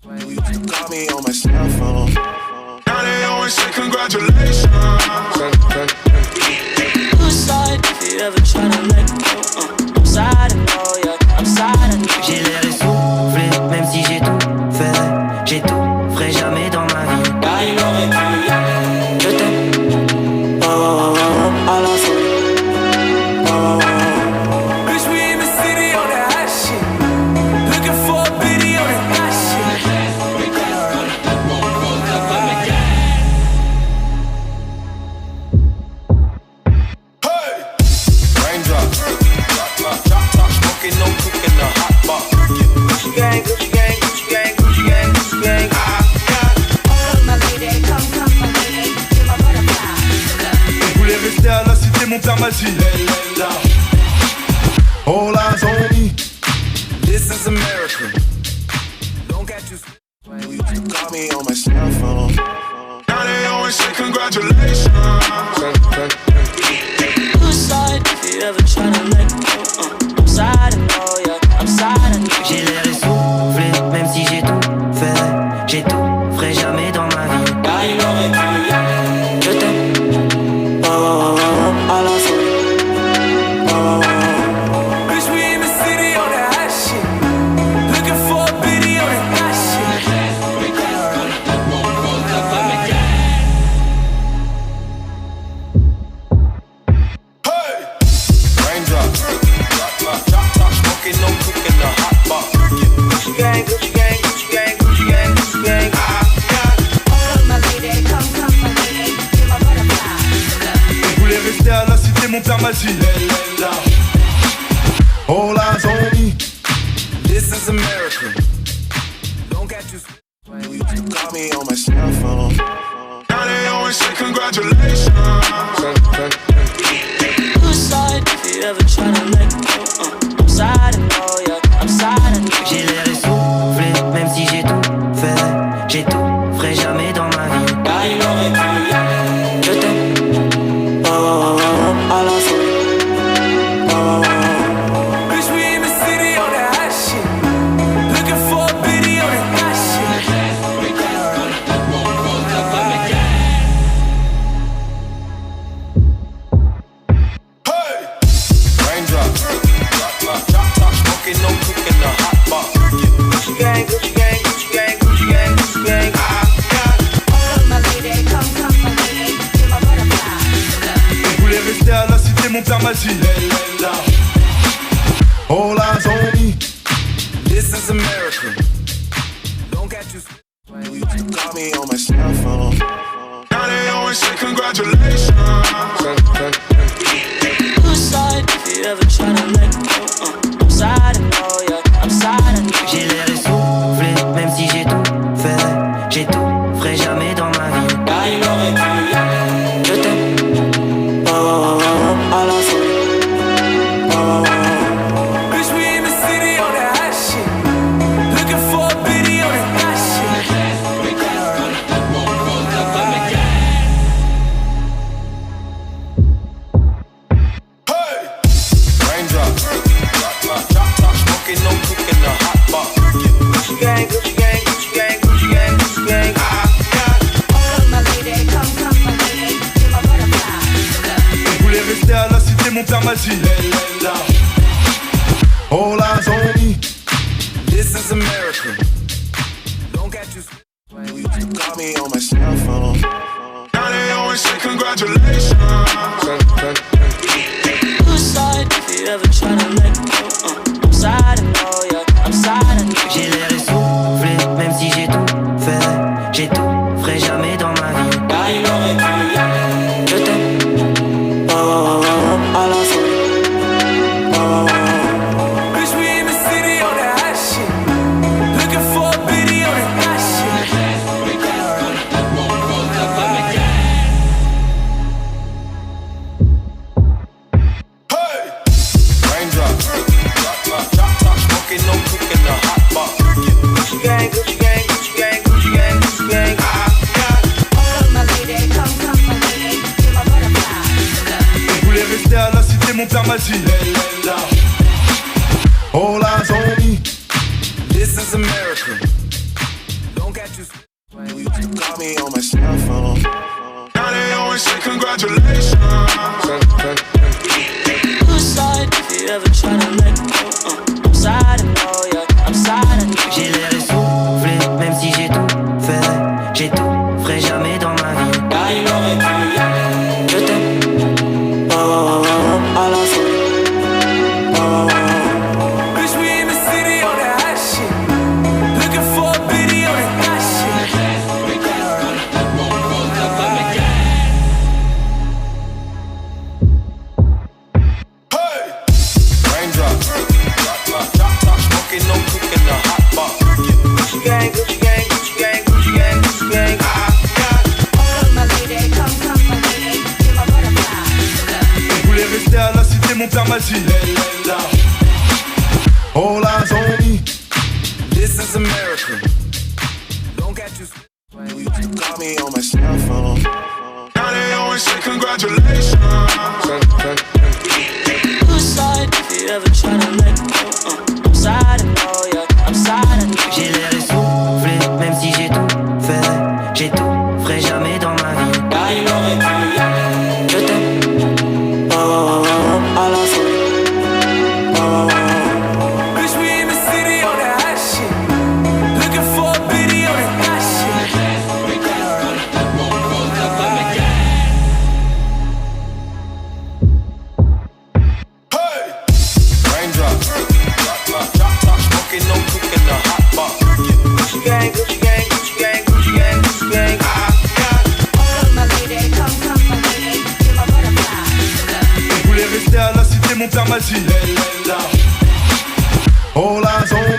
Call me on my cell phone. Now they always say congratulations. Suicide, if you ever try to let go. I'm sad, I know, yeah, I'm sad, I know. J'ai l'air essoufflé, même si j'ai tout fait. J'ai tout, ferai jamais dans ma vie. Je t'aime, oh, oh, oh, à la folie. Oh, oh, oh. Bitch, we in the city on that hot shit. Looking for a biddy on that hot shit. Hey! Raindrop, drop, smoking, no cooking, the hot box. Gucci gang, Gucci gang, Gucci gang, Gucci gang, Gucci gang. Je voulais rester à la cité, mon père m'a dit All eyes on me. This is America. Don't catch you. Call me on my cell phone. Now they always say congratulations. Suicide, if you ever try to let go. I'm sad, I know, yeah, I'm sad, I know. J'ai l'air essoufflé, même si j'ai tout fait. J'ai tout, ferai jamais dans ma vie. Je t'aime, oh, oh, oh, à la folie. Oh, oh, oh. Bitch, we in the city on that hot shit. Looking for a biddy on that hot shit. Hey! Raindrop, drop, smoking, no cooking, the hot box. Gucci gang, Gucci gang, Gucci gang, Gucci gang, Gucci gang. Je voulais rester à la cité, mon père m'a dit All eyes on me. This is America. Don't catch you. Call me on my cell phone. Now they always say congratulations. Suicide, if you ever try to let go. I'm sad, I know, yeah, I'm sad, I know. J'ai l'air essoufflé, même si j'ai tout fait. J'ai tout, ferai jamais dans ma vie. Je t'aime, oh, oh, oh, à la folie. Oh, oh, oh. Bitch, we in the city on that hot shit. Looking for a biddy on that hot shit. Hey! Raindrop, drop, smoking, no cooking, the hot box. Gucci gang, Gucci gang, Gucci gang, Gucci gang, Gucci gang. Je voulais rester à la cité, mon père m'a dit All eyes on me. This is America. Don't catch you. Call me on my cell phone. Now they always say congratulations. Suicide, if you ever try to let go. I'm sad, I know, yeah, I'm sad, I know. J'ai l'air essoufflé, même si j'ai tout fait. J'ai tout, ferai jamais dans ma vie. Je t'aime, oh, oh, oh, à la folie. Oh, oh, oh. Bitch, we in the city on that hot shit. Looking for a biddy on that hot shit. Hey! Raindrop, drop, smoking, no cooking, the hot box. Gucci gang, Gucci gang, Gucci gang, Gucci gang. Je voulais rester à la cité, mon père m'a dit All eyes on me. This is America. Don't catch you. Call me on my cell phone. Now they always say congratulations. Je voulais rester à la cité, mon père m'a dit Hey! Raindrop, drop, smoking, no cooking, the hot box. Gucci gang, Gucci gang, Gucci gang, Gucci gang, Gucci gang. Je voulais rester à la cité, mon père m'a dit All eyes on me. This is America. Don't catch you. Call me on my cell phone. Now they always say congratulations. Suicide, if you ever try to let go. I'm sad, I know, yeah, I'm sad, I know. J'ai l'air essoufflé, même si j'ai tout fait. J'ai tout, ferai jamais dans ma vie. Je t'aime, oh, oh, oh, à la folie. Oh, oh, oh. Bitch, we in the city on that hot shit. Looking for a biddy on that hot shit. pharmacie. All eyes on me. This is America. Don't get you. You used to call me on my cell phone. Now they always say congratulations. Suicide if you ever try to let go. I'm sad and know, yeah, I'm sad and know. J'ai l'air essoufflé, même si j'ai tout fait. J'ai tout, ferai jamais dans ma vie. Je t'aime. Oh, oh, oh, oh, à la folie. Oh, oh, oh. Bitch, we in the city on that hot shit. Looking for a biddy on that hot shit. Hey! Raindrop. Drop top, smoking, no cooking, the hot box. Gucci gang, Gucci gang, Gucci gang, Gucci gang, Gucci gang. Je voulais rester à la cité, mon père m'a dit. All eyes on me.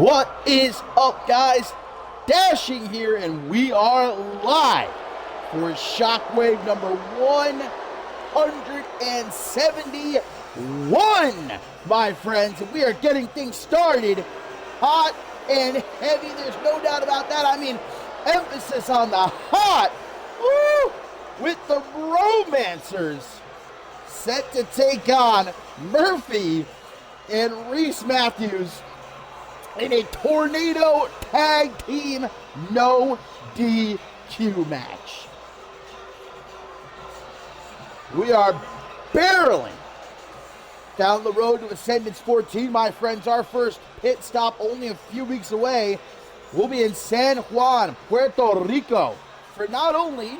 What is up, guys? Dashing here, and we are live for Shockwave number 171, my friends. And we are getting things started hot and heavy. There's no doubt about that. I mean, emphasis on the hot. Woo! With the Romancers set to take on Murphy and Reese Matthews in a tornado tag team no DQ match. We are barreling down the road to Ascendance 14, my friends. Our first pit stop only a few weeks away. We'll be in San Juan, Puerto Rico, for not only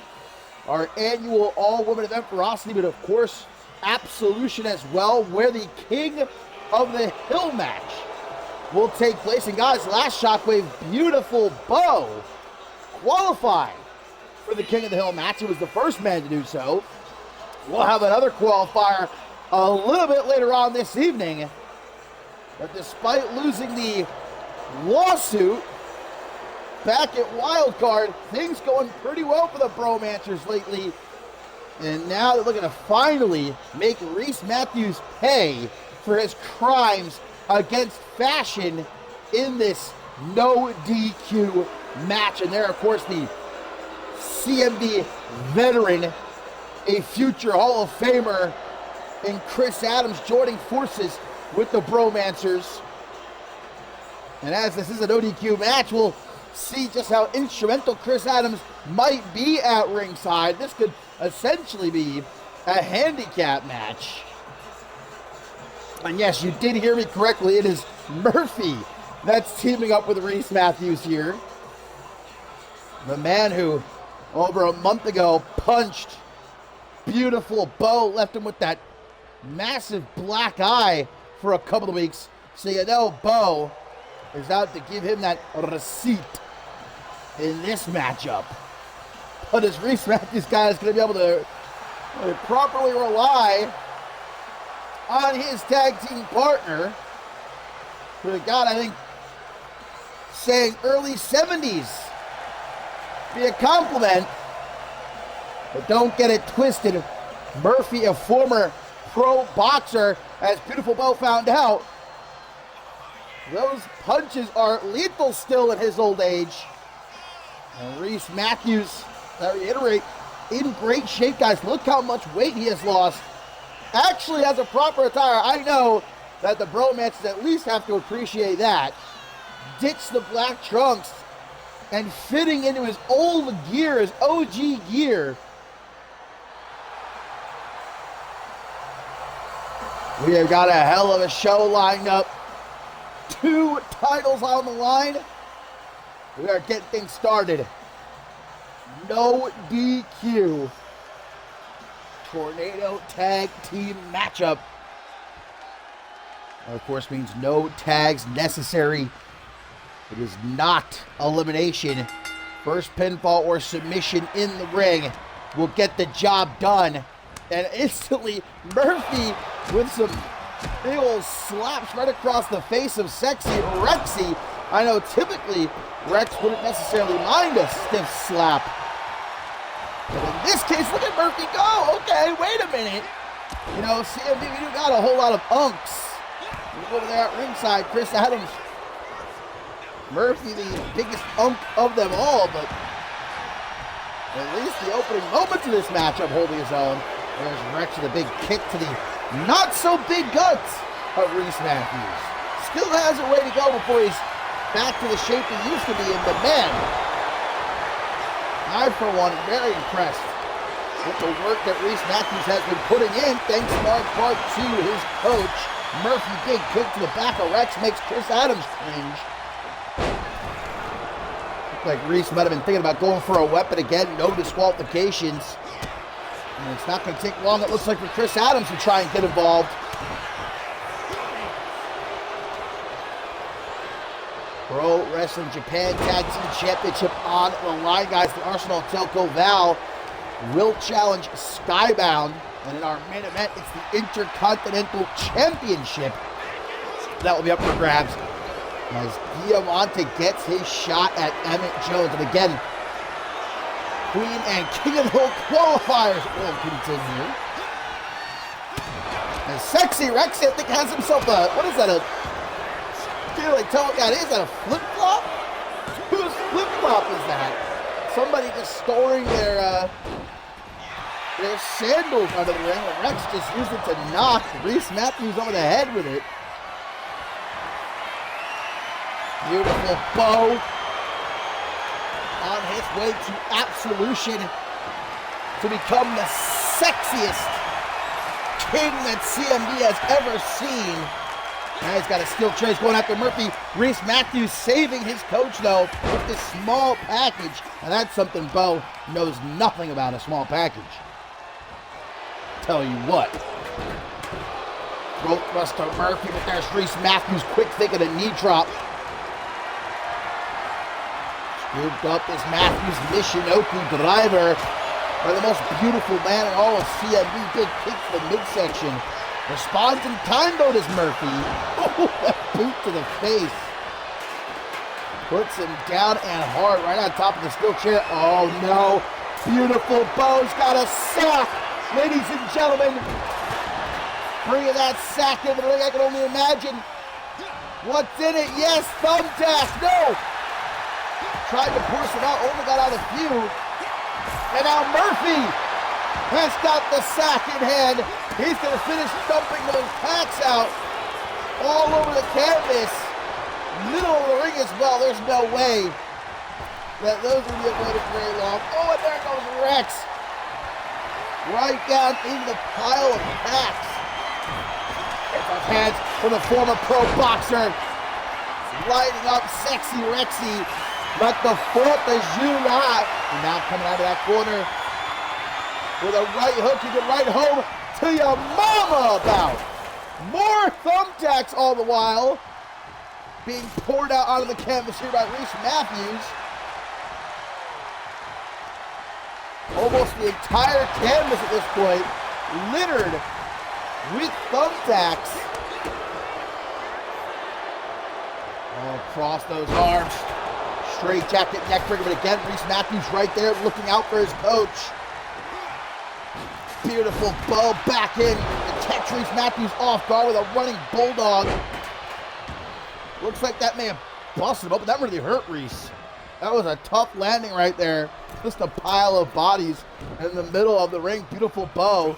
our annual all-women event Ferocity, but of course Absolution as well, where the King of the Hill match will take place. And guys, last Shockwave, beautiful Bo qualified for the King of the Hill match. He was the first man to do so. We'll have another qualifier a little bit later on this evening. But despite losing the lawsuit back at Wildcard, things going pretty well for the Bromancers lately. And now they're looking to finally make Reese Matthews pay for his crimes against fashion in this no DQ match. And there, of course, the CMV veteran, a future Hall of Famer, in Chris Adams joining forces with the Bromancers. And as this is a no DQ match, we'll see just how instrumental Chris Adams might be at ringside. This could essentially be a handicap match. And yes, you did hear me correctly. It is Murphy that's teaming up with Reese Matthews here. The man who, over a month ago, punched beautiful Bo, left him with that massive black eye for a couple of weeks. So you know Bo is out to give him that receipt in this matchup. But as Reese Matthews guy is going to be able to properly rely on his tag team partner, who got, I think, saying early 70s be a compliment, but don't get it twisted. Murphy, a former pro boxer, as Beautiful Bo found out, those punches are lethal still at his old age. And Reese Matthews, I reiterate, in great shape, guys. Look how much weight he has lost. Actually has a proper attire. I know that the bromances at least have to appreciate that. Ditch the black trunks and fitting into his old gear, his OG gear. We have got a hell of a show lined up. 2 titles on the line. We are getting things started. No DQ. Tornado tag team matchup. That, of course, means no tags necessary. It is not elimination. First pinfall or submission in the ring will get the job done. And instantly, Murphy with some big old slaps right across the face of sexy Rexy. I know typically Rex wouldn't necessarily mind a stiff slap. But in this case, look at Murphy go. Okay, wait a minute. You know, CMV, we do got a whole lot of unks. Look over there at ringside, Chris Adams. Murphy, the biggest unk of them all, but at least the opening moments of this matchup holding his own. There's Rex with a big kick to the not-so-big guts of Reese Matthews. Still has a way to go before he's back to the shape he used to be in, but man, I, for one, very impressed with the work that Reese Matthews has been putting in, thanks in large part to his coach. Murphy, big kick to the back of Rex makes Chris Adams cringe. Looked like Reese might have been thinking about going for a weapon again, no disqualifications. And it's not going to take long, it looks like, for Chris Adams to try and get involved. Pro Wrestling Japan Tag Team Championship on the line, guys. The Arsenal Telco Val will challenge Skybound. And in our main event, it's the Intercontinental Championship that will be up for grabs as Diamonta gets his shot at Emmett Jones. And again, Queen and King of the Hill qualifiers will continue. And Sexy Rexy, I think, has himself a, what is that, can't really tell what that is. Is that a flip-flop? Whose flip-flop is that? Somebody just storing their sandals under the ring. Rex just used it to knock Reese Matthews over the head with it. Beautiful Bo on his way to absolution to become the sexiest king that CMV has ever seen. Now he's got a steel trace going after Murphy. Reese Matthews saving his coach, though, with this small package. And that's something Bo knows nothing about, a small package. Tell you what. Throat thruster Murphy, but there's Reese Matthews, quick thinking a knee drop. Scooped up is Matthews, Michinoku driver. By the most beautiful man in all of CMV. Big kick to the midsection. Responds in time, though, does Murphy. Oh, that boot to the face. Puts him down and hard right on top of the steel chair. Oh, no. Beautiful Bo's got a sack. Ladies and gentlemen, bringing that sack into the ring, I can only imagine what's in it. Yes, thumbtack. No. Tried to push it out, only got out a few. And now Murphy has got the sack in hand. He's going to finish dumping those packs out all over the canvas. Middle of the ring as well. There's no way that those will be avoided very long. Oh, and there goes Rex. Right down into the pile of packs. Off hands from the former pro boxer. Lighting up Sexy Rexy like the 4th of July. And now coming out of that corner with a right hook, you can right home to your mama about. More thumbtacks all the while being poured out onto the canvas here by Reese Matthews. Almost the entire canvas at this point littered with thumbtacks. Oh, across those arms. Straight jacket neckbreaker, but again, Reese Matthews right there looking out for his coach. Beautiful bow back in to catch Reese Matthews off guard with a running bulldog. Looks like that may have busted him up, but that really hurt Reese. That was a tough landing right there. Just a pile of bodies in the middle of the ring. Beautiful bow.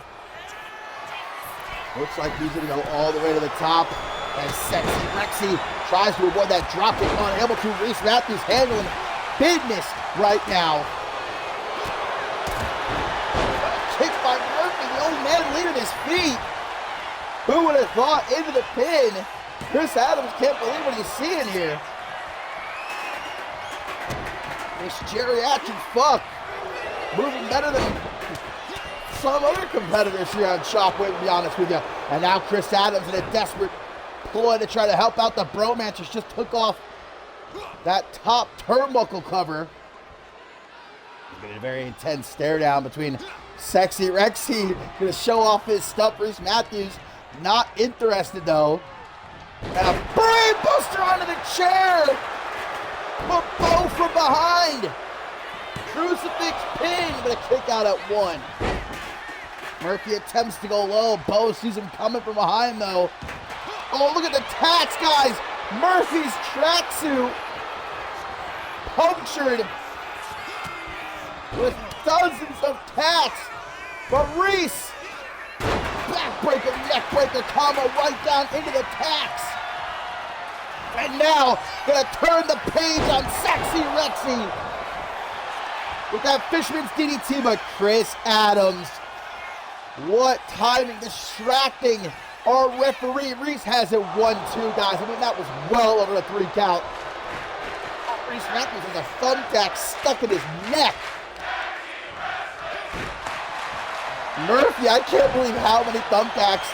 Looks like he's going to go all the way to the top. And Sexy Rexy tries to avoid that drop kick, unable to. Reese Matthews handling business right now. Kick by Murphy, the old man leaving his feet. Who would have thought? Into the pin. Chris Adams can't believe what he's seeing here. This geriatric fuck moving better than some other competitors here on Shockwave, to be honest with you. And now Chris Adams in a desperate ploy to try to help out the Bromancers. Just took off that top turnbuckle cover. There's been a very intense stare down between Sexy Rexy. Gonna show off his stuff. Reese Matthews not interested though. And a brain buster onto the chair. But Bo from behind. Crucifix pin, but a kick out at one. Murphy attempts to go low. Bo sees him coming from behind though. Oh, look at the tacks, guys. Murphy's tracksuit punctured with dozens of tacks. But Reese, backbreaker, neckbreaker combo right down into the tacks. And now, gonna turn the page on Sexy Rexy with that Fisherman's DDT, but Chris Adams, what timing, distracting our referee. Reese has it 1-2, guys. I mean, that was well over a 3 count. Reese Matthews has a thumbtack stuck in his neck. Murphy, I can't believe how many thumbtacks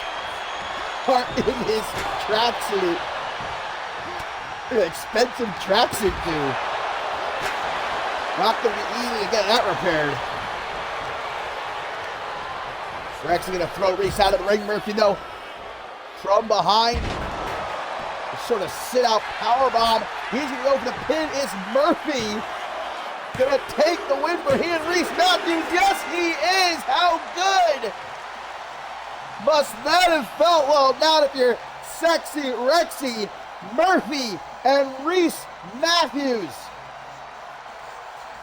are in his tracksuit. Expensive tracksuit, too. Not going to be easy to get that repaired. Rexy going to throw Reese out of the ring. Murphy, though, from behind. Sort of sit-out powerbomb. He's going to go for the pin. Is Murphy going to take the win for he and Reese Matthews? Yes, he is. How good must that have felt? Well, not if you're Sexy Rexy, Murphy, and Reese Matthews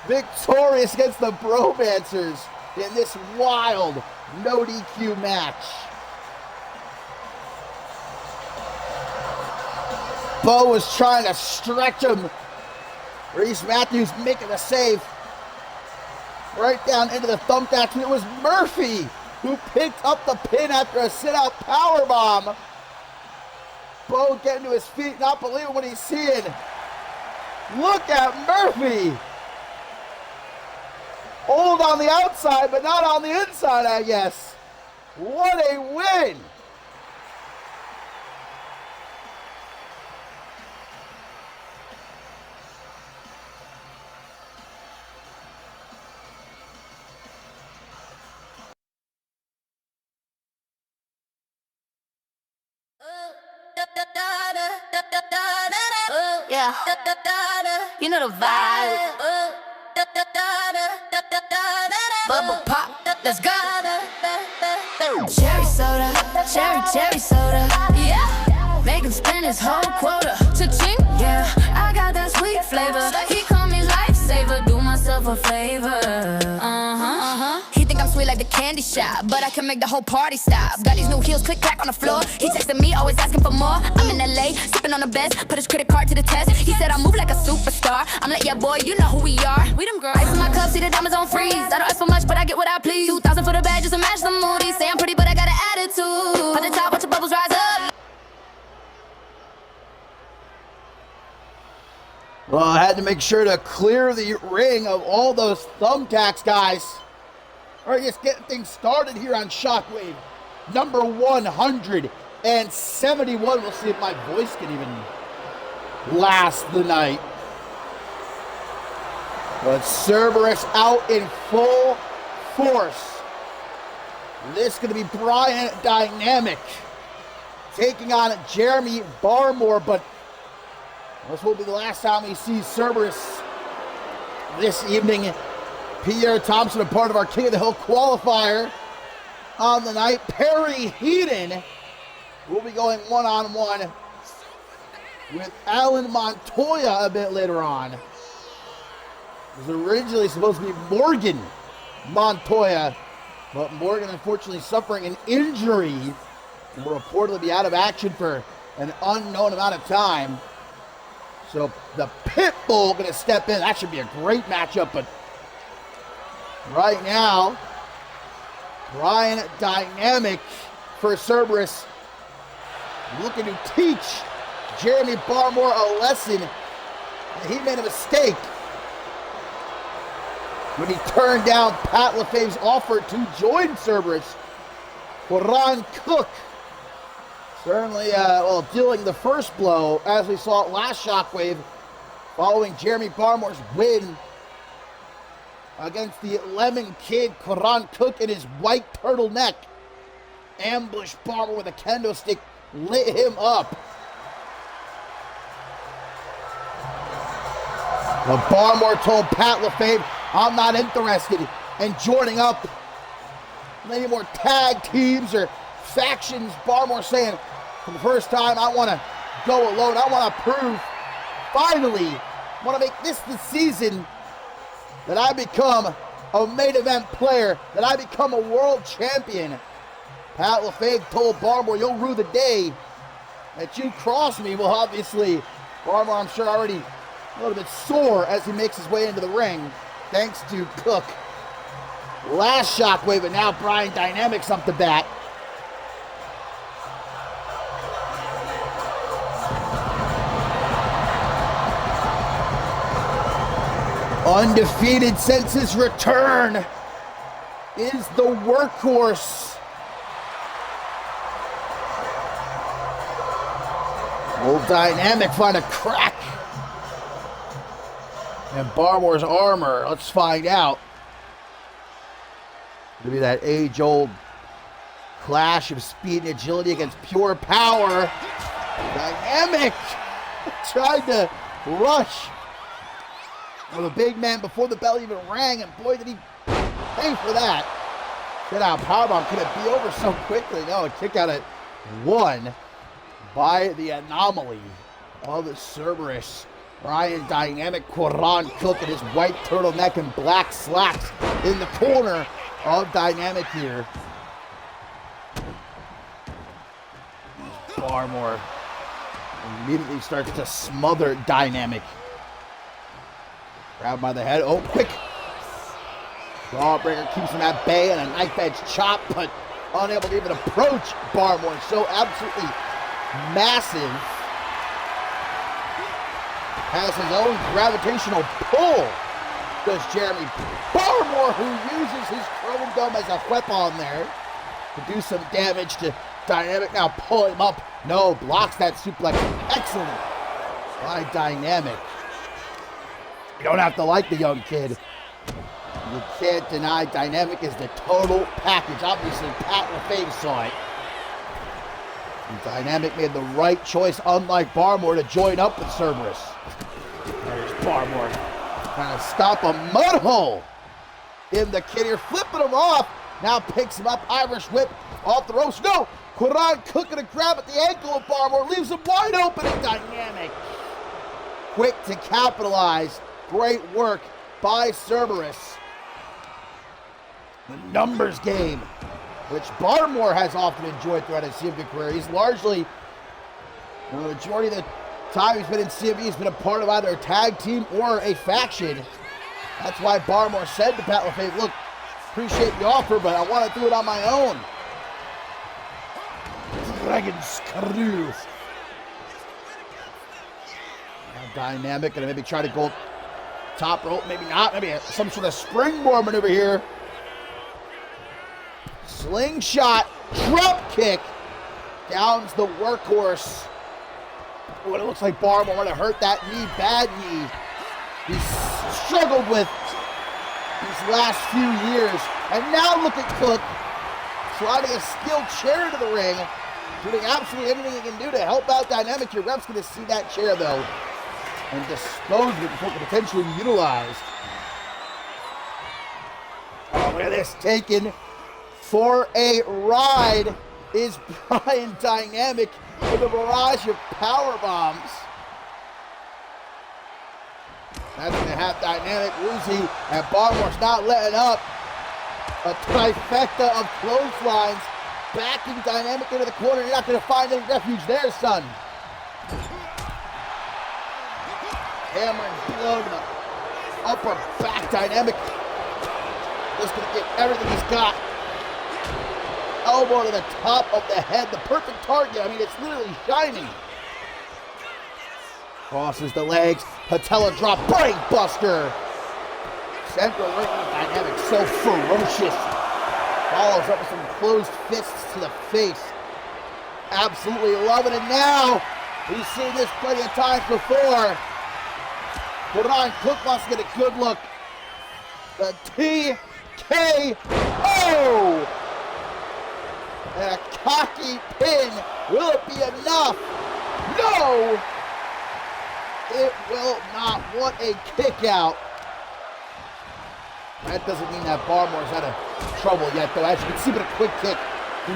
victorious against the Bromancers in this wild no DQ match. Bo was trying to stretch him. Reese Matthews making the save right down into the thumbtacks, and it was Murphy who picked up the pin after a sit-out powerbomb. Bo getting to his feet, not believing what he's seeing. Look at Murphy. Old on the outside, but not on the inside, I guess. What a win. Yeah, you know the vibe. Bubble pop, let's go. Cherry soda, cherry soda. Yeah, make him spend his whole quota. Cha-ching, yeah, I got that sweet flavor. He call me lifesaver, do myself a favor. He think I'm sweet like the candy shop, but I can make the whole party stop. Got these new heels, click clack on the floor. He texting me, always asking for more. I'm in LA, sipping on the best, put his credit card to the test. He said I move like a superstar. I'm like, yeah boy, you know who we are. We them girls. Ice in my cup, see the diamonds on freeze. I don't ask for much, but I get what I please. 2,000 for the bag, just to match the moody. Say I'm pretty, but I got an attitude. At the top, watch the bubbles rise up. Well, I had to make sure to clear the ring of all those thumbtacks, guys. All right, just getting things started here on Shockwave. Number 171. We'll see if my voice can even last the night. But Cerberus out in full force. This is going to be Brian Dynamic taking on Jeremy Barmore, but this will be the last time we see Cerberus this evening. Pierre Thompson, a part of our King of the Hill qualifier on the night. Perry Heaton will be going one-on-one with Alan Montoya a bit later on. It was originally supposed to be Morgan Montoya, but Morgan unfortunately suffering an injury and will reportedly be out of action for an unknown amount of time. So the Pitbull going to step in. That should be a great matchup, but right now, Brian Dynamic for Cerberus looking to teach Jeremy Barmore a lesson. He made a mistake when he turned down Pat LaFave's offer to join Cerberus. Ron Cook certainly dealing the first blow, as we saw at last Shockwave, following Jeremy Barmore's win against the Lemon Kid. Ron Cook in his white turtleneck ambushed Barmore with a kendo stick, lit him up. Well, Barmore told Pat LaFave, I'm not interested in joining up with any more tag teams or factions. Barmore saying, for the first time, I want to go alone. I want to prove, finally, I want to make this the season that I become a main event player, that I become a world champion. Pat LaFave told Barmore, you'll rue the day that you cross me. Well, obviously, Barmore, I'm sure, already a little bit sore as he makes his way into the ring, thanks to Cook. Last Shockwave, and now Brian Dynamics up the bat. Undefeated since his return is the workhorse. Will Dynamic find a crack in Barmore's armor? Let's find out. It'll be that age-old clash of speed and agility against pure power. Dynamic tried to rush of a big man before the bell even rang, and boy, did he pay for that. Get out, powerbomb. Could it be over so quickly? No, a kick out at one by the anomaly of the Cerberus. Brian Dynamic, Ron Cook in his white turtleneck and black slacks in the corner of Dynamic here. Barmore immediately starts to smother Dynamic. Grabbed by the head. Oh, quick. Jawbreaker keeps him at bay, and a knife edge chop, but unable to even approach Barmore. So absolutely massive. Has his own gravitational pull, does Jeremy Barmore, who uses his chrome dome as a weapon there to do some damage to Dynamic. Now pull him up. No, blocks that suplex. Excellent by Dynamic. You don't have to like the young kid. You can't deny Dynamic is the total package. Obviously, Pat LaFave saw it. And Dynamic made the right choice, unlike Barmore, to join up with Cerberus. There's Barmore trying to stop a mud hole in the kid here, flipping him off. Now picks him up, Irish whip off the ropes. No! Ron Cook gonna grab at the ankle of Barmore, leaves him wide open, and Dynamic quick to capitalize. Great work by Cerberus. The numbers game, which Barmore has often enjoyed throughout his CMV career. He's largely, the majority of the time he's been in CMV, he's been a part of either a tag team or a faction. That's why Barmore said to Pat LaFave, look, appreciate the offer, but I want to do it on my own. Dragon Screw. Now Dynamic gonna maybe try to go top rope, maybe not, maybe some sort of springboard maneuver here. Slingshot, drop kick, downs the workhorse. What it looks like Barmore want to hurt that knee, bad knee. He's struggled with these last few years. And now look at Cook, sliding a steel chair into the ring, doing absolutely anything he can do to help out Dynamic. Your ref's going to see that chair, though, and dispose of it before it can potentially be utilized. Look at this, taken for a ride is Brian Dynamic with a barrage of power bombs. That's going to have Dynamic woozy, and Barmore's not letting up. A trifecta of clotheslines backing Dynamic into the corner. You're not going to find any refuge there, son. Hammer and blow to the upper back. Dynamic just going to get everything he's got. Elbow to the top of the head. The perfect target. I mean, it's literally shining. Crosses the legs. Patella drop. Brain buster. Central ring Dynamic so ferocious. Follows up with some closed fists to the face. Absolutely loving it now. We've seen this plenty of times before. Quran Cook wants to get a good look. The TKO. And a cocky pin. Will it be enough? No! It will not. What a kick out. That doesn't mean that Barmore's out of trouble yet, though. As you can see, with a quick kick.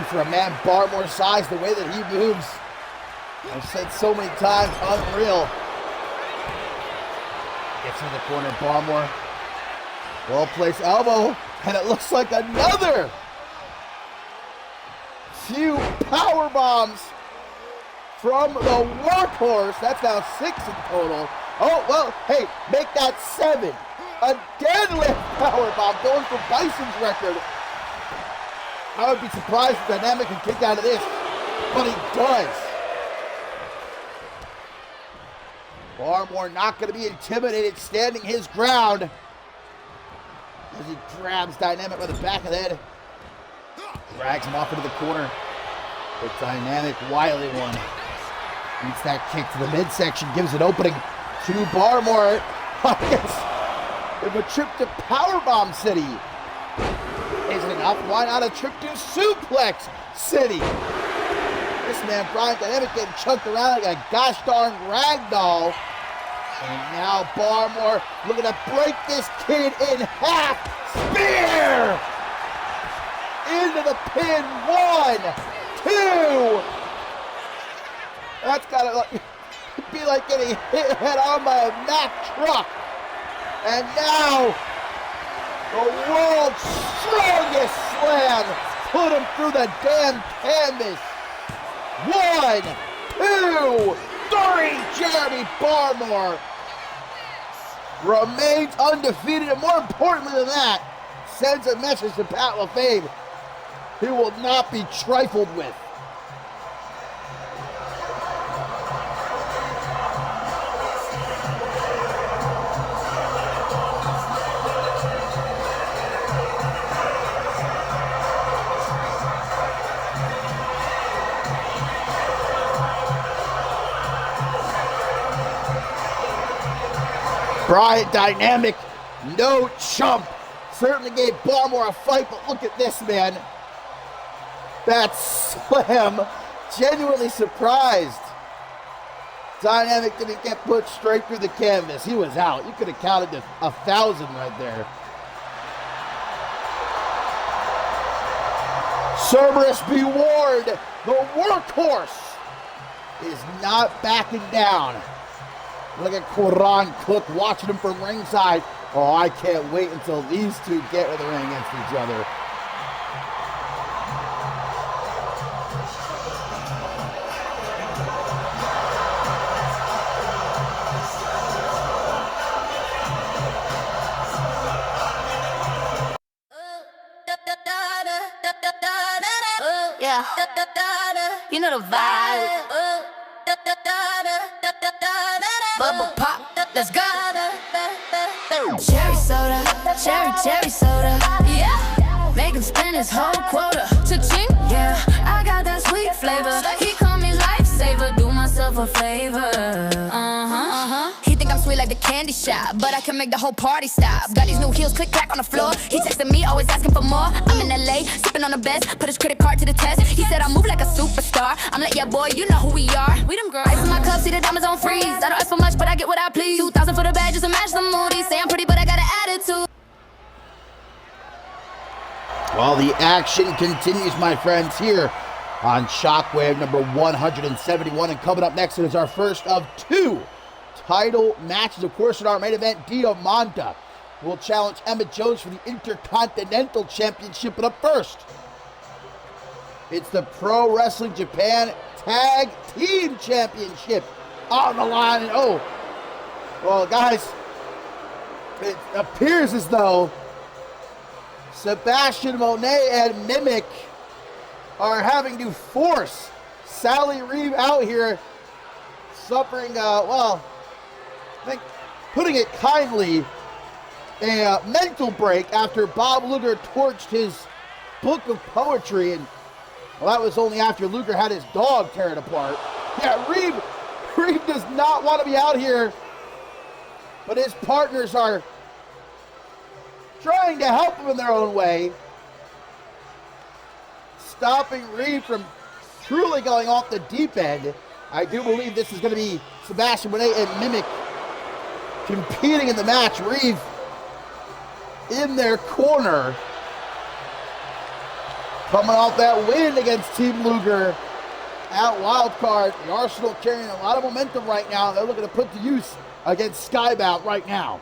For a man Barmore's size, the way that he moves. I've said so many times, unreal. Gets in the corner, Barmore. Well-placed elbow, and it looks like another few power bombs from the workhorse. That's now 6 in total. Oh, well, hey, make that 7. A deadlift power bomb going for Bison's record. I would be surprised if Dynamic can kick out of this, but he does. Barmore not going to be intimidated, standing his ground as he grabs Dynamic by the back of the head. Drags him off into the corner. The Dynamic wily one. Beats that kick to the midsection, gives an opening to Barmore. I guess if a trip to Powerbomb City isn't enough, why not a trip to Suplex City? This man, Brian Dynamic, getting chunked around like a gosh darn ragdoll. And now Barmore looking to break this kid in half. Spear! Into the pin. 1, 2. That's gotta be like getting hit head on by a Mack truck. And now, the world's strongest slam put him through the damn canvas. 1, 2, 3. Jeremy Barmore remains undefeated, and more importantly than that, sends a message to Pat LaFave. He will not be trifled with. Brian Dynamic, no chump. Certainly gave Barmore a fight, but look at this, man. That slam, genuinely surprised. Dynamic didn't get put straight through the canvas. He was out. You could have counted to 1,000 right there. Cerberus be warned. The workhorse is not backing down. Look at Quran Cook watching him from ringside. Oh, I can't wait until these two get in the ring against each other. Yeah, you know the vibe. Bubble pop, let's go. Cherry soda, cherry soda. Yeah, make him spend his whole quota. Cha-ching, yeah, I got that sweet flavor. He call me lifesaver, do myself a favor. He think I'm sweet like the candy shop, but I can make the whole party stop. Got these new heels, click clack on the floor. He texting me, always asking for more. I'm in LA, sipping on the best, put his credit card to the test. He said I move like a superstar. I'm like, yeah, boy, you know who we are. We them girls. Ice in my cup, see the diamonds on freeze. I don't ask for much, but I get what I please. 2,000 for the bag, just to match the mood. He say I'm pretty, but I got an attitude. Well, the action continues, my friends, here on Shockwave number 171. And coming up next is our first of two title matches. Of course, in our main event, Diamonta will challenge Emmett Jones for the Intercontinental Championship. But up first, it's the Pro Wrestling Japan Tag Team Championship on the line. And oh, well, guys, it appears as though Sebastian Monet and Mimic are having to force Sally Reeve out here, suffering, well, I think, putting it kindly, a mental break after Bob Luger torched his book of poetry. And, well, that was only after Luger had his dog tear it apart. Yeah, Reeve does not want to be out here, but his partners are trying to help him in their own way, stopping Reeve from truly going off the deep end. I do believe this is going to be Sebastian Monet and Mimic competing in the match. Reeve in their corner, coming off that win against Team Luger at Wildcard. The Arsenal carrying a lot of momentum right now. They're looking to put to use against Skybound right now.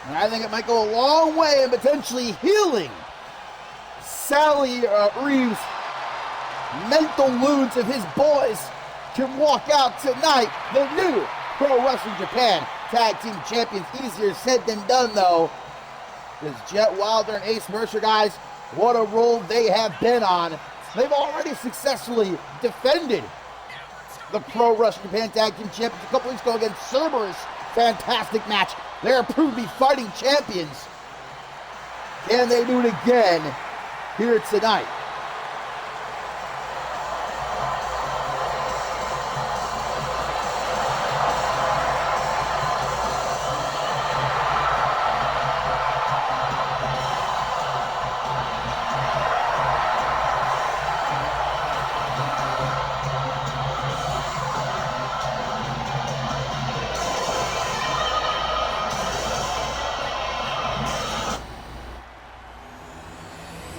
And I think it might go a long way in potentially healing Sally Reeve's mental wounds if his boys can walk out tonight the new Pro Wrestling Japan Tag Team Champions. Easier said than done, though, because Jet Wilder and Ace Mercer, guys, what a role they have been on. They've already successfully defended the Pro Wrestling Japan Tag Team Champions a couple weeks ago against Cerberus. Fantastic match. They are proved to be fighting champions. Can they do it again here tonight?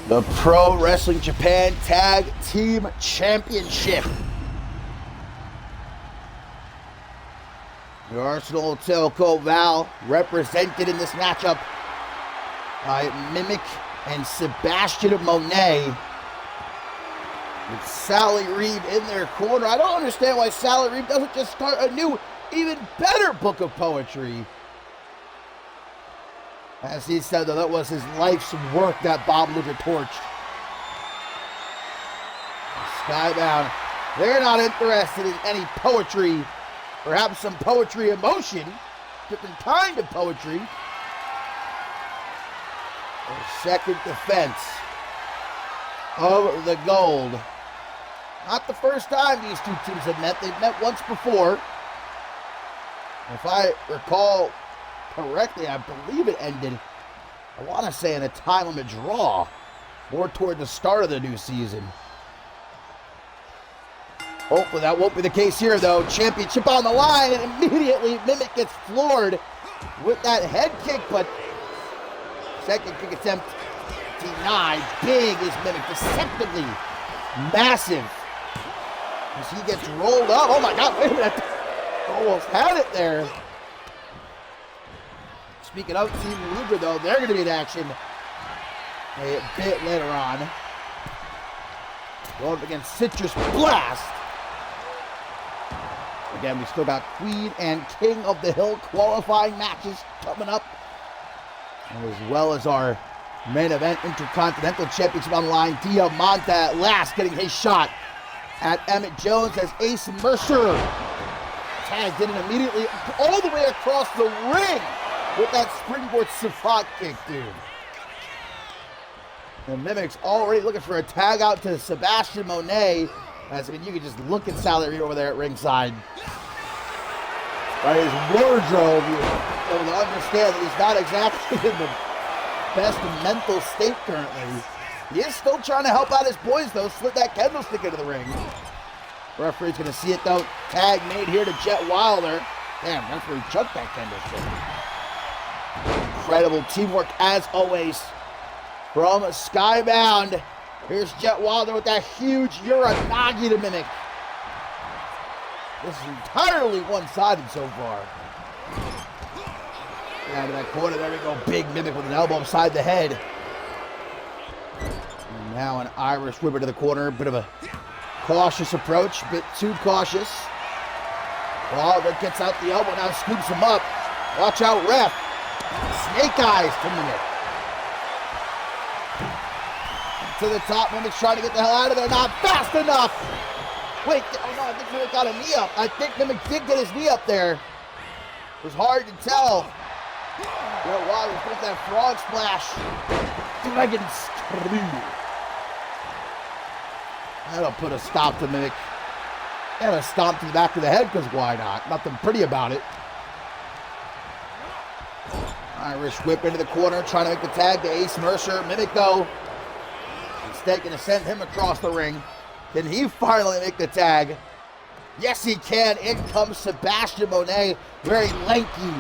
The Pro Wrestling Japan Tag Team Championship. The Arsenal Telco Val represented in this matchup by Mimic and Sebastian Monet, with Sally Reeve in their corner. I don't understand why Sally Reeve doesn't just start a new, even better book of poetry. As he said, though, that was his life's work that Bob Luger torched. Skybound, they're not interested in any poetry, perhaps some poetry emotion, different kind of poetry. Their second defense of the gold. Not the first time these two teams have met. They've met once before. If I recall correctly, I believe it ended, I want to say, in a time limit draw, more toward the start of the new season. Hopefully that won't be the case here, though. Championship on the line, and immediately Mimic gets floored with that head kick, but second kick attempt denied. Big is Mimic, deceptively massive, as he gets rolled up. Oh my God, wait a minute, almost had it there. Speaking of Team Luger, though, they're going to be in action a bit later on. Going up against Citrus Blast. Again, we still got Queen and King of the Hill qualifying matches coming up, and as well as our main event Intercontinental Championship on the line. Diamanta at last getting his shot at Emmett Jones as Ace Mercer tagged in and immediately all the way across the ring with that springboard savant kick, dude. And Mimic's already looking for a tag out to Sebastian Monet. As, I mean, you can just look at Sally Reeve over there at ringside. By his wardrobe, you're able to understand that he's not exactly in the best mental state currently. He is still trying to help out his boys, though. Slid that candlestick into the ring. Referee's going to see it though. Tag made here to Jet Wilder. Damn, referee chucked that kendo stick. Incredible teamwork as always from Skybound. Here's Jet Wilder with that huge Uranagi to Mimic. This is entirely one-sided so far. Down to that corner, there we go. Big Mimic with an elbow upside the head. And now an Irish whipper to the corner. Bit of a cautious approach, bit too cautious. Wilder gets out the elbow, now scoops him up. Watch out, ref. Snake eyes to Mimic. To the top, Mimic's trying to get the hell out of there. Not fast enough. Wait, oh no, I think Mimic got a knee up. I think Mimic did get his knee up there. It was hard to tell. Wilder's got that frog splash. Dragon screw. That'll put a stop to Mimic. And a stomp to the back of the head, because why not? Nothing pretty about it. Irish whip into the corner, trying to make the tag to Ace Mercer. Mimic, though, instead going to send him across the ring. Can he finally make the tag? Yes, he can. In comes Sebastian Monet. Very lanky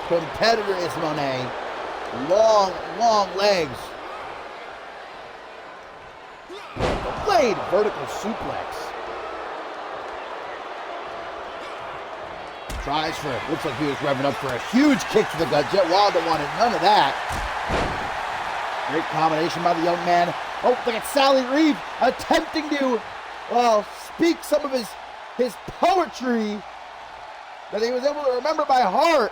competitor is Monet. Long, long legs. Blade vertical suplex. Tries for, looks like he was revving up for a huge kick to the gut. Jet Wilder wanted none of that. Great combination by the young man. Oh, look at Sally Reeve attempting to, well, speak some of his poetry that he was able to remember by heart.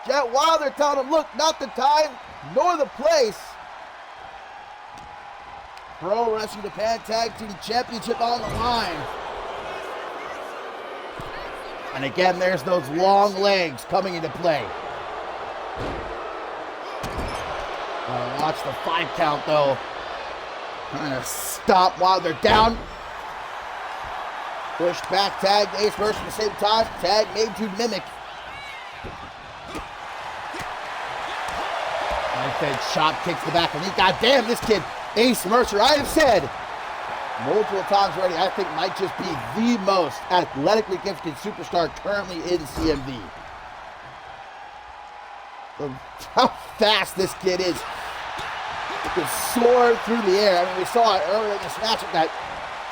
Jet Wilder telling him, look, not the time, nor the place. Pro Wrestling Japan Tag Team Championship on the line. And again, there's those long legs coming into play. Watch the 5 count, though. Trying to stop Wilder down. Push back tag, Ace Mercer at the same time. Tag made to Mimic. Nice fed shot kicks the back of the knee. God damn, this kid, Ace Mercer, I have said multiple times already, I think might just be the most athletically gifted superstar currently in CMV. How fast this kid is. He can soar through the air. I mean, we saw it earlier in this match with that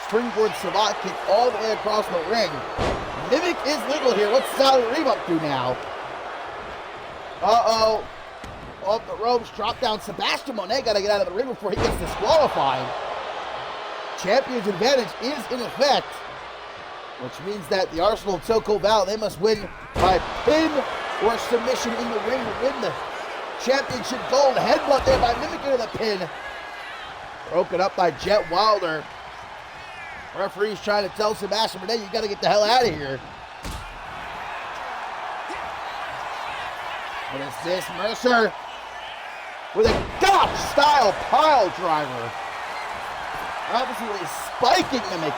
springboard savant kick all the way across the ring. Mimic is legal here. What's Sally Reeve up to now? Uh-oh. Off the ropes, drop down. Sebastian Monet got to get out of the ring before he gets disqualified. Champion's advantage is in effect, which means that the Arsenal of Toko Val, they must win by pin or submission in the ring to win the championship gold. Headbutt there by Mimic into the pin. Broken up by Jet Wilder. Referee's trying to tell Sebastian Monet, you got to get the hell out of here. What is this? Mercer with a Gotch-style pile driver. Absolutely spiking Mimic.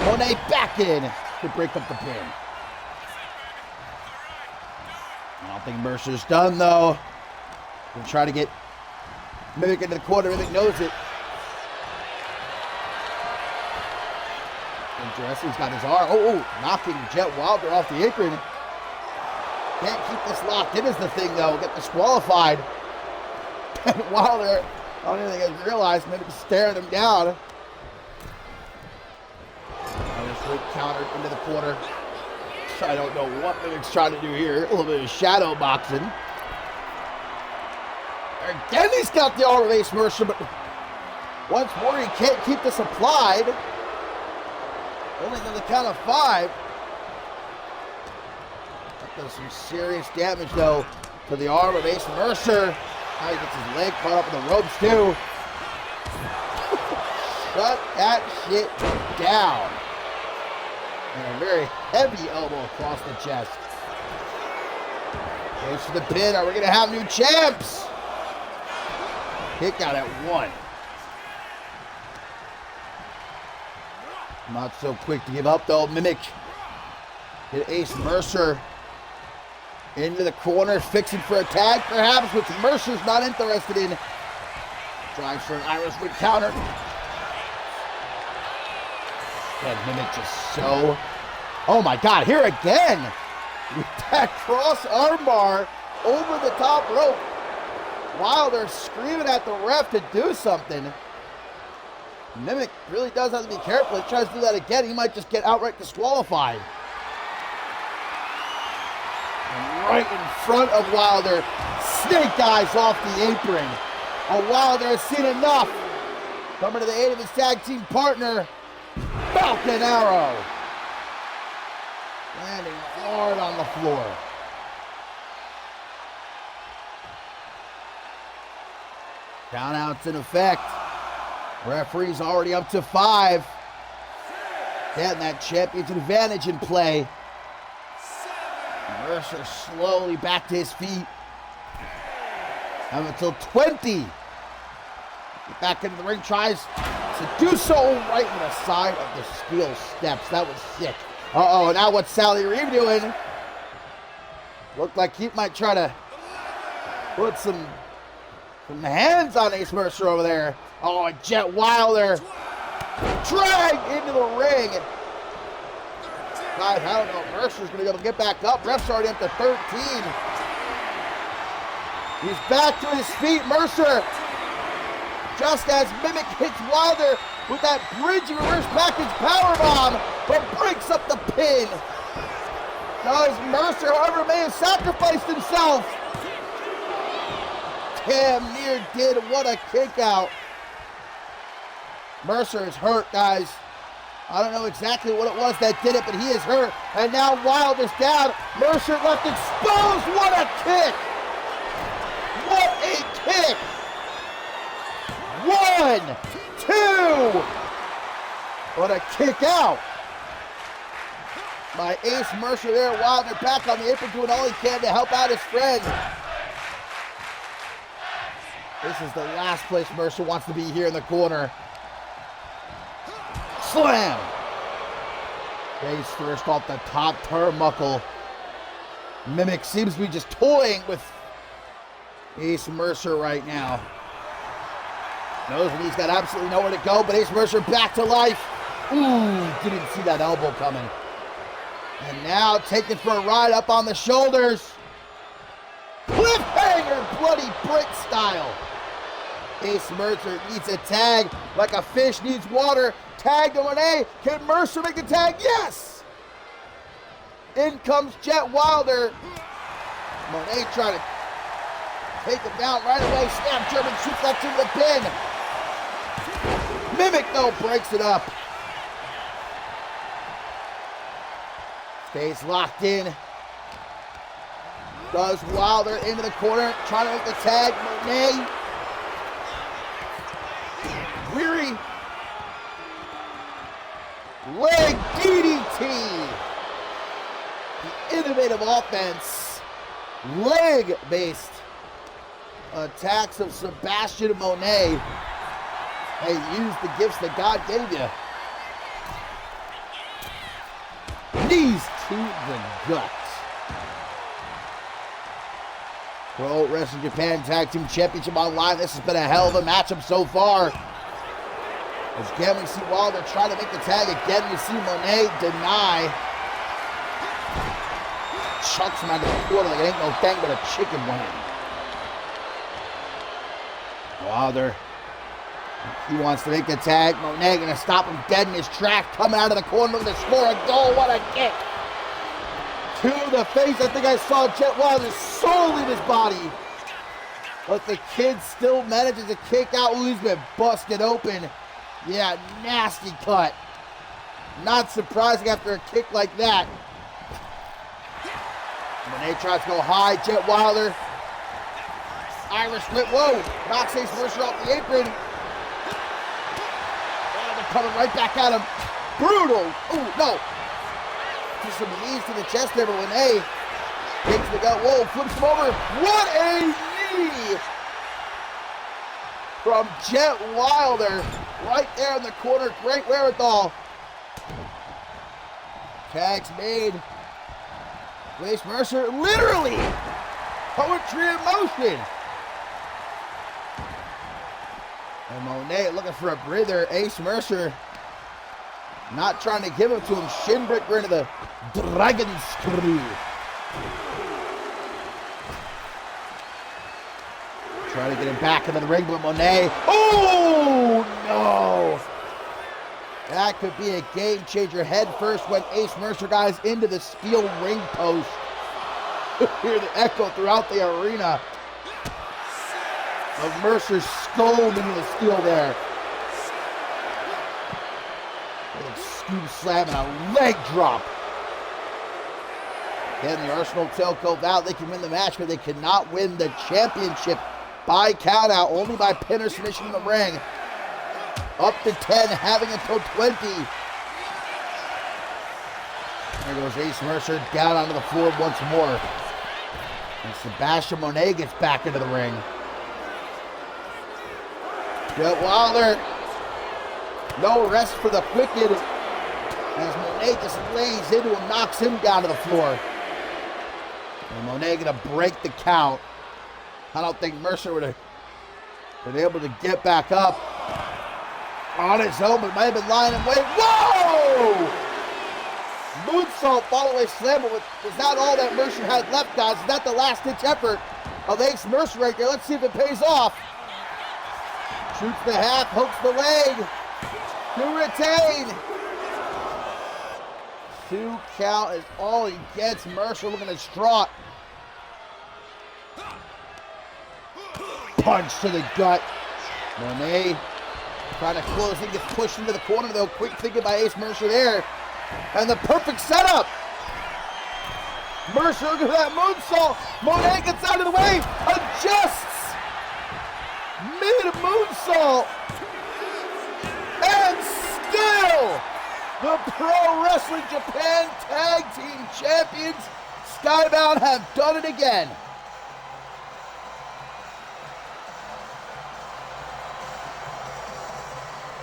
Monet back in to break up the pin. I don't think Mercer's done, though. Gonna try to get Mimic into the corner. Mimic knows it. Interesting. He's got his arm. Oh, knocking Jet Wilder off the apron. Can't keep this locked in is the thing, though. Get disqualified. And Wilder, I don't even think I realized Mimic staring him down. Countered into the corner. I don't know what Mimic's trying to do here. A little bit of shadow boxing. Again, he's got the arm of Ace Mercer, but once more, he can't keep this applied. Only on the count of 5. That does some serious damage, though, to the arm of Ace Mercer. Now he gets his leg caught up in the ropes, too. Shut that shit down. And a very heavy elbow across the chest. Goes to the pin. Are we going to have new champs? Kick out at 1. Not so quick to give up, though. Mimic hit Ace Mercer into the corner, fixing for a tag, perhaps, which Mercer's not interested in. Tries for an Irish whip counter. And Mimic just so... Oh my God, here again! With that cross armbar over the top rope. Wilder screaming at the ref to do something. Mimic really does have to be careful. If he tries to do that again, he might just get outright disqualified. And right in front of Wilder, snake eyes off the apron. Oh, Wilder has seen enough. Coming to the aid of his tag team partner, Falcon Arrow. Landing hard on the floor. Countouts in effect. Referee's already up to 5. Getting that champion's advantage in play. Mercer slowly back to his feet. Have until 20. Get back into the ring, tries to do so right in the side of the steel steps. That was sick. Uh-oh, now what's Sally Reeve doing? Looked like he might try to put some hands on Ace Mercer over there. Oh, and Jet Wilder dragged into the ring. Guys, I don't know if Mercer's going to be able to get back up. Ref's already up to 13. He's back to his feet. Mercer, just as Mimic hits Wilder with that bridging reverse package powerbomb, but breaks up the pin. Does Mercer, however, may have sacrificed himself. Damn near did. What a kick out. Mercer is hurt, guys. I don't know exactly what it was that did it, but he is hurt. And now Wilder's down. Mercer left exposed. What a kick. What a kick. 1, 2. What a kick out. By Ace Mercer there. Wilder back on the apron doing all he can to help out his friend. This is the last place Mercer wants to be here in the corner. Slam! Face first off the top turnbuckle. Mimic seems to be just toying with Ace Mercer right now. Knows that he's got absolutely nowhere to go, but Ace Mercer back to life. Ooh, didn't see that elbow coming. And now taken for a ride up on the shoulders. Cliffhanger, Bloody Brit style. Ace Mercer needs a tag like a fish needs water. Tag to Monet. Can Mercer make the tag? Yes! In comes Jet Wilder. Monet trying to take him down right away. Snap German suplex into the pin. Mimic, though, breaks it up. Stays locked in. Does Wilder into the corner. Trying to make the tag. Monet. Weary. Leg DDT. The innovative offense. Leg-based attacks of Sebastian Monet. Hey, use the gifts that God gave you. Knees to the gut. Pro Wrestling Japan Tag Team Championship online. This has been a hell of a matchup so far. Again, we see Wilder trying to make the tag. Again, we see Monet deny. Chucks him out of the corner like it ain't no thing but a chicken wing. Wilder, he wants to make the tag. Monet gonna stop him dead in his track. Coming out of the corner, looking to score a goal. What a kick. To the face. I think I saw Jet Wilder soul in his body. But the kid still manages to kick out. Ooh, he's been busted open. Yeah, nasty cut. Not surprising after a kick like that. Monet tries to go high. Jet Wilder. Irish whip. Whoa. Knocks Ace Mercer off the apron. Oh, they're coming right back at him. Brutal. Ooh, no. Just some knees to the chest there, but Monet takes the gut. Whoa, flips him over. What a knee from Jet Wilder. Right there in the corner. Great wherewithal. Tags made. Ace Mercer, literally. Poetry in motion. And Monet looking for a breather. Ace Mercer Not trying to give it to him. Shinbreaker into the Dragon Screw. Trying to get him back into the ring, but Monet. Oh, no. That could be a game changer. Head first when Ace Mercer guys into the steel ring post. Hear the echo throughout the arena of Mercer scolding into the steel there. Scoop slam and a leg drop. Again, the Arsenal Telco vow they can win the match, but they cannot win the championship by countout, only by pin or submission in the ring. Up to 10, having until 20. There goes Ace Mercer down onto the floor once more. And Sebastian Monet gets back into the ring. But Wilder, no rest for the wicked, as Monet just lays into him, knocks him down to the floor. And Monet gonna break the count. I don't think Mercer would have been able to get back up on his own, but might have been lying in wait. Whoa! Moonsault, follow-away slam, but was not all that Mercer had left, guys. Is that the last-ditch effort of Ace Mercer right there? Let's see if it pays off. Shoots the half, hooks the leg. To retain. 2 count is all he gets. Mercer looking distraught. Punch to the gut. Monet trying to close in, gets pushed into the corner though. Quick thinking by Ace Mercer there. And the perfect setup. Mercer looking for that moonsault. Monet gets out of the way. Adjusts. Mid-moonsault. And still the Pro Wrestling Japan Tag Team Champions Skybound have done it again.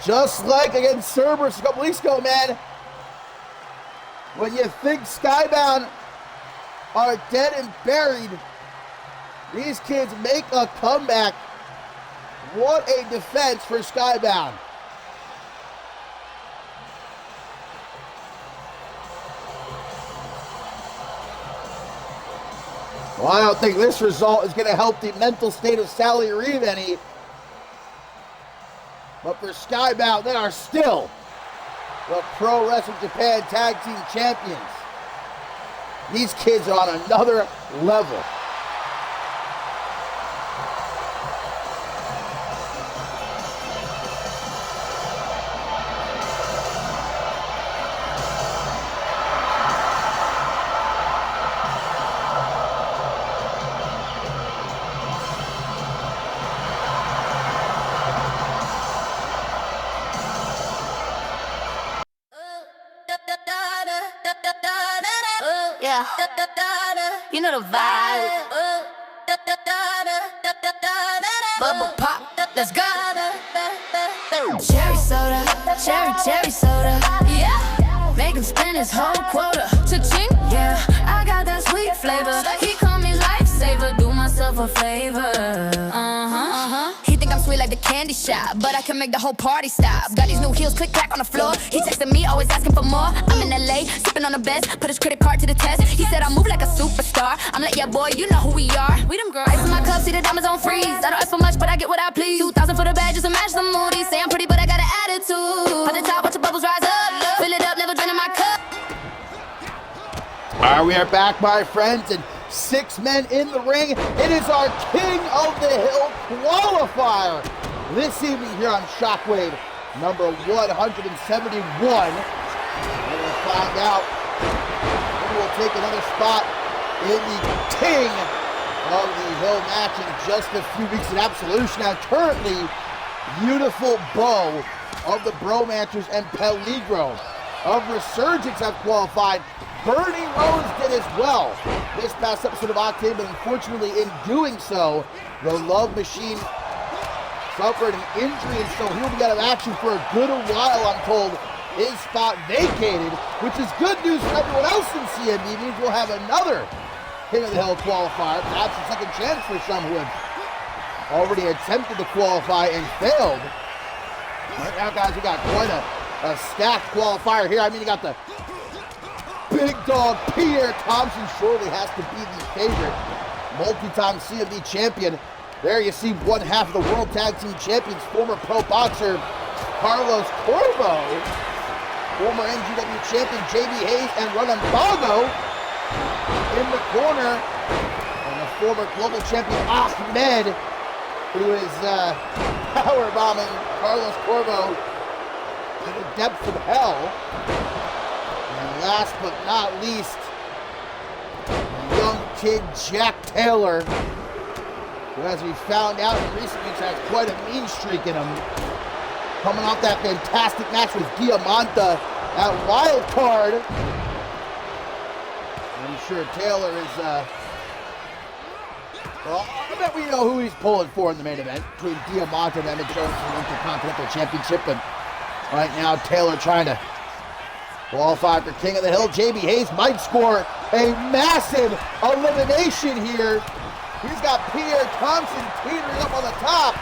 Just like against Cerberus a couple weeks ago, man. When you think Skybound are dead and buried, these kids make a comeback. What a defense for Skybound. Well, I don't think this result is going to help the mental state of Sally Reeve any. But for Skybound, they are still the Pro Wrestling Japan Tag Team Champions. These kids are on another level. Yeah, you know the vibe. Bubble pop, let's go. Cherry soda, cherry soda. Yeah, make him spend his whole quota. Cha-ching, yeah, I got that sweet flavor. He call me lifesaver, do myself a favor. He think I'm sweet like the candy shop, but I can make the whole party stop. Got these new heels, click clack on the floor. He texting me, always asking for more. I'm in LA, sipping on the best, put his credit card to the test. He said I move like a superstar. I'm like, yeah, boy, you know who we are. We them girls. Ice in my cup, see the diamonds on freeze. I don't ask for much, but I get what I please. 2,000 for the bag, just to match the mood. He say I'm pretty, but I got an attitude. Pop the top, watch the bubbles rise up. Fill it up, never draining my cup. All right, we are back, my friends, and 6 men in the ring. It is our King of the Hill qualifier this evening here on Shockwave, number 171. We're going to find out who will take another spot in the King of the Hill match in just a few weeks in Absolution. Now, currently, Beautiful Bow of the Bromanchers and Peligro of Resurgence have qualified. Bernie Rose did as well this past episode of Octane, but unfortunately in doing so, the Love Machine suffered an injury, and so he'll be out of action for a good while, I'm told. His spot vacated, which is good news for everyone else in CMV. It means we'll have another King of the Hill qualifier, perhaps a second chance for some who have already attempted to qualify and failed. Right now, guys, we got quite a a stacked qualifier here. I mean, you got the big dog Pierre Thompson, surely has to be the favorite. Multi-time CMV champion. There you see one half of the World Tag Team Champions, former pro boxer Carlos Corvo, former NGW champion JB Hayes, and Runambago in the corner, and the former global champion Ahmed, who is powerbombing Carlos Corvo to the depths of hell. And last but not least, young kid Jack Taylor, who, as we found out in recent weeks, has quite a mean streak in him. Coming off that fantastic match with Diamonta at Wild Card. I'm sure Taylor is, well, I bet we know who he's pulling for in the main event between Diamonta and Emmett Jones for the Intercontinental Championship. But right now, Taylor trying to qualify for King of the Hill. JB Hayes might score a massive elimination here. He's got Pierre Thompson teetering up on the top.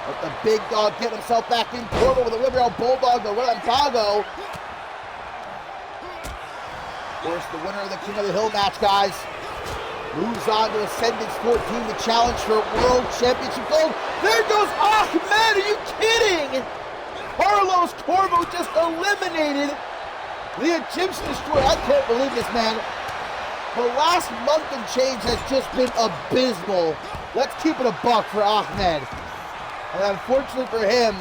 But the big dog getting himself back in. Corvo with a Riverbound Bulldog, the Runambago. Of course, the winner of the King of the Hill match, guys, moves on to Ascendance 14 to challenge for World Championship gold. There goes Ahmed, are you kidding? Carlos Corvo just eliminated the Egyptian Destroyer. I can't believe this, man. The last month and change has just been abysmal. Let's keep it a buck for Ahmed. And unfortunately for him,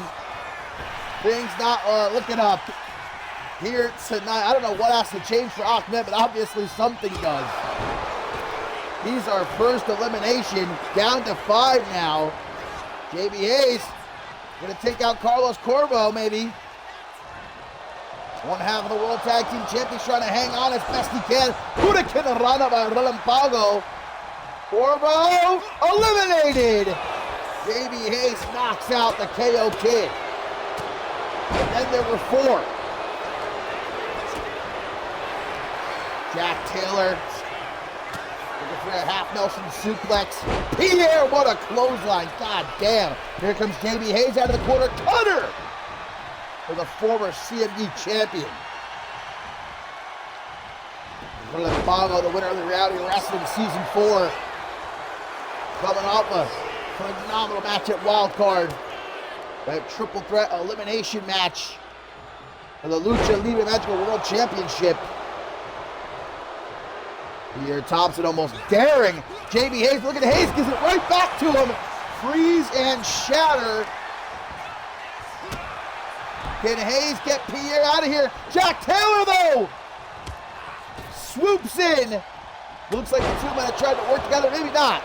things not looking up here tonight. I don't know what has to change for Ahmed, but obviously something does. He's our first elimination, down to 5 now. JB Hayes gonna take out Carlos Corvo, maybe. One half of the World Tag Team Champions trying to hang on as best he can. Hurricane Rana by Runambago. Corvo eliminated. JB Hayes knocks out the KO Kid. And then there were 4. Jack Taylor looking for a half Nelson suplex. Pierre, what a clothesline. God damn. Here comes JB Hayes out of the corner. Cutter for the former CMV champion. Runambago, the winner of the Reality Wrestling Season 4. Coming off a phenomenal match at Wild Card. That triple threat elimination match for the Lucha Libre Magical World Championship. Pierre Thompson almost daring JB Hayes. Look at Hayes, gives it right back to him. Freeze and shatter. Can Hayes get Pierre out of here? Jack Taylor, though, swoops in. Looks like the two men have tried to work together. Maybe not.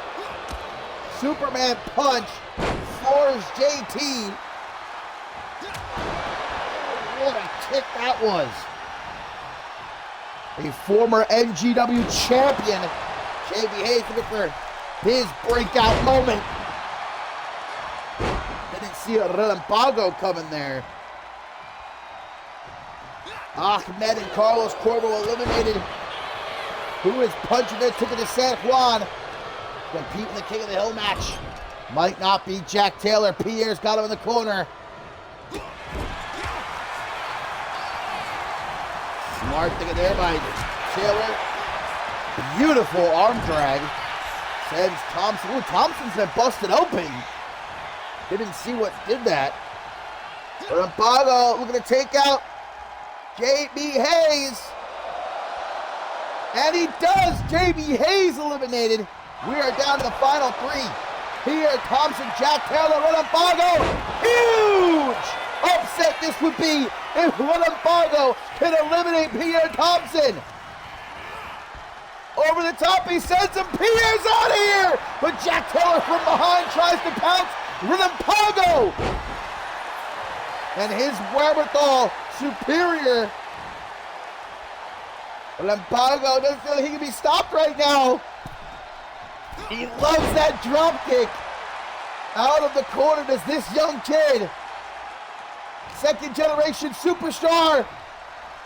Superman punch. Floors JT. What a kick that was. A former NGW champion. JB Hayes looking for his breakout moment. Didn't see a Runambago coming there. Ahmed and Carlos Corvo eliminated. Who is punching their ticket to San Juan? Compete in the King of the Hill match. Might not be Jack Taylor. Pierre's got him in the corner. Smart thing there by Taylor. Beautiful arm drag. Sends Thompson. Ooh, Thompson's been busted open. Didn't see what did that. Runambago looking to take out JB Hayes. And he does. JB Hayes eliminated. We are down to the final 3. Pierre Thompson, Jack Taylor, Runambago. Huge upset this would be if Runambago can eliminate Pierre Thompson. Over the top, he sends him. Pierre's out of here. But Jack Taylor from behind tries to pounce Runambago. And his wherewithal superior. Runambago doesn't feel like he can be stopped right now. He loves that drop kick. Out of the corner does this young kid. Second generation superstar.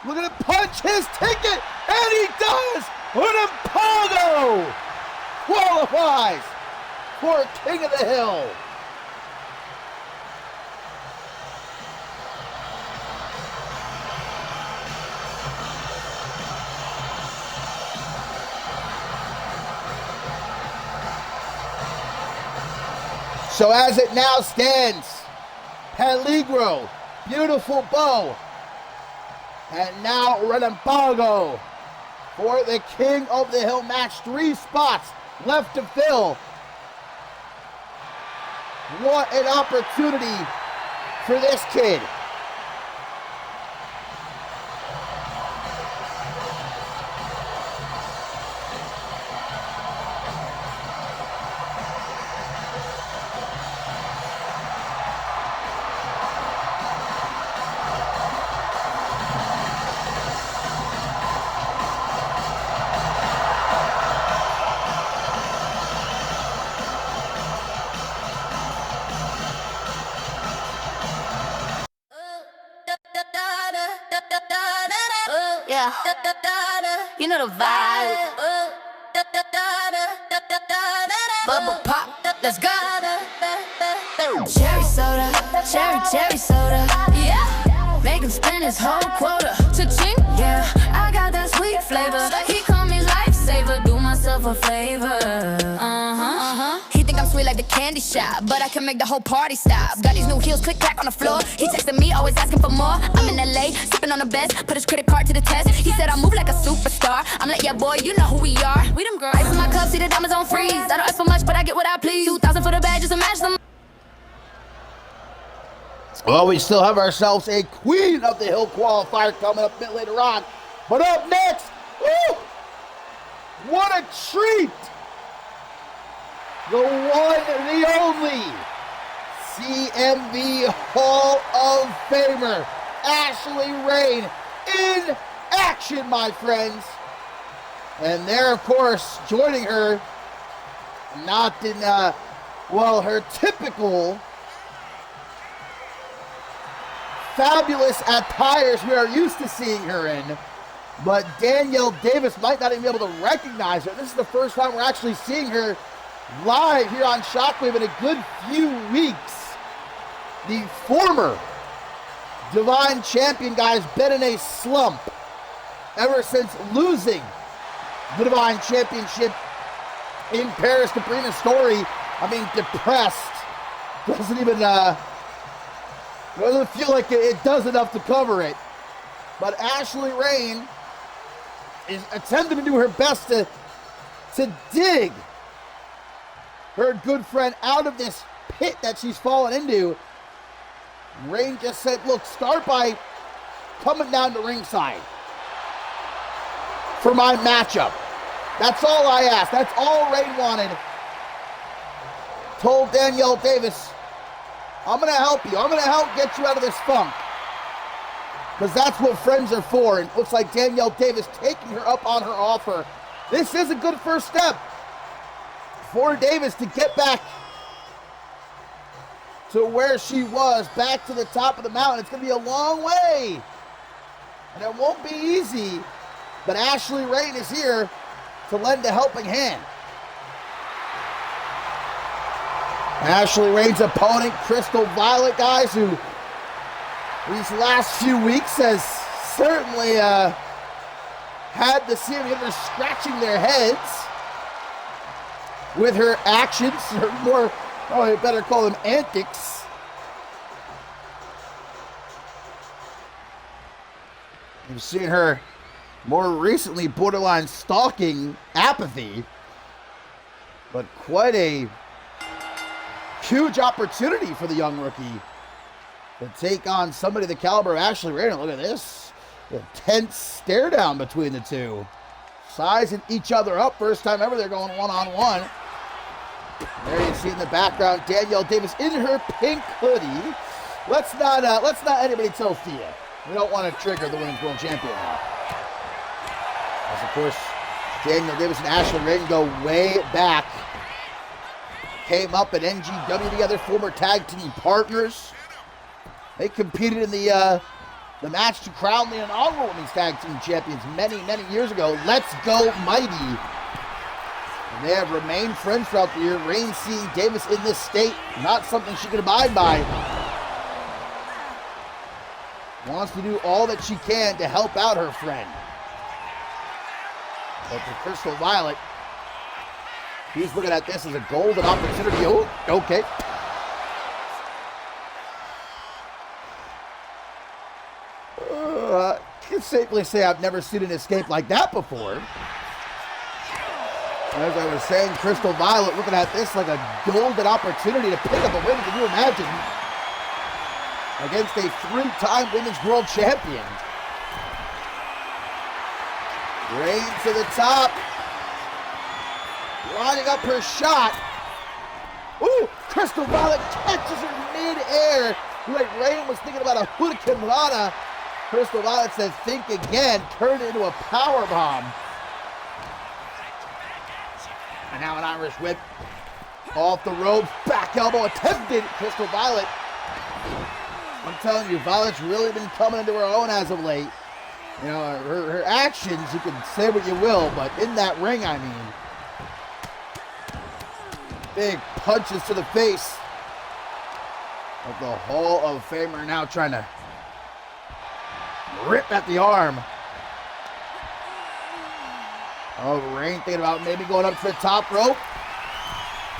Looking to punch his ticket. And he does. Runambago qualifies for King of the Hill. So as it now stands, Peligro, beautiful bow, and now Renampago for the King of the Hill match. 3 spots left to fill. What an opportunity for this kid. Yeah, you know the vibe. Bubble pop, let's go. Cherry soda, cherry soda. Yeah, make him spend his whole quota. Cha-ching, yeah, I got that sweet flavor. He call me lifesaver, do myself a favor. He think I'm sweet like the candy shop, but I can make the whole party stop. Got these new heels, click clack on the floor. He texting me, always asking for more. I'm in LA, sipping on the best, put his credit card to the test. He said I move like a superstar. I'm like, yeah, boy, you know who we are. We them girls. Ice in my cup, see the diamonds on freeze. I don't ask for much, but I get what I please. 2,000 for the bag, just to match them. Well, we still have ourselves a Queen of the Hill qualifier coming up a bit later on. But up next, woo, what a treat! The one, the only CMV Hall of Famer, Ashley Rain, in action, my friends. And there, of course, joining her, not in, her typical fabulous attires we are used to seeing her in, but Danielle Davis might not even be able to recognize her. This is the first time we're actually seeing her live here on Shockwave in a good few weeks. The former Divine Champion, guys, been in a slump ever since losing the Divine Championship in Paris to Brina Story. I mean, depressed. Doesn't feel like it does enough to cover it. But Ashley Rain is attempting to do her best to dig her good friend out of this pit that she's fallen into. Rain just said, look, start by coming down to ringside for my matchup. That's all I asked. That's all Rain wanted. Told Danielle Davis, I'm going to help you. I'm going to help get you out of this funk. Because that's what friends are for. And it looks like Danielle Davis taking her up on her offer. This is a good first step for Davis to get back to where she was, back to the top of the mountain. It's going to be a long way. And it won't be easy. But Ashley Rain is here to lend a helping hand. Ashley Rain's opponent, Crystal Violet, guys, who these last few weeks has certainly had the CMV scratching their heads with her actions, or more, I better call them antics. You've seen her more recently borderline stalking apathy, but quite a huge opportunity for the young rookie to take on somebody the caliber of Ashley Rain. Look at this. The tense stare down between the two. Sizing each other up. First time ever they're going one-on-one. There you see in the background Danielle Davis in her pink hoodie. Let's not anybody tell Thea. We don't want to trigger the Women's World Champion now. As of course, Danielle Davis and Ashley Rain go way back. Came up at NGW together, former tag team partners. They competed in the match to crown the inaugural Women's Tag Team Champions many, many years ago. Let's Go Mighty. And they have remained friends throughout the year. Rain seeing Davis in this state, not something she could abide by. Wants to do all that she can to help out her friend. But for Crystal Violet, he's looking at this as a golden opportunity. Oh, okay. can safely say I've never seen an escape like that before. As I was saying, Crystal Violet looking at this like a golden opportunity to pick up a win. Can you imagine? Against a 3-time women's world champion. Rain to the top. Lining up her shot. Ooh, Crystal Violet catches her mid-air. Like Rain was thinking about a Hurricane Rana. Crystal Violet says, think again. Turned into a power bomb. And now an Irish whip. Off the ropes. Back elbow attempted. Crystal Violet. I'm telling you, Violet's really been coming into her own as of late. You know, her actions, you can say what you will, but in that ring, I mean. Big punches to the face of the Hall of Famer, now trying to rip at the arm. Oh, Rain thinking about maybe going up to the top rope.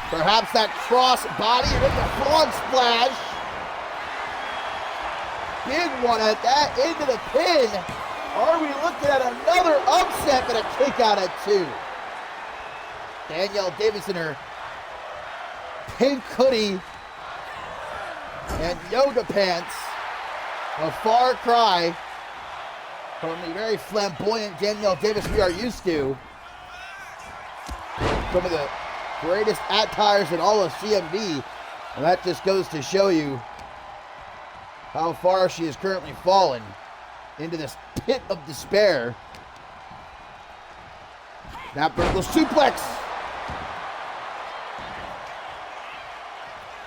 Perhaps that cross body and then the frog splash. Big one at that, into the pin. Are we looking at another upset and a kick out at 2? Danielle Davis in her pink hoodie and yoga pants. A far cry from the very flamboyant Danielle Davis we are used to. Some of the greatest attires in all of CMV. And that just goes to show you how far she has currently fallen into this pit of despair. That vertical suplex.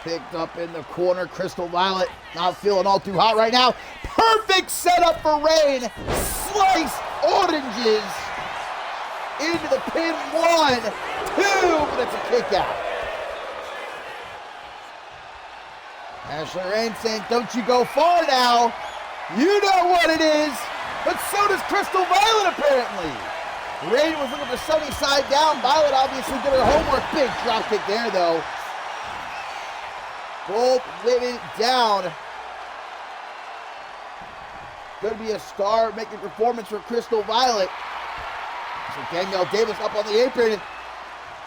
Picked up in the corner. Crystal Violet not feeling all too hot right now. Perfect setup for Rain. Sliced oranges into the pin. 1, 2, but it's a kick out. Ashley Rain saying, don't you go far now. You know what it is. But so does Crystal Violet apparently. Rain was looking for sunny side down. Violet obviously did her homework. Big drop kick there though. Both women down. Could be a star-making performance for Crystal Violet. So Danielle Davis up on the apron.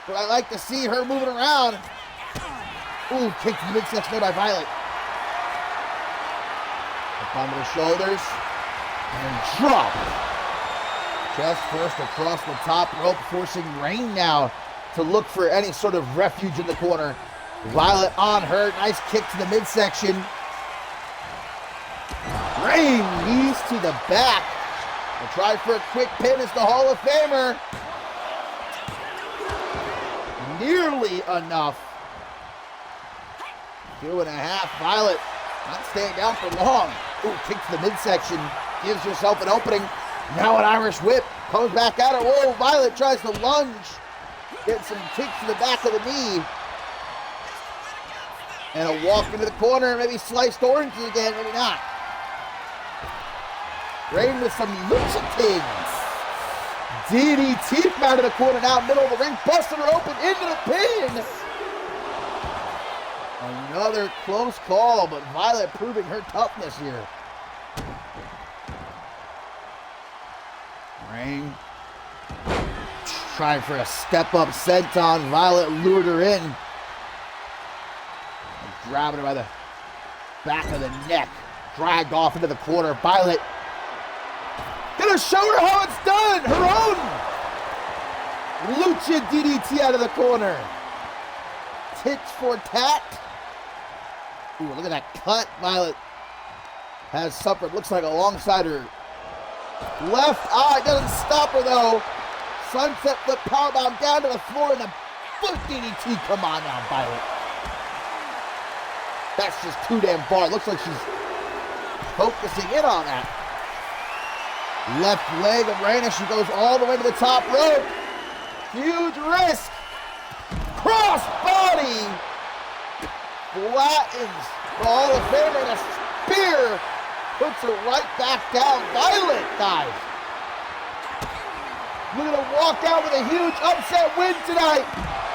But I like to see her moving around. Ooh, kick to the midsection there by Violet. Up onto the shoulders. And drop. Chest first across the top rope, forcing Rain now to look for any sort of refuge in the corner. Violet on her. Nice kick to the midsection. Rain knees to the back. A try for a quick pin as the Hall of Famer. Nearly enough. 2.5. Violet not staying down for long. Ooh, kick to the midsection. Gives herself an opening. Now an Irish whip. Comes back at her. Whoa, Violet tries to lunge. Gets some kicks to the back of the knee. And a walk into the corner. Maybe sliced oranges again. Maybe not. Rain with some lucha kings. DDT from out of the corner now, middle of the ring. Busting her open into the pin. Another close call, but Violet proving her toughness here. Rain trying for a step-up senton. Violet lured her in. Grabbing her by the back of the neck. Dragged off into the corner. Violet gonna show her how it's done. Her own lucha DDT out of the corner. Tits for tat. Ooh, look at that cut Violet has suffered. Looks like alongside her left eye. Doesn't stop her though. Sunset flip powerbomb down to the floor and a foot DDT. Come on now, Violet. That's just too damn far. It looks like she's focusing in on that. Left leg of Rain as she goes all the way to the top rope. Huge risk. Cross body. Flattens the Hall of Famer and a spear. Puts her right back down. Violet, guys. Look at her walk out with a huge upset win tonight.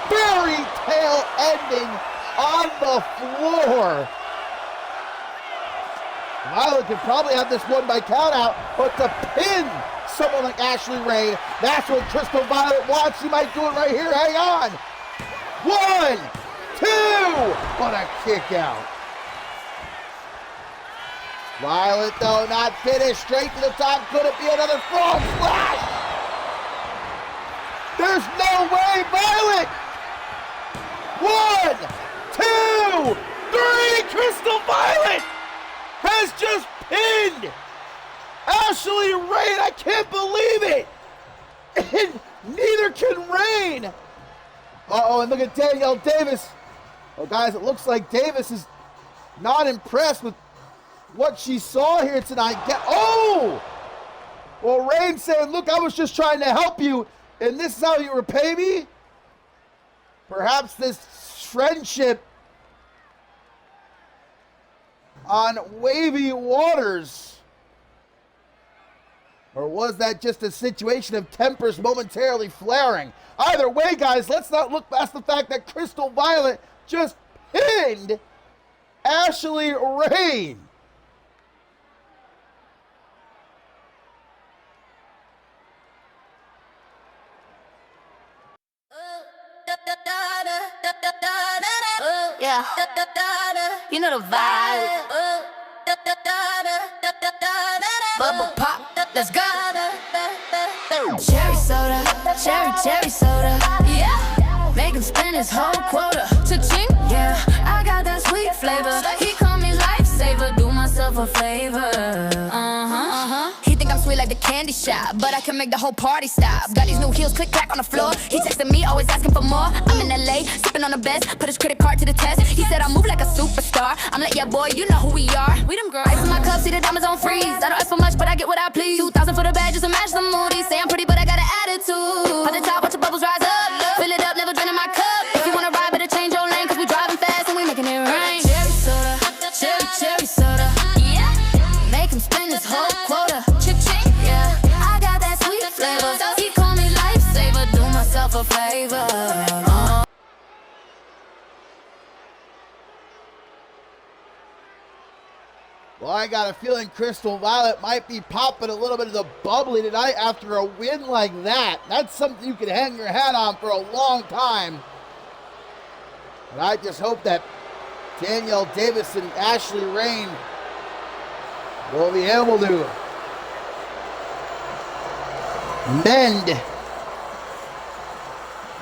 Fairy tale ending on the floor. Violet could probably have this one by count out, but to pin someone like Ashley Rain, that's what Crystal Violet wants. She might do it right here. Hang on. 1, 2, what a kick out. Violet, though, not finished. Straight to the top. Could it be another frog splash? There's no way, Violet. 1, 2, 3. Crystal Violet has just pinned Ashley Rain. I can't believe it. And neither can Rain. Uh-oh, and look at Danielle Davis. Well, guys, it looks like Davis is not impressed with what she saw here tonight. Oh! Well, Rain saying, look, I was just trying to help you, and this is how you repay me? Perhaps this friendship on wavy waters. Or was that just a situation of tempers momentarily flaring? Either way, guys, let's not look past the fact that Crystal Violet just pinned Ashley Rain. Yeah, you know the vibe. Bubble pop, let's go. Cherry soda, cherry soda. Yeah, make him spend his whole quota. Cha-ching, yeah, I got that sweet flavor. He call me lifesaver, do myself a favor. He think I'm sweet like the candy shop, but I can make the whole party stop. Got these new heels, click clack on the floor. He texting me, always asking for more. I'm in LA, sipping on the best, put his credit card to the test. He said I move like a superstar. I'm like, yeah, boy, you know who we are. We them girls. Ice in my cup, see the diamonds on freeze. I don't ask for much, but I get what I please. 2,000 for the bag, just to match the moody. Say I'm pretty, but I got an attitude. Pop the top, watch the bubbles rise up. Fill it up, never draining my cup. If you wanna ride, better change your lane, cause we driving fast and we making it rain. Cherry soda, cherry soda. Yeah, make him spend his whole quota. Cha-ching, yeah, I got that sweet flavor. He call me lifesaver, do myself a favor. Well, I got a feeling Crystal Violet might be popping a little bit of the bubbly tonight after a win like that. That's something you can hang your hat on for a long time. And I just hope that Danielle Davis and Ashley Rain will be able to mend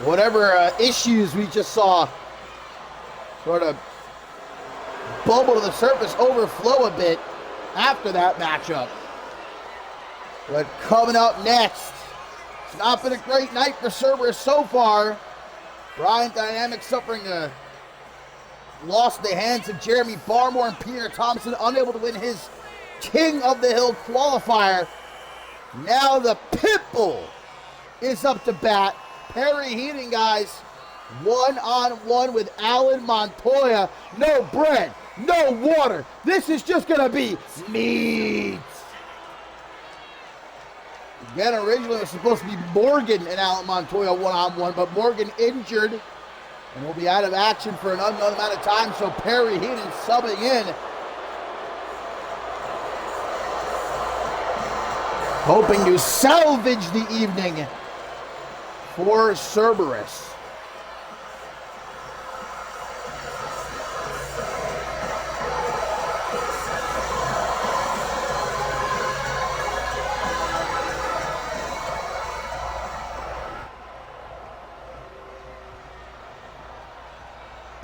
whatever issues we just saw sort of bubble to the surface, overflow a bit after that matchup. But coming up next, it's not been a great night for Cerberus so far. Brian Dynamic suffering a loss in the hands of Jeremy Barmore and Peter Thompson, unable to win his King of the Hill qualifier. Now the Pitbull is up to bat. Perry Heating, guys, one-on-one with Alan Montoya. No bread, no water. This is just going to be meat. Again, originally it was supposed to be Morgan and Alan Montoya one-on-one, but Morgan injured and will be out of action for an unknown amount of time, so Perry Heaton subbing in. Hoping to salvage the evening for Cerberus.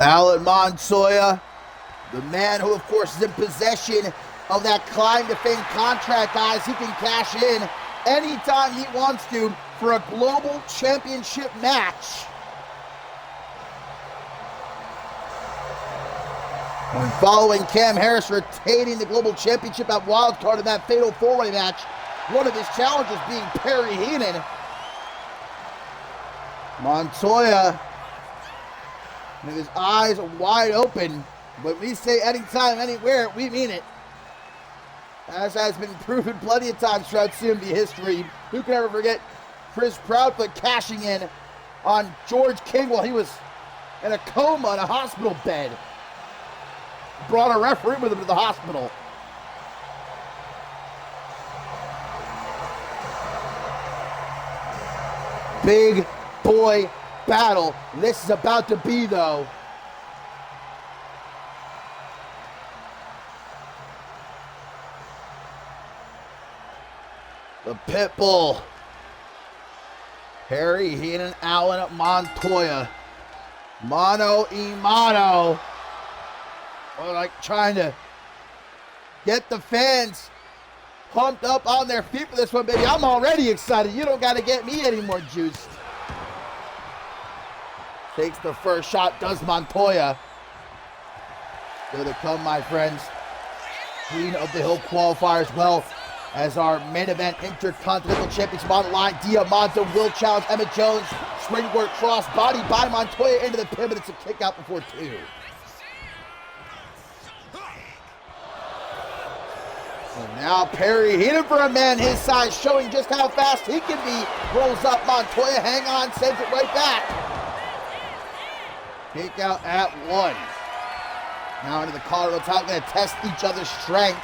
Alan Montoya, the man who, of course, is in possession of that Climb to Fame contract, guys. He can cash in anytime he wants to for a global championship match. And following Cam Harris retaining the global championship at wildcard in that fatal four-way match, one of his challengers being Perry Heenan. Montoya, with his eyes wide open, but we say anytime, anywhere, we mean it. As has been proven plenty of times throughout CMV history. Who can ever forget Chris Proudfoot cashing in on George King while he was in a coma in a hospital bed? Brought a referee with him to the hospital. big boy battle this is about to be, though. The Pitbull. Perry Heenan, Alan Montoya. Mano y mano. We're like trying to get the fans pumped up on their feet for this one, baby. I'm already excited. You don't got to get me any more juiced. Takes the first shot, does Montoya. Here they come, my friends. Queen of the Hill qualifiers, well, as our main event Intercontinental Championship on the line. Diamonta will challenge Emmett Jones. Springboard cross body by Montoya into the pin, but it's a kick out before 2. And now Perry Heenan for a man his size, showing just how fast he can be. Rolls up Montoya, hang on, sends it right back. Kick out at 1. Now into the collar, top, going to test each other's strength.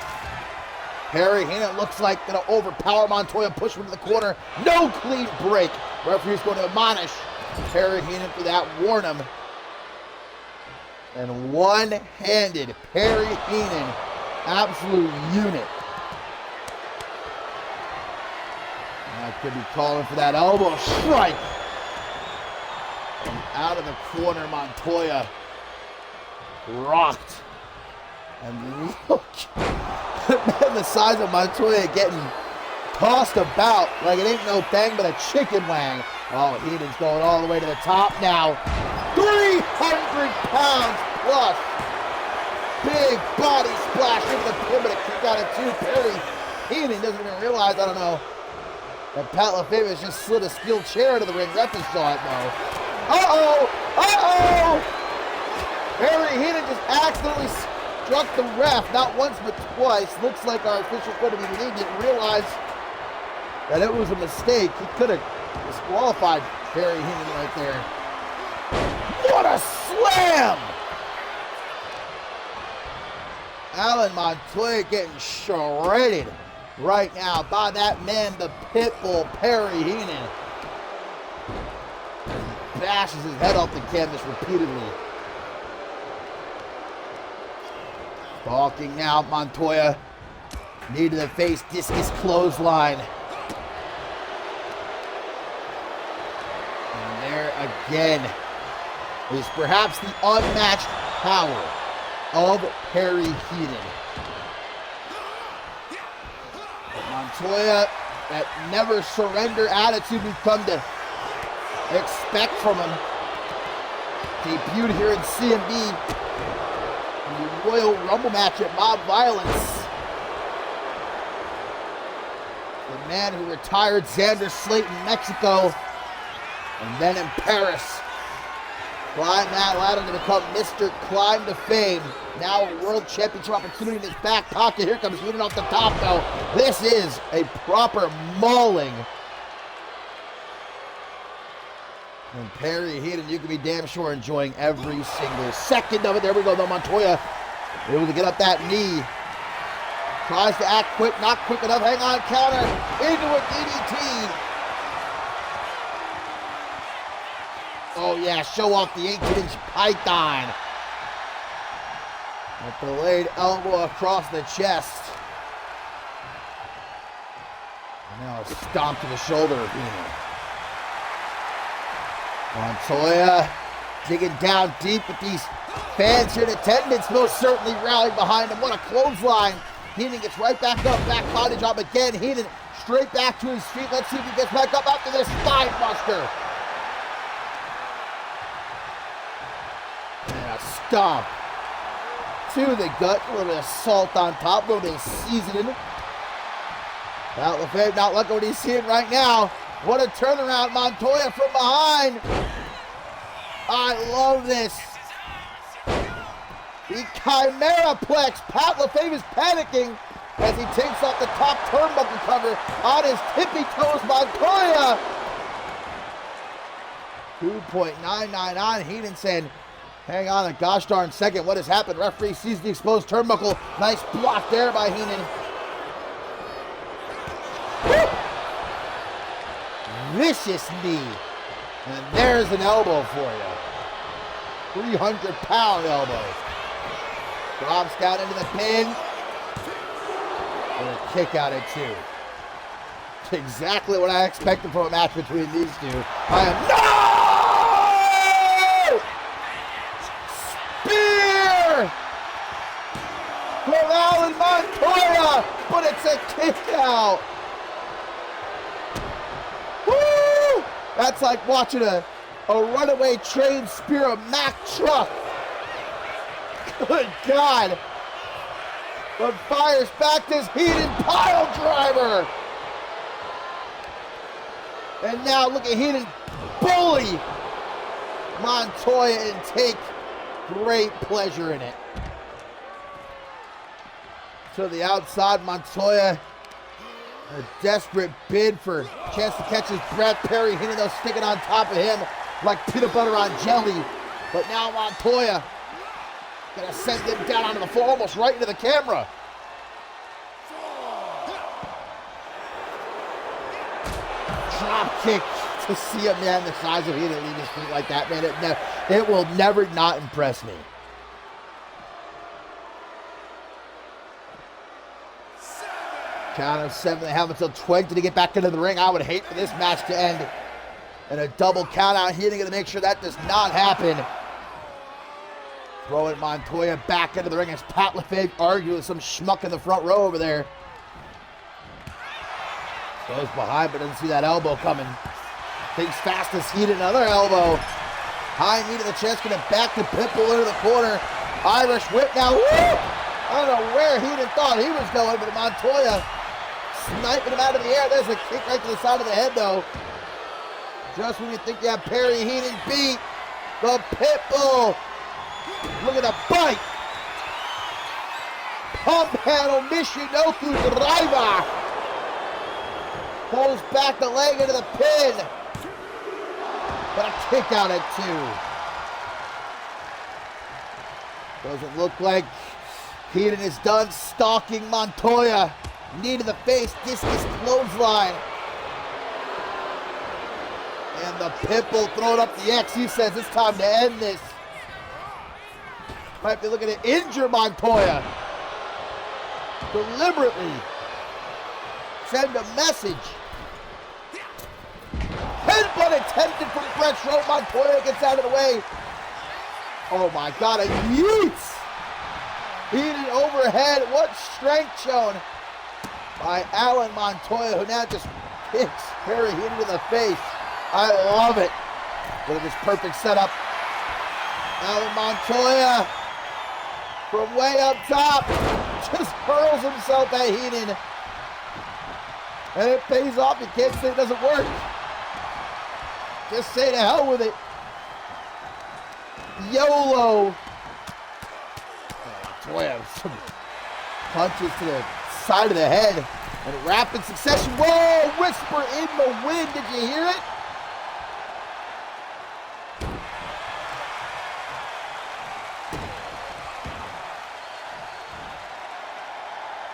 Perry Heenan looks like going to overpower Montoya, push him to the corner. No clean break. Referee's going to admonish Perry Heenan for that, warn him. And one-handed Perry Heenan, absolute unit. I could be calling for that elbow strike. And out of the corner, Montoya rocked. And look, man, the size of Montoya getting tossed about like it ain't no thing but a chicken wang. Oh, Heenan's going all the way to the top now. 300 pounds plus. Big body splash into the pin, but a kick out at 2. Perry Heenan doesn't even realize, I don't know, that Pat LaFavor's just slid a steel chair into the ring. Ref saw it though. Uh-oh! Uh-oh! Perry Heenan just accidentally struck the ref, not once but twice. Looks like our official's going to be leading. Didn't realize that it was a mistake. He could have disqualified Perry Heenan right there. What a slam! Alan Montoya getting shredded right now by that man, the Pitbull, Perry Heenan. He bashes his head off the canvas repeatedly. Balking now, Montoya. Knee to the face, discus clothesline. And there again is perhaps the unmatched power of Perry Heenan. But Montoya, that never surrender attitude we've come to expect from him. Debuted here in CMV. The Royal Rumble match at Mob Violence. The man who retired Xander Slate in Mexico and then in Paris. Climbed that ladder to become Mr. Climb to Fame. Now a world championship opportunity in his back pocket. Here comes Heenan off the top though. This is a proper mauling. And Perry Heenan, you can be damn sure enjoying every single second of it. There we go though, Montoya able to get up that knee. Tries to act quick, not quick enough. Hang on, counter into a DDT. Oh yeah, show off the 18-inch python. A delayed elbow across the chest. And now a stomp to the shoulder of Heenan. Montoya digging down deep with these fans here in attendance, most certainly rallying behind him. What a clothesline. Heenan gets right back up, back body drop again. Heenan straight back to his feet. Let's see if he gets back up after this spine buster. And a stomp to the gut. A little bit of salt on top, a little bit of seasoning. Pat LaFave not liking what he's seeing right now. What a turnaround, Montoya from behind. I love this. The Chimeraplex. Pat LaFave is panicking as he takes off the top turnbuckle cover on his tippy toes. Montoya. 2.99 on. Heenan saying, hang on a gosh darn second. What has happened? Referee sees the exposed turnbuckle. Nice block there by Heenan. Woo! Vicious knee. And there's an elbow for you. 300-pound elbow. Drops down into the pin. And a kick out at 2. Exactly what I expected from a match between these two. I am no! Spear! From Alan Montoya, but it's a kick out. Woo! That's like watching a runaway train spear a Mack truck. Good God. But fires back this Heenan pile driver. And now look at Heenan bully Montoya and take great pleasure in it. To the outside, Montoya, a desperate bid for a chance to catch his breath. Perry Heenan though sticking on top of him like peanut butter on jelly. But now Montoya gonna send him down onto the floor, almost right into the camera. Drop kick to see a man the size of Heenan leave his feet like that, man. It will never not impress me. Count of 7. They have until 20 to get back into the ring. I would hate for this match to end in a double count out. Heenan gonna make sure that does not happen. Throwing Montoya back into the ring as Pat LaFave arguing with some schmuck in the front row over there. Goes behind, but doesn't see that elbow coming. Thinks fast as Heenan, another elbow. High knee to the chest, gonna back the Pitbull into the corner. Irish whip now. Woo! I don't know where Heenan thought he was going, but Montoya sniping him out of the air. There's a kick right to the side of the head, though. Just when you think you have Perry Heenan beat, the Pitbull. Look at the bite. Pump handle Michinoku driver. Pulls back the leg into the pin. But a kick out at 2. Doesn't look like Heenan is done stalking Montoya. Knee to the face, discus clothesline. And the Pitbull throwing up the X. He says it's time to end this. Might be looking to injure Montoya. Deliberately send a message. Headbutt attempted from Brett Schroeder. Montoya gets out of the way. Oh my God, a yeets. Heenan overhead. What strength shown by Alan Montoya, who now just kicks Perry Heenan in the face. I love it. Look at this perfect setup. Alan Montoya from way up top just hurls himself at Heenan. And it pays off. You can't say it doesn't work. Just say to hell with it. YOLO. Montoya, some punches to the side of the head in rapid succession. Whoa, whisper in the wind. Did you hear it?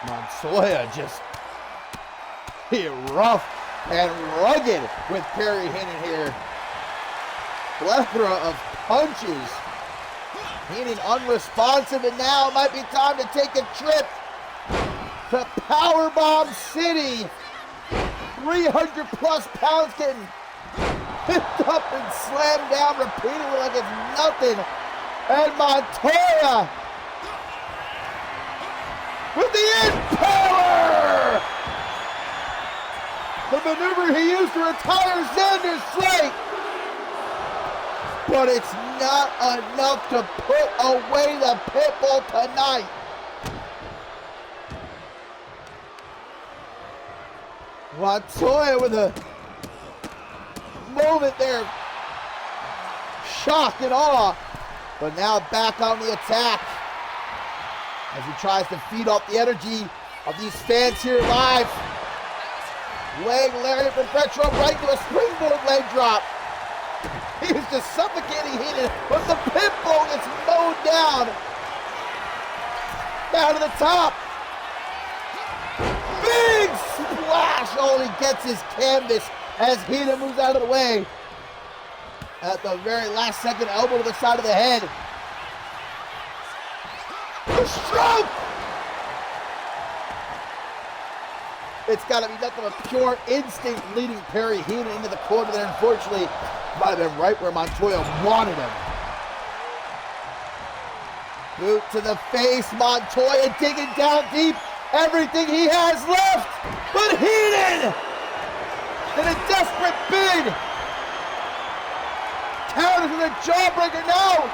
Montoya just rough and rugged with Perry Heenan here. Plethora of punches. Heenan unresponsive, and now it might be time to take a trip to Powerbomb City. 300 plus pounds getting picked up and slammed down repeatedly like it's nothing. And Montoya with the Impaler! The maneuver he used to retire Xander's Slate. But it's not enough to put away the Pitbull tonight. Montoya with a moment there. Shock and awe. But now back on the attack as he tries to feed off the energy of these fans here live. Leg lariat from Petro right to a springboard leg drop. He is just suffocating Heenan, but the Pitbull gets mowed down. Down to the top. Big splash. Oh, he gets his canvas as Heenan moves out of the way. At the very last second, elbow to the side of the head. The stroke! It's got to be nothing but pure instinct leading Perry Heenan into the corner there. Unfortunately, might have been right where Montoya wanted him. Boot to the face, Montoya digging down deep. Everything he has left, but Heenan in a desperate bid. Counters with a jawbreaker, no!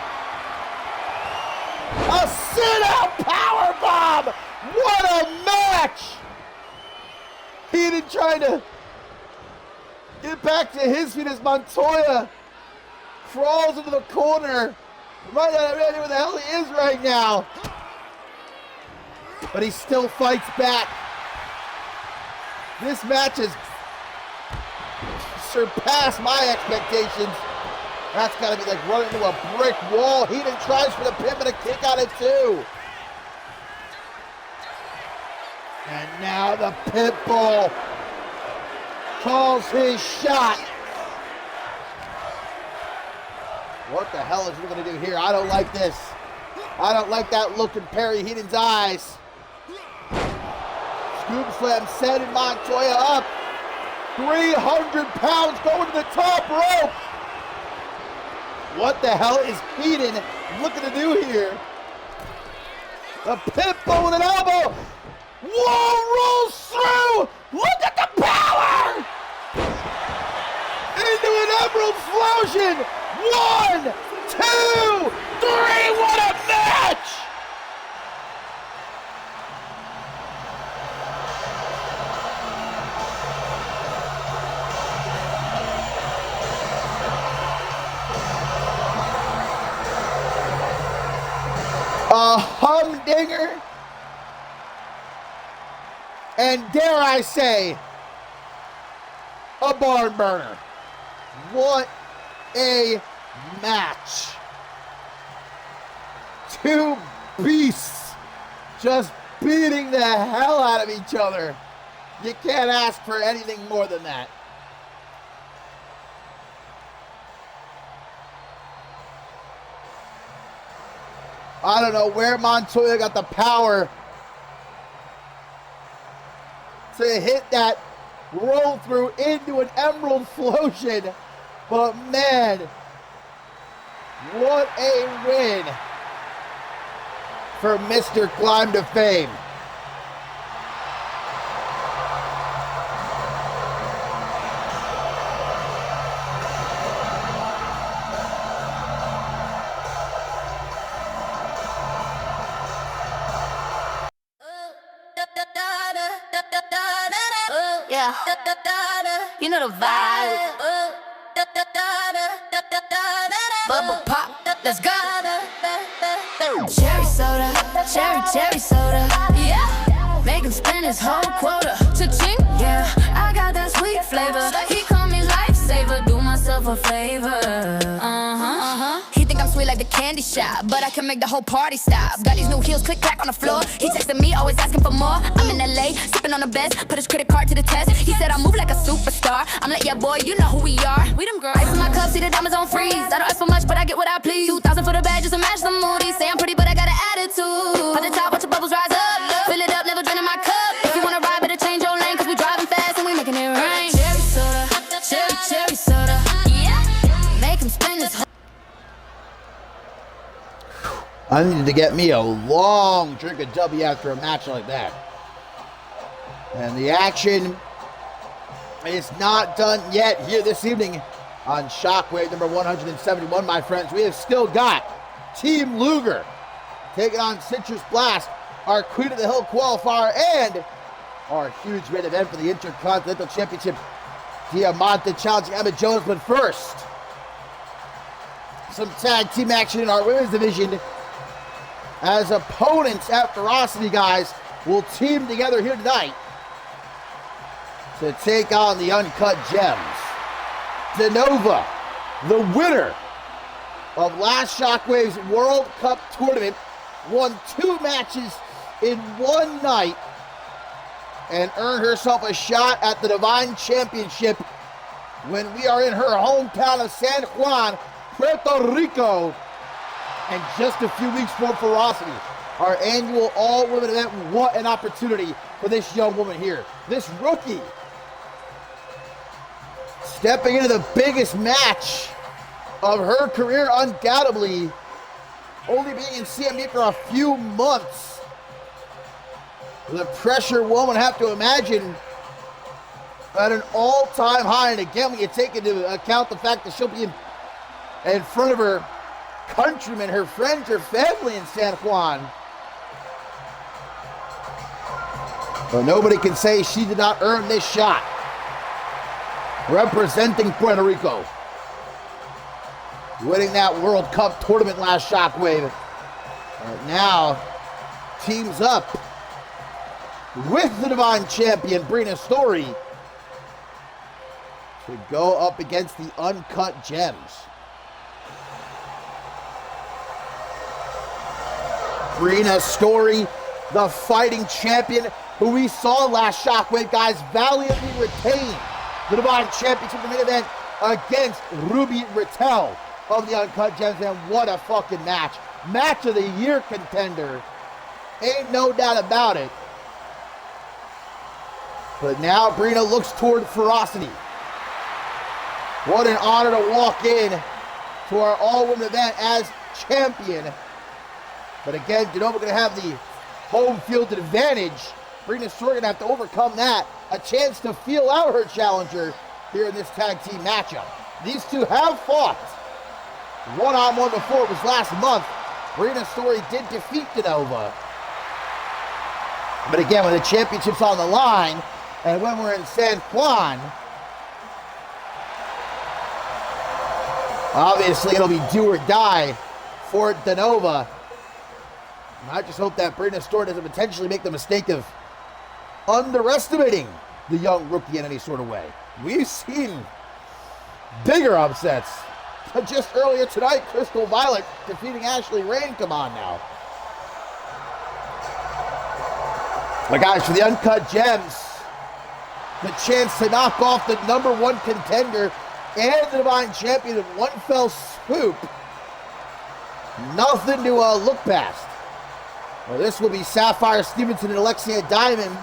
A sit-out powerbomb! What a match! Heenan trying to get back to his feet as Montoya crawls into the corner. Right out of where the hell he is right now. But he still fights back. This match has surpassed my expectations. That's got to be like running into a brick wall. Heenan tries for the pin, but a kick out of two. And now the Pitbull calls his shot. What the hell is he going to do here? I don't like this. I don't like that look in Perry Heenan's eyes. Scoop slam setting Montoya up. 300 pounds going to the top rope. What the hell is Heenan looking to do here? The Pitbull with an elbow. Whoa, rolls through. Look at the power. Into an Emerald Explosion. 1, 2, 3. What a match. A humdinger, and dare I say, a barn burner. What a match. Two beasts just beating the hell out of each other. You can't ask for anything more than that. I don't know where Montoya got the power to hit that roll through into an Emerald Explosion. But man, what a win for Mr. Climb to Fame. Yeah, you know the vibe. Bubble pop, let's go. Cherry soda, cherry soda. Yeah, make him spend his whole quota. Cha-ching, yeah, I got that sweet flavor. He call me lifesaver, do myself a favor. He think I'm sweet like the candy shop, but I can make the whole party stop. Got these new heels, click clack on the floor. He texting me, always asking for more. I'm in LA, sipping on the best, put his credit card to the test. He said I move like a superstar. I'm like, yeah, boy, you know who we are. We them girls. Ice in my cup, see the diamonds on freeze. I don't ask for much, but I get what I please. 2,000 for the bag, just to match the mood. Say I'm pretty, but I got an attitude. At the top, watch the bubbles rise up. Fill it up, never draining my cup. If you wanna ride, better change your lane, cause we driving fast and we making it rain. Cherry soda, cherry soda. Yeah, make him spin his whole. I needed to get me a long drink of W after a match like that. And the action is not done yet here this evening on Shockwave number 171, my friends. We have still got Team Luger taking on Citrus Blast, our Queen of the Hill qualifier, and our huge main event for the Intercontinental Championship. Diamonta challenging Emmett Jones, but first, some tag team action in our women's division, as opponents at Ferocity, guys, will team together here tonight to take on the Uncut Gems. Denova, the winner of last Shockwave's World Cup tournament, won 2 matches in one night and earned herself a shot at the Divine Championship when we are in her hometown of San Juan, Puerto Rico. And just a few weeks for Ferocity, our annual all-women event. What an opportunity for this young woman here. This rookie stepping into the biggest match of her career, undoubtedly. Only being in CMV for a few months. The pressure one would have to imagine at an all-time high. And again, when you take into account the fact that she'll be in front of her countrymen, her friends, her family in San Juan. But nobody can say she did not earn this shot. Representing Puerto Rico. Winning that World Cup tournament last Shockwave. And now teams up with the Divine Champion, Brina Story, to go up against the Uncut Gems. Brina Story, the fighting champion who we saw last Shockwave, guys, valiantly retain the Divine Championship in the main event against Ruby Rattel of the Uncut Gems. And what a fucking match. Match of the year contender. Ain't no doubt about it. But now Brina looks toward Ferocity. What an honor to walk in to our all-women event as champion. But again, Denova going to have the home field advantage. Brina Story going to have to overcome that. A chance to feel out her challenger here in this tag team matchup. These two have fought one-on-one before. It was last month. Brina Story did defeat Denova. But again, when the championship's on the line, and when we're in San Juan, obviously it'll be do or die for Denova. And I just hope that Brina Story doesn't potentially make the mistake of underestimating the young rookie in any sort of way. We've seen bigger upsets. Just earlier tonight, Crystal Violet defeating Ashley Rain. Come on now. But guys, for the Uncut Gems, the chance to knock off the #1 contender and the Divine Champion in one fell swoop. Nothing to look past. Well, this will be Sapphire Stevenson and Alexia Diamond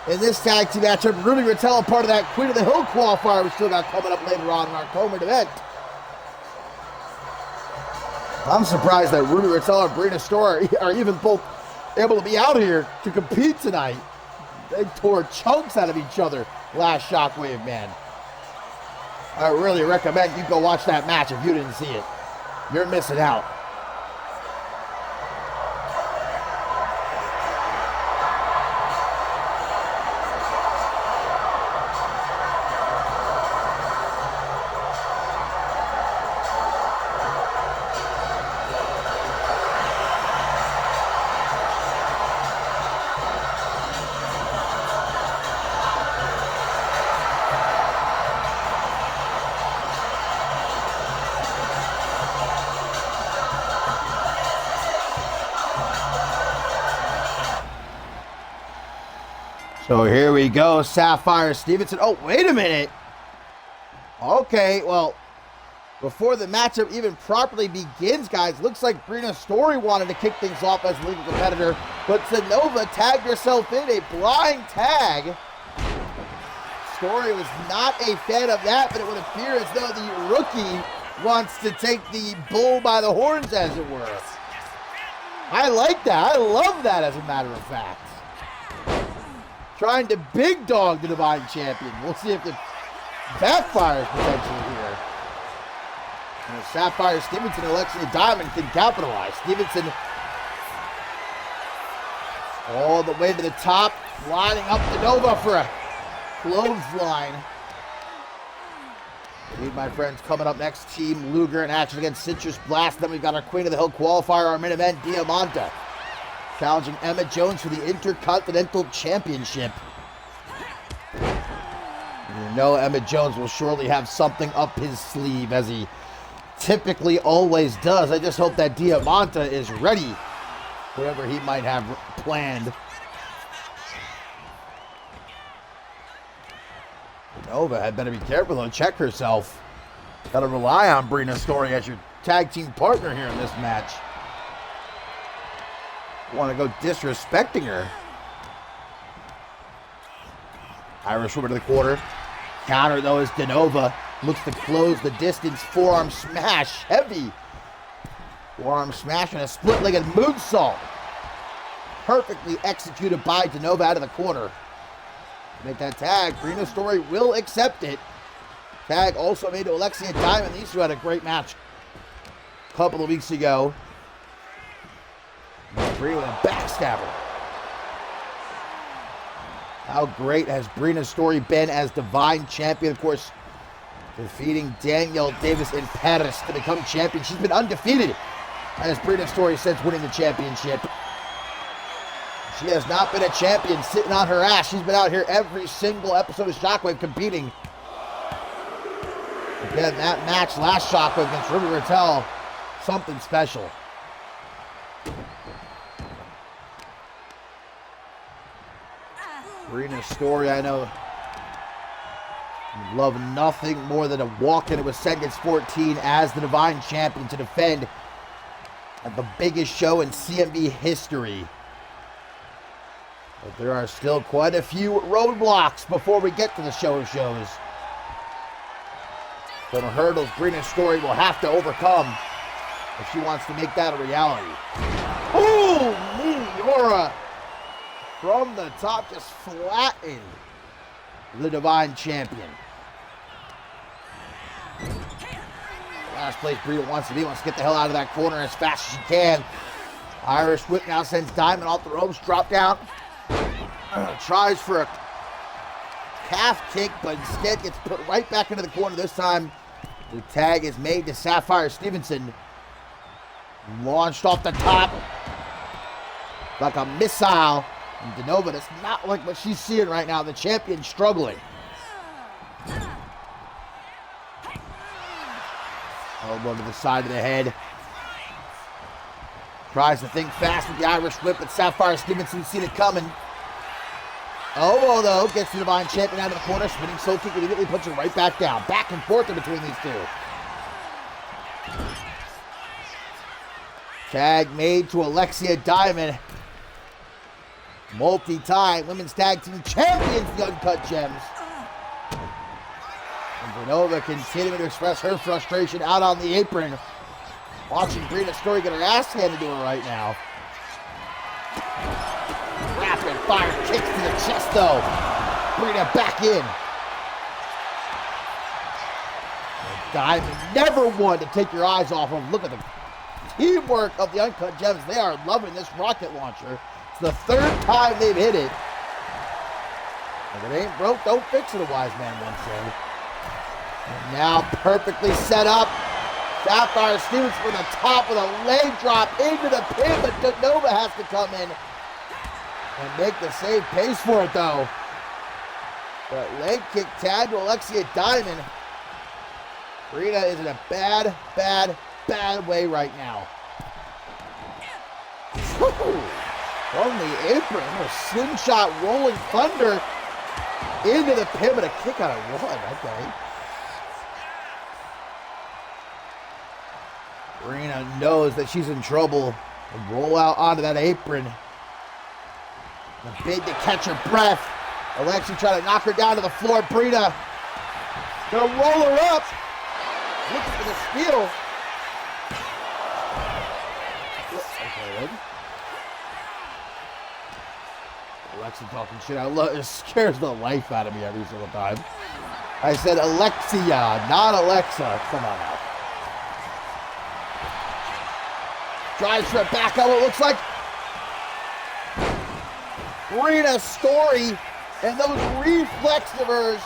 in this tag team matchup. Ruby Rattel, part of that Queen of the Hill qualifier we still got coming up later on in our co-main event. I'm surprised that Ruby Rattel and Brina Story are even both able to be out here to compete tonight. They tore chunks out of each other last Shockwave, man. I really recommend you go watch that match if you didn't see it. You're missing out. So here we go, Sapphire Stevenson. Oh, wait a minute. Okay, well, before the matchup even properly begins, guys, looks like Brina Story wanted to kick things off as a legal competitor, but Denova tagged herself in a blind tag. Story was not a fan of that, but it would appear as though the rookie wants to take the bull by the horns, as it were. I like that. I love that, as a matter of fact. Trying to big dog the Divine Champion. We'll see if it backfires potentially here. And Sapphire Stevenson and Alexia Diamond can capitalize. Stevenson all the way to the top, lining up Denova for a clothesline. Indeed, my friends, coming up next, Team Luger in action against Citrus Blast. Then we've got our Queen of the Hill qualifier, our main event, Diamonta, challenging Emmett Jones for the Intercontinental Championship. You know Emmett Jones will surely have something up his sleeve, as he typically always does. I just hope that Diamonta is ready, whatever he might have planned. Diamonta had better be careful and check herself. Gotta rely on Brina Story as your tag team partner here in this match. Want to go disrespecting her. Irish Whip to the quarter. Counter though is Diamonta. Looks to close the distance. Forearm smash. Heavy. Forearm smash and a split-legged moonsault. Perfectly executed by Diamonta out of the corner. Make that tag. Brina Story will accept it. Tag also made to Alexia Diamond. These two had a great match a couple of weeks ago. Brina with a backstabber. How great has Brina Story been as Divine Champion? Of course, defeating Danielle Davis in Paris to become champion. She's been undefeated as Brina Story since winning the championship. She has not been a champion sitting on her ass. She's been out here every single episode of Shockwave competing. Again, that match last Shockwave against Ruby Raquel, something special. Brina Story, I know, love nothing more than to walk into a Ascendance 14 as the Divine Champion to defend at the biggest show in CMV history. But there are still quite a few roadblocks before we get to the show of shows. Some hurdles Brina Story will have to overcome if she wants to make that a reality. Ooh, Meteora from the top, just flattened the Divine Champion. Last place Brina wants to be, wants to get the hell out of that corner as fast as she can. Irish Whip now sends Diamond off the ropes, drop down. Tries for a calf kick, but instead gets put right back into the corner. This time, the tag is made to Sapphire Stevenson. Launched off the top like a missile. And Diamonta, that's not like what she's seeing right now. The champion's struggling. Elbow to the side of the head. Tries to think fast with the Irish Whip, but Sapphire Stevenson seen it coming. Elbow, though, gets the Divine Champion out of the corner. Spinning soul kick immediately puts her right back down. Back and forth in between these two. Tag made to Alexia Diamond. Multi-time Women's Tag Team Champions, the Uncut Gems. And Diamonta continuing to express her frustration out on the apron. Watching Brina Story get her ass handed to her right now. Rapid fire kicks to the chest, though. Brina back in. And Diamond, never one to take your eyes off of. Look at the teamwork of the Uncut Gems. They are loving this rocket launcher. It's the third time they've hit it. If it ain't broke, don't fix it, a wise man once said. And now perfectly set up. Sapphire Stevenson from the top with a leg drop into the pin, but Diamonta has to come in and make the save. Pays for it, though. But leg kick tag to Alexia Diamond. Brina is in a bad, bad, bad way right now. Woo! From the apron, a slingshot rolling thunder into the pin, but a kick out of one. Okay. Brina knows that she's in trouble. And roll out onto that apron. The bid to catch her breath. Alexia trying to knock her down to the floor. Brina gonna roll her up. Looking for the steal. Okay, Alexia talking shit. It scares the life out of me every single time. I said Alexia, not Alexa. Come on now. Drives for a back elbow, it looks like. Brina Story and those reflexes of hers.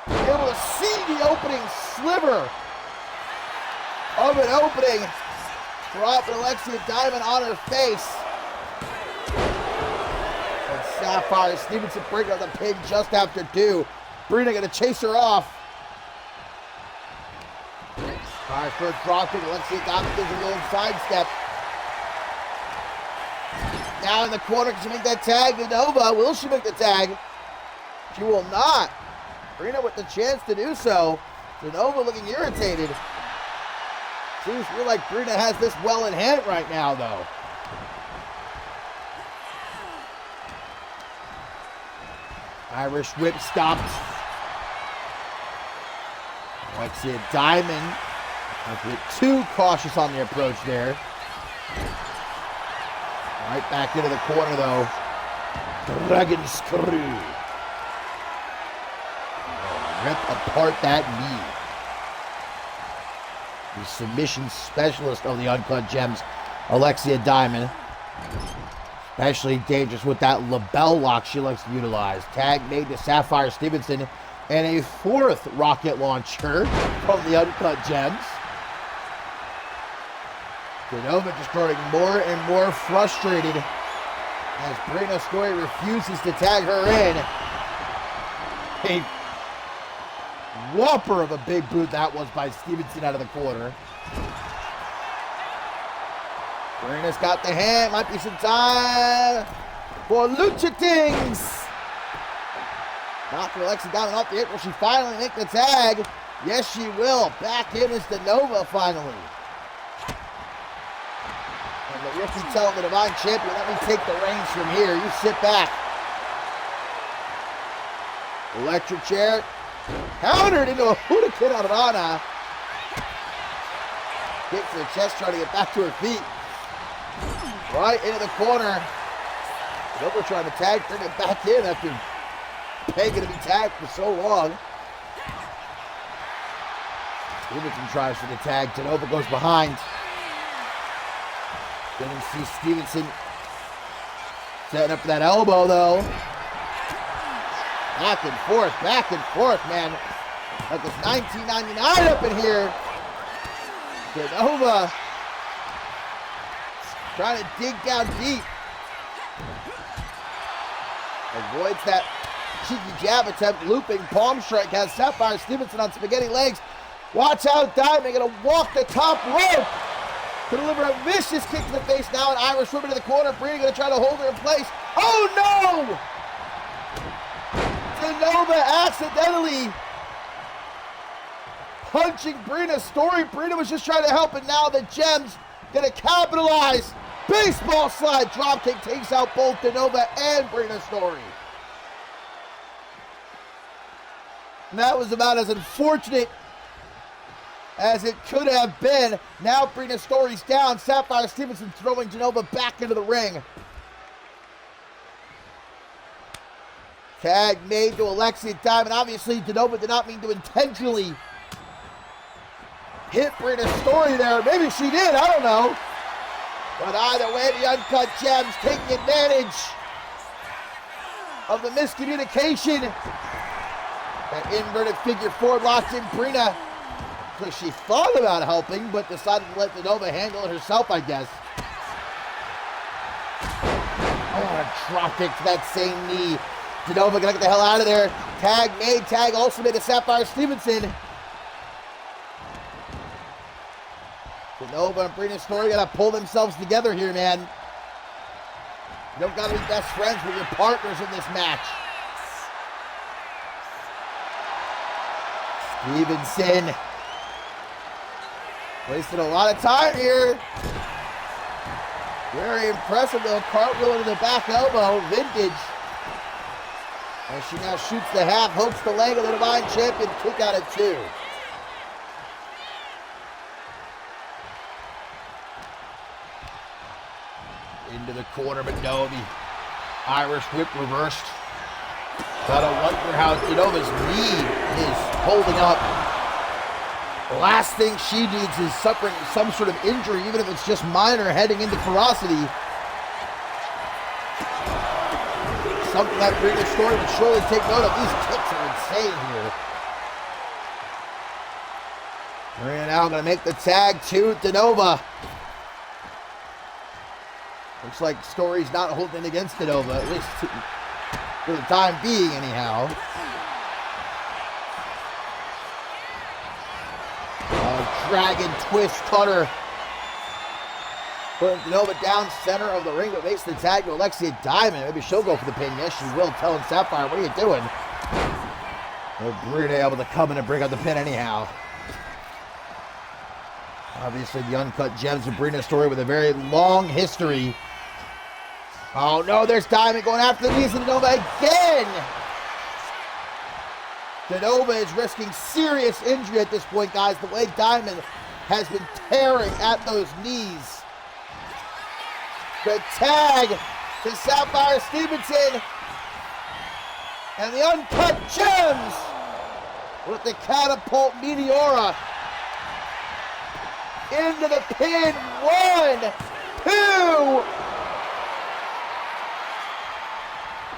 Able to see the opening sliver of an opening. Dropping Alexia Diamond on her face. And Sapphire Stevenson breaking out the pin just after 2. Brina gonna chase her off. Tries for a drop kick. Alexia Diamond gives a little sidestep. Now in the corner, can she make that tag? Diamonta, will she make the tag? She will not. Brina with the chance to do so. Genova looking irritated. Seems to feel like Brina has this well in hand right now, though. Irish whip stopped. Alexia Diamond a bit too cautious on the approach there. Right back into the corner, though. Dragon Screw. Rip apart that knee. The submission specialist of the Uncut Gems, Alexia Diamond. Especially dangerous with that label lock she likes to utilize. Tag made to Sapphire Stevenson. And a fourth rocket launcher from the Uncut Gems. Genova just growing more and more frustrated as Brina Story refuses to tag her in. A whopper of a big boot that was by Stevenson out of the corner. Brina's got the hand. Might be some time for Lucha Things. Knocking Alexia Diamond off the hip. Will she finally make the tag? Yes, she will. Back in is Genova finally. And the rookie telling the Divine Champion, let me take the reins from here. You sit back. Electric chair. Countered into a Hurricane Arana. Kicks to the chest, trying to get back to her feet. Right into the corner. Genova trying to tag, bring it back in after begging to be tagged for so long. Stevenson tries for the tag. Genova goes behind. Didn't see Stevenson setting up for that elbow, though. Back and forth, man. Like it's 1999 up in here. Genova trying to dig down deep. Avoids that cheeky jab attempt, looping palm strike, has Sapphire Stevenson on spaghetti legs. Watch out, Diamond, gonna walk the top rope to deliver a vicious kick to the face now, an Irish whip into the corner. Brina gonna try to hold her in place. Oh no! Genova accidentally punching Brina's Story. Brina was just trying to help, and now the Gems gonna capitalize. Baseball slide dropkick takes out both Genova and Brina Story. And that was about as unfortunate as it could have been. Now Brina Story's down. Sapphire Stevenson throwing Genova back into the ring. Tag made to Alexia Diamond. Obviously, Genova did not mean to intentionally hit Brina Story there. Maybe she did, I don't know. But either way, the Uncut Gems taking advantage of the miscommunication. That inverted figure four locked in Brina. Because she thought about helping, but decided to let Genova handle it herself, I guess. Oh, a drop kick to that same knee. Genova gonna get the hell out of there. Tag made, tag also made to Sapphire Stevenson. Genova and Brina Story gotta pull themselves together here, man. You don't gotta be best friends with your partners in this match. Stevenson wasted a lot of time here. Very impressive though. Cartwheel into the back elbow. Vintage. As she now shoots the half, hooks the leg of the Divine Champion. Kick out at 2. Into the corner, but no, the Irish whip reversed. Gotta wonder how Genova's knee is holding up. The last thing she needs is suffering some sort of injury, even if it's just minor, heading into ferocity. Something that Brina Story would surely take note of. These kicks are insane here. Brina now gonna make the tag to Genova. Looks like Story's not holding against Genova, at least for the time being, anyhow. Dragon twist cutter. Putting Genova down center of the ring, but makes the tag to Alexia Diamond. Maybe she'll go for the pin. Yes, she will. Telling Sapphire, what are you doing? Well, Brina able to come in and bring up the pin anyhow. Obviously, the Uncut Gems of Brina's story with a very long history. Oh no, there's Diamond going after the knees of Nova again. Nova is risking serious injury at this point, guys. The way Diamond has been tearing at those knees. The tag to Sapphire Stevenson. And the Uncut Gems with the Catapult Meteora into the pin. 1, 2.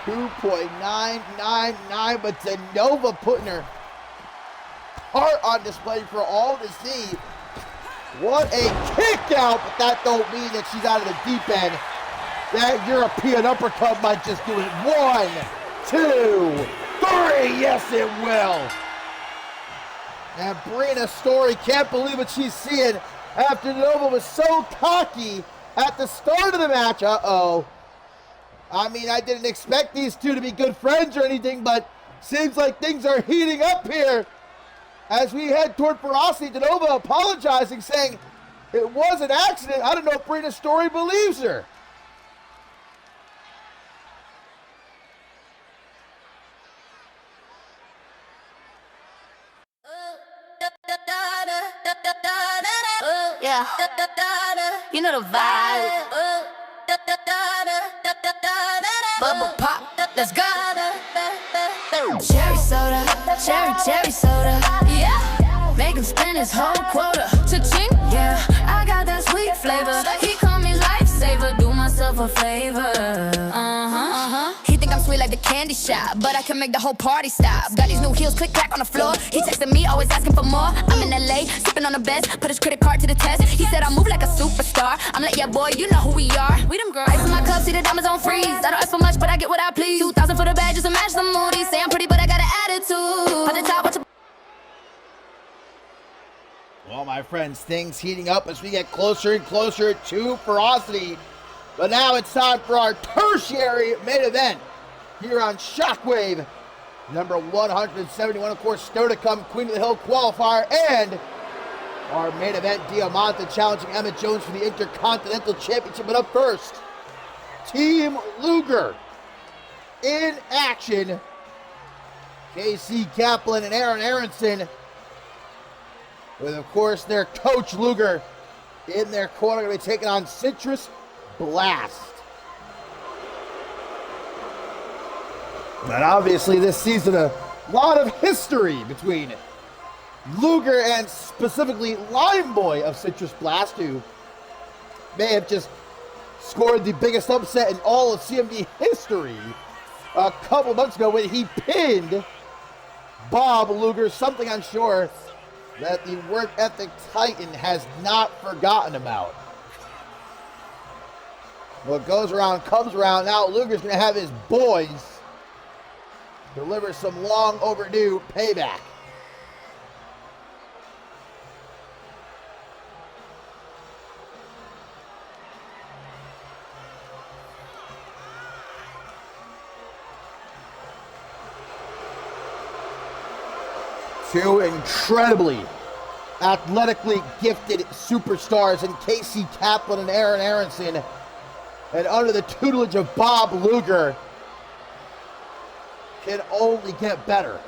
2.999, but Nova putting her heart on display for all to see. What a kick out, but that don't mean that she's out of the deep end. That European uppercut might just do it. 1, 2, 3, yes it will. And Brina's story can't believe what she's seeing after Nova was so cocky at the start of the match. Uh-oh. I mean, I didn't expect these two to be good friends or anything, but seems like things are heating up here as we head toward Ferocity. Nova apologizing, saying it was an accident. I don't know if Brina's story believes her. Yeah, you know the vibe. Bubble pop, let's go. Cherry soda, cherry soda. Yeah, make him spend his whole quota. Cha-ching, yeah, I got that sweet flavor. He call me lifesaver, do myself a favor. He think I'm sweet like the candy shop, but I can make the whole party stop. Got these new heels, click clack on the floor. He texting me, always asking for more. I'm in LA, sipping on the best, put his credit card to the test. He said I move like a superstar. I'm like, yeah, boy, you know who we are. We them girls. Ice in my cup, see the diamonds on freeze. I don't ask for much, but I get what I please. 2,000 for the bag, just to match the moody. Say I'm pretty, but I got an attitude. At the top, what's Well, my friends, things heating up as we get closer and closer to Ferocity. But now it's time for our tertiary main event here on Shockwave. Number 171, of course, still to come, Queen of the Hill qualifier, and our main event, Diamonta challenging Emmett Jones for the Intercontinental Championship. But up first, Team Luger in action. KC Kaplan and Aaron Aronson, with, of course, their coach Luger in their corner, going to be taking on Citrus Blast. But obviously this season, a lot of history between Luger and specifically Limeboy of Citrus Blast, who may have just scored the biggest upset in all of CMV history a couple months ago when he pinned Bob Luger, something I'm sure that the work ethic titan has not forgotten about. What goes around comes around. Now Luger's going to have his boys deliver some long overdue payback. Two incredibly athletically gifted superstars in Casey Kaplan and Aaron Aronson, and under the tutelage of Bob Luger, can only get better.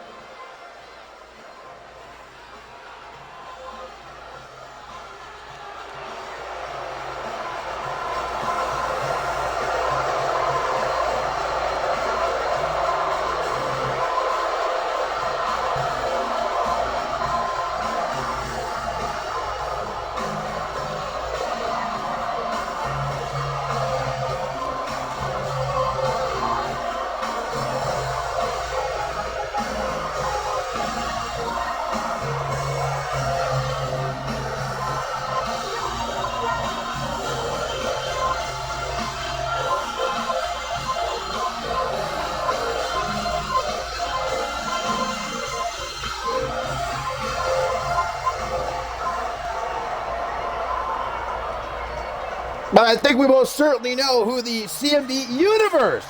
But I think we most certainly know who the CMV Universe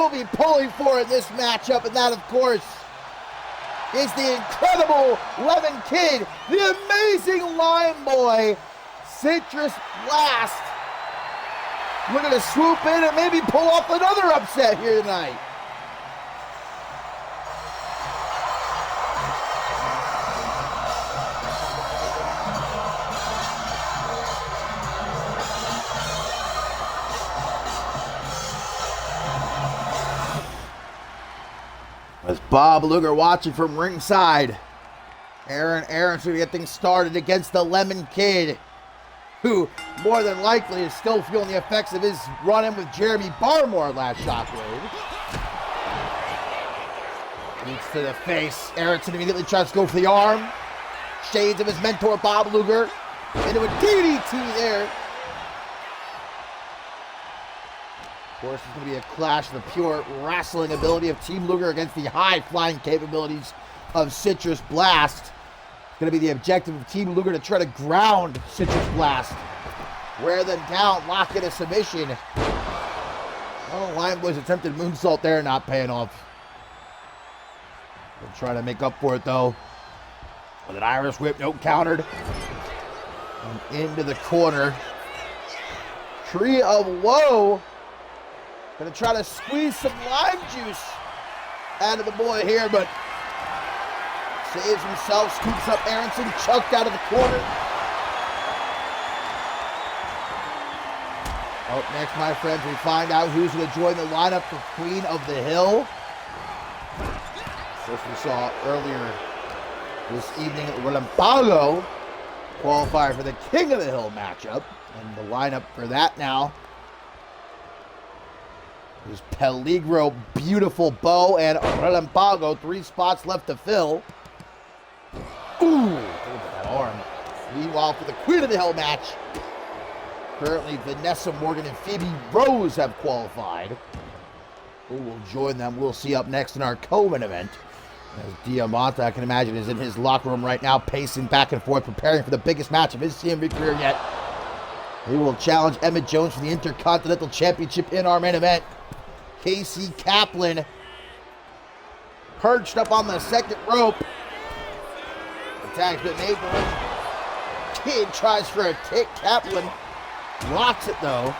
will be pulling for in this matchup, and that, of course, is the incredible Lemon Kid, the amazing Lime Boy, Citrus Blast. Looking to swoop in and maybe pull off another upset here tonight. As Bob Luger watching from ringside, Aaron's going to get things started against the Lemon Kid, who more than likely is still feeling the effects of his run-in with Jeremy Barmore last Shockwave. Leads to the face. Aronson immediately tries to go for the arm. Shades of his mentor, Bob Luger, into a DDT there. Of course, it's going to be a clash of the pure wrestling ability of Team Luger against the high-flying capabilities of Citrus Blast. It's going to be the objective of Team Luger to try to ground Citrus Blast. Wear them down, lock in a submission. Oh, Lion Boy's attempted moonsault there, not paying off. They'll try to make up for it, though. With an Irish whip, no countered. And into the corner. Tree of Woe. Gonna try to squeeze some lime juice out of the boy here, but saves himself, scoops up Aronson, chucked out of the corner. Up next, my friends, we find out who's going to join the lineup for Queen of the Hill. As we saw earlier this evening, Relampago qualified for the King of the Hill matchup. And the lineup for that now is Peligro, Beautiful Bow, and Relampago. 3 spots left to fill. Ooh, look at that arm. Meanwhile, for the Queen of the Hill match, currently Vanessa Morgan and Phoebe Rose have qualified. Who will join them, we'll see up next in our co-main event. As Diamonta, I can imagine, is in his locker room right now, pacing back and forth, preparing for the biggest match of his CMV career yet. He will challenge Emmett Jones for the Intercontinental Championship in our main event. Casey Kaplan perched up on the second rope. Attack's been made for him. Kid tries for a kick. Kaplan blocks it though.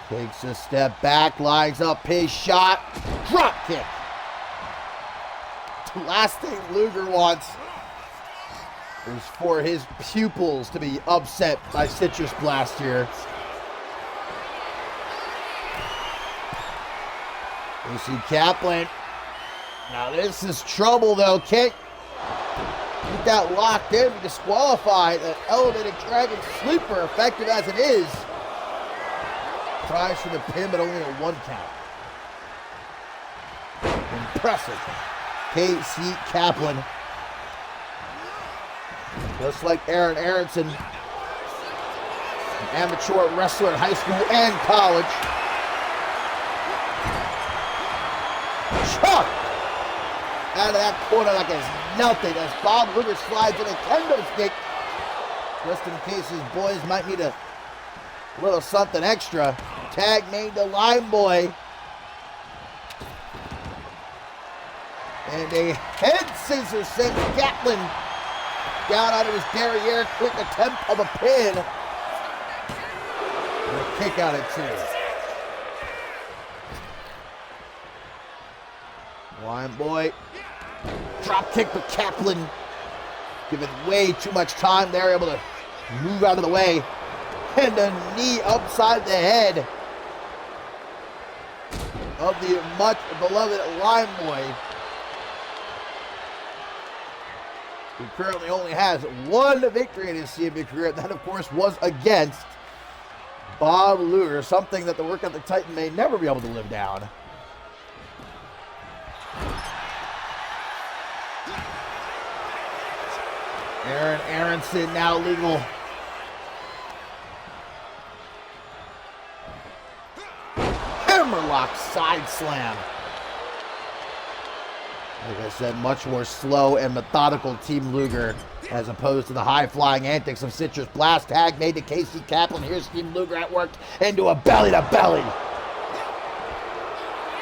Takes a step back, lines up his shot. Drop kick. The last thing Luger wants is for his pupils to be upset by Citrus Blast here. We see Kaplan. Now this is trouble though. Can't get that locked in. Disqualified. An elevated dragon sleeper, effective as it is. Tries for the pin, but only a 1 count. Impressive. Casey Kaplan. Just like Aaron Aronson, an amateur wrestler in high school and college. Chuck! Out of that corner like it's nothing as Bob Luger slides in a kendo stick. Just in case his boys might need a little something extra. Tag made to Lime Boy. And a head scissors sends Kaplan down out of his derriere. Quick attempt of a pin. And a kick out at 2. Lime Boy. Drop kick to Kaplan. Given way too much time there. Able to move out of the way. And a knee upside the head of the much beloved Lime Boy, who currently only has 1 victory in his CMV career, and that of course was against Bob Luger, something that the Work Ethic Titan may never be able to live down. Aaron Aronson now legal. Hammerlock side slam. Like I said, much more slow and methodical Team Luger. as opposed to the high-flying antics of Citrus Blast. Tag made to Casey Kaplan. Here's Team Luger at work into a belly-to-belly.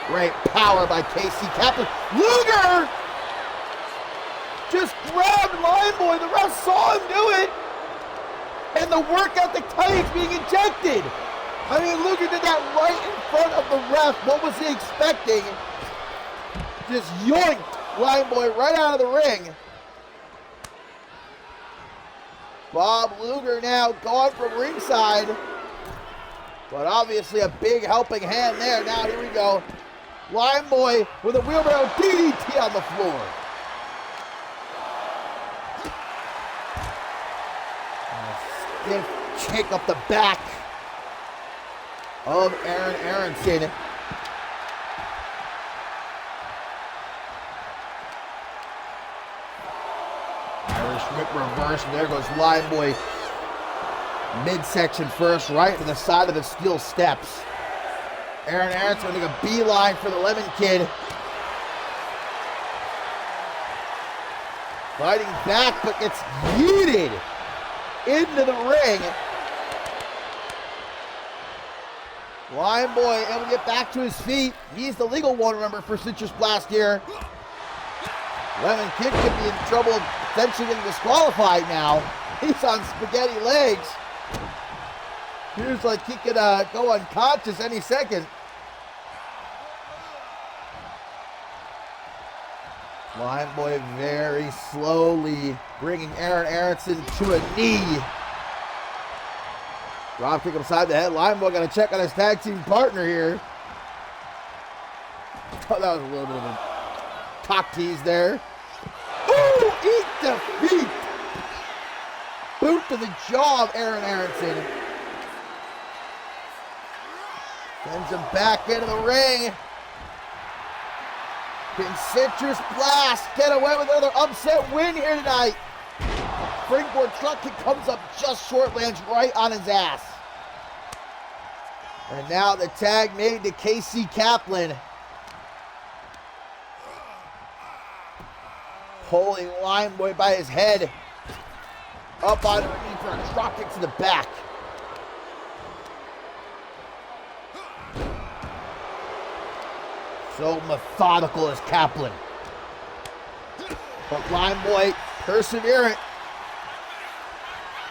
Great power by Casey Kaplan. Luger just grabbed Limeboy. The ref saw him do it. And the work ethic Titans being injected. I mean, Luger did that right in front of the ref. What was he expecting? Just yoinked Limeboy right out of the ring. Bob Luger now gone from ringside. But obviously a big helping hand there. Now here we go. Limeboy with a wheelbarrow DDT on the floor. And a stiff kick up the back of Aaron Aronson. Irish whip reverse, and there goes Limeboy. Midsection first, right to the side of the steel steps. Aaron Aronson making a beeline for the Lemon Kid. Fighting back, but gets yeeted into the ring. Limeboy able to get back to his feet. He's the legal one, remember, for Citrus Blast here. Lemon Kid could be in trouble, potentially getting disqualified now. He's on spaghetti legs. Feels like he could go unconscious any second. Limeboy very slowly bringing Aaron Aronson to a knee. Drop kick upside the head. Limeboy got to check on his tag team partner here. Oh, that was a little bit of a cock tease there. Ooh, eat defeat. Boot to the jaw of Aaron Aronson. Sends him back into the ring. Can Citrus Blast get away with another upset win here tonight? Springboard truck kick comes up just short, lands right on his ass. And now the tag made to Casey Kaplan. Pulling Limeboy by his head. Up underneath for a drop kick to the back. So methodical as Kaplan. But Limeboy perseverant.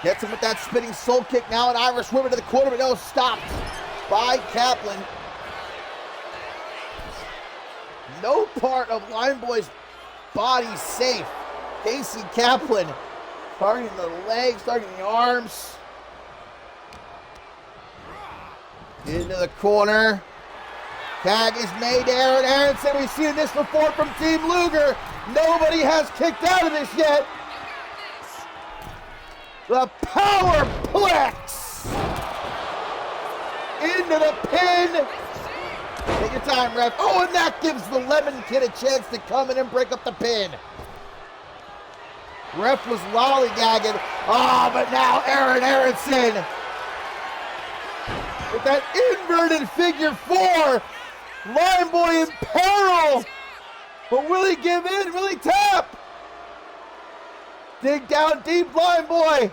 Gets him with that spinning soul kick. Now an Irish whip to the corner, but no, stopped by Kaplan. No part of Limeboy's body safe. Casey Kaplan targeting the legs, targeting the arms. Into the corner. Tag is made to Aaron Aronson. We've seen this before from Team Luger. Nobody has kicked out of this yet. The Powerplex into the pin. Take your time, ref. Oh, and that gives the Lemon Kid a chance to come in and break up the pin. Ref was lollygagging. Oh, but now Aaron Aronson with that inverted figure four. Limeboy in peril. But will he give in? Will he tap? Dig down deep, Limeboy.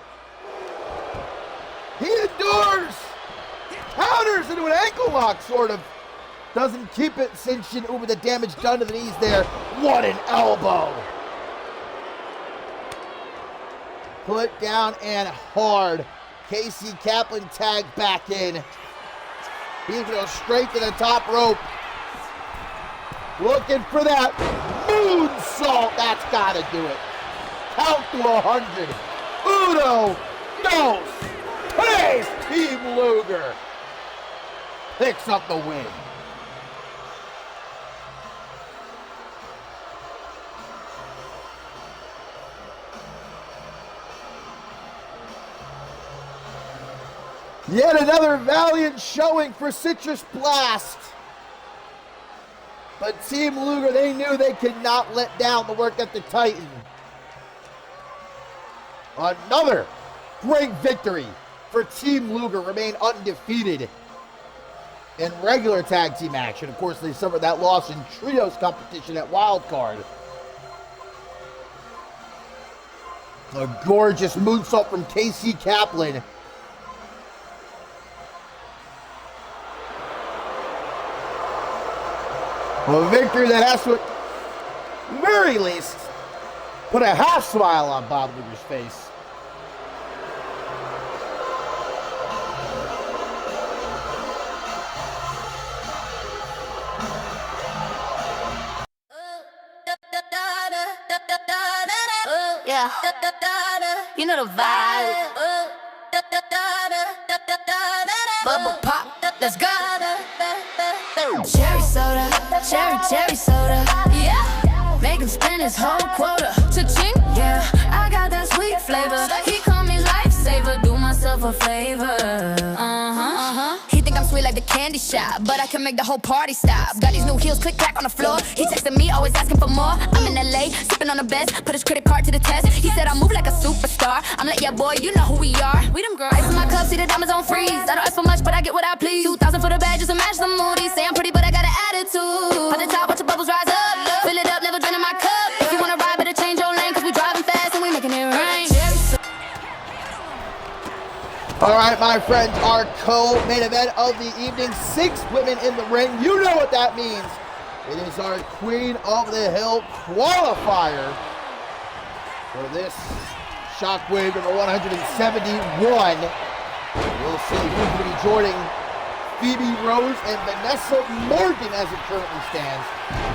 He endures. Counters into an ankle lock, sort of. Doesn't keep it cinched over the damage done to the knees there. What an elbow. Put down and hard. Casey Kaplan tagged back in. He's going to go straight to the top rope. Looking for that moonsault. That's got to do it. Count to 100. Uno, dos, tres. Team Luger picks up the win. Yet another valiant showing for Citrus Blast. But Team Luger, they knew they could not let down the work at the Titan. Another great victory for Team Luger, remain undefeated in regular tag team action. Of course, they suffered that loss in trios competition at Wild Card. A gorgeous moonsault from Casey Kaplan. A victory that has to, at the very least, put a half smile on Bob Luger's face. Yeah, you know the vibe. Bubble pop, let's go. Cherry soda, cherry soda. Yeah, make him spend his whole quota. Cha-ching, yeah, I got that sweet flavor. He call me lifesaver, do myself a favor. He think I'm sweet like the candy shop, but I can make the whole party stop. Got these new heels, click clack on the floor. He texting me, always asking for more. I'm in LA, sipping on the best, put his credit card to the test. He said I move like a superstar. I'm like, yeah, boy, you know who we are. We them girls. Ice in my cup, see the diamonds on freeze. I don't ask for much, but I get what I please. 2,000 for the bag, just to match the moody. Say I'm pretty, but I got an attitude. At the top, watch the bubbles rise up. Fill it up, never draining my cup. If you wanna ride, better change your lane, cause we driving fast and we making it rain. All right, my friends, our co-main event of the evening. 6 women in the ring. You know what that means. It is our Queen of the Hill qualifier for this Shockwave number 171. We'll see who's going to be joining Phoebe Rose and Vanessa Morgan as it currently stands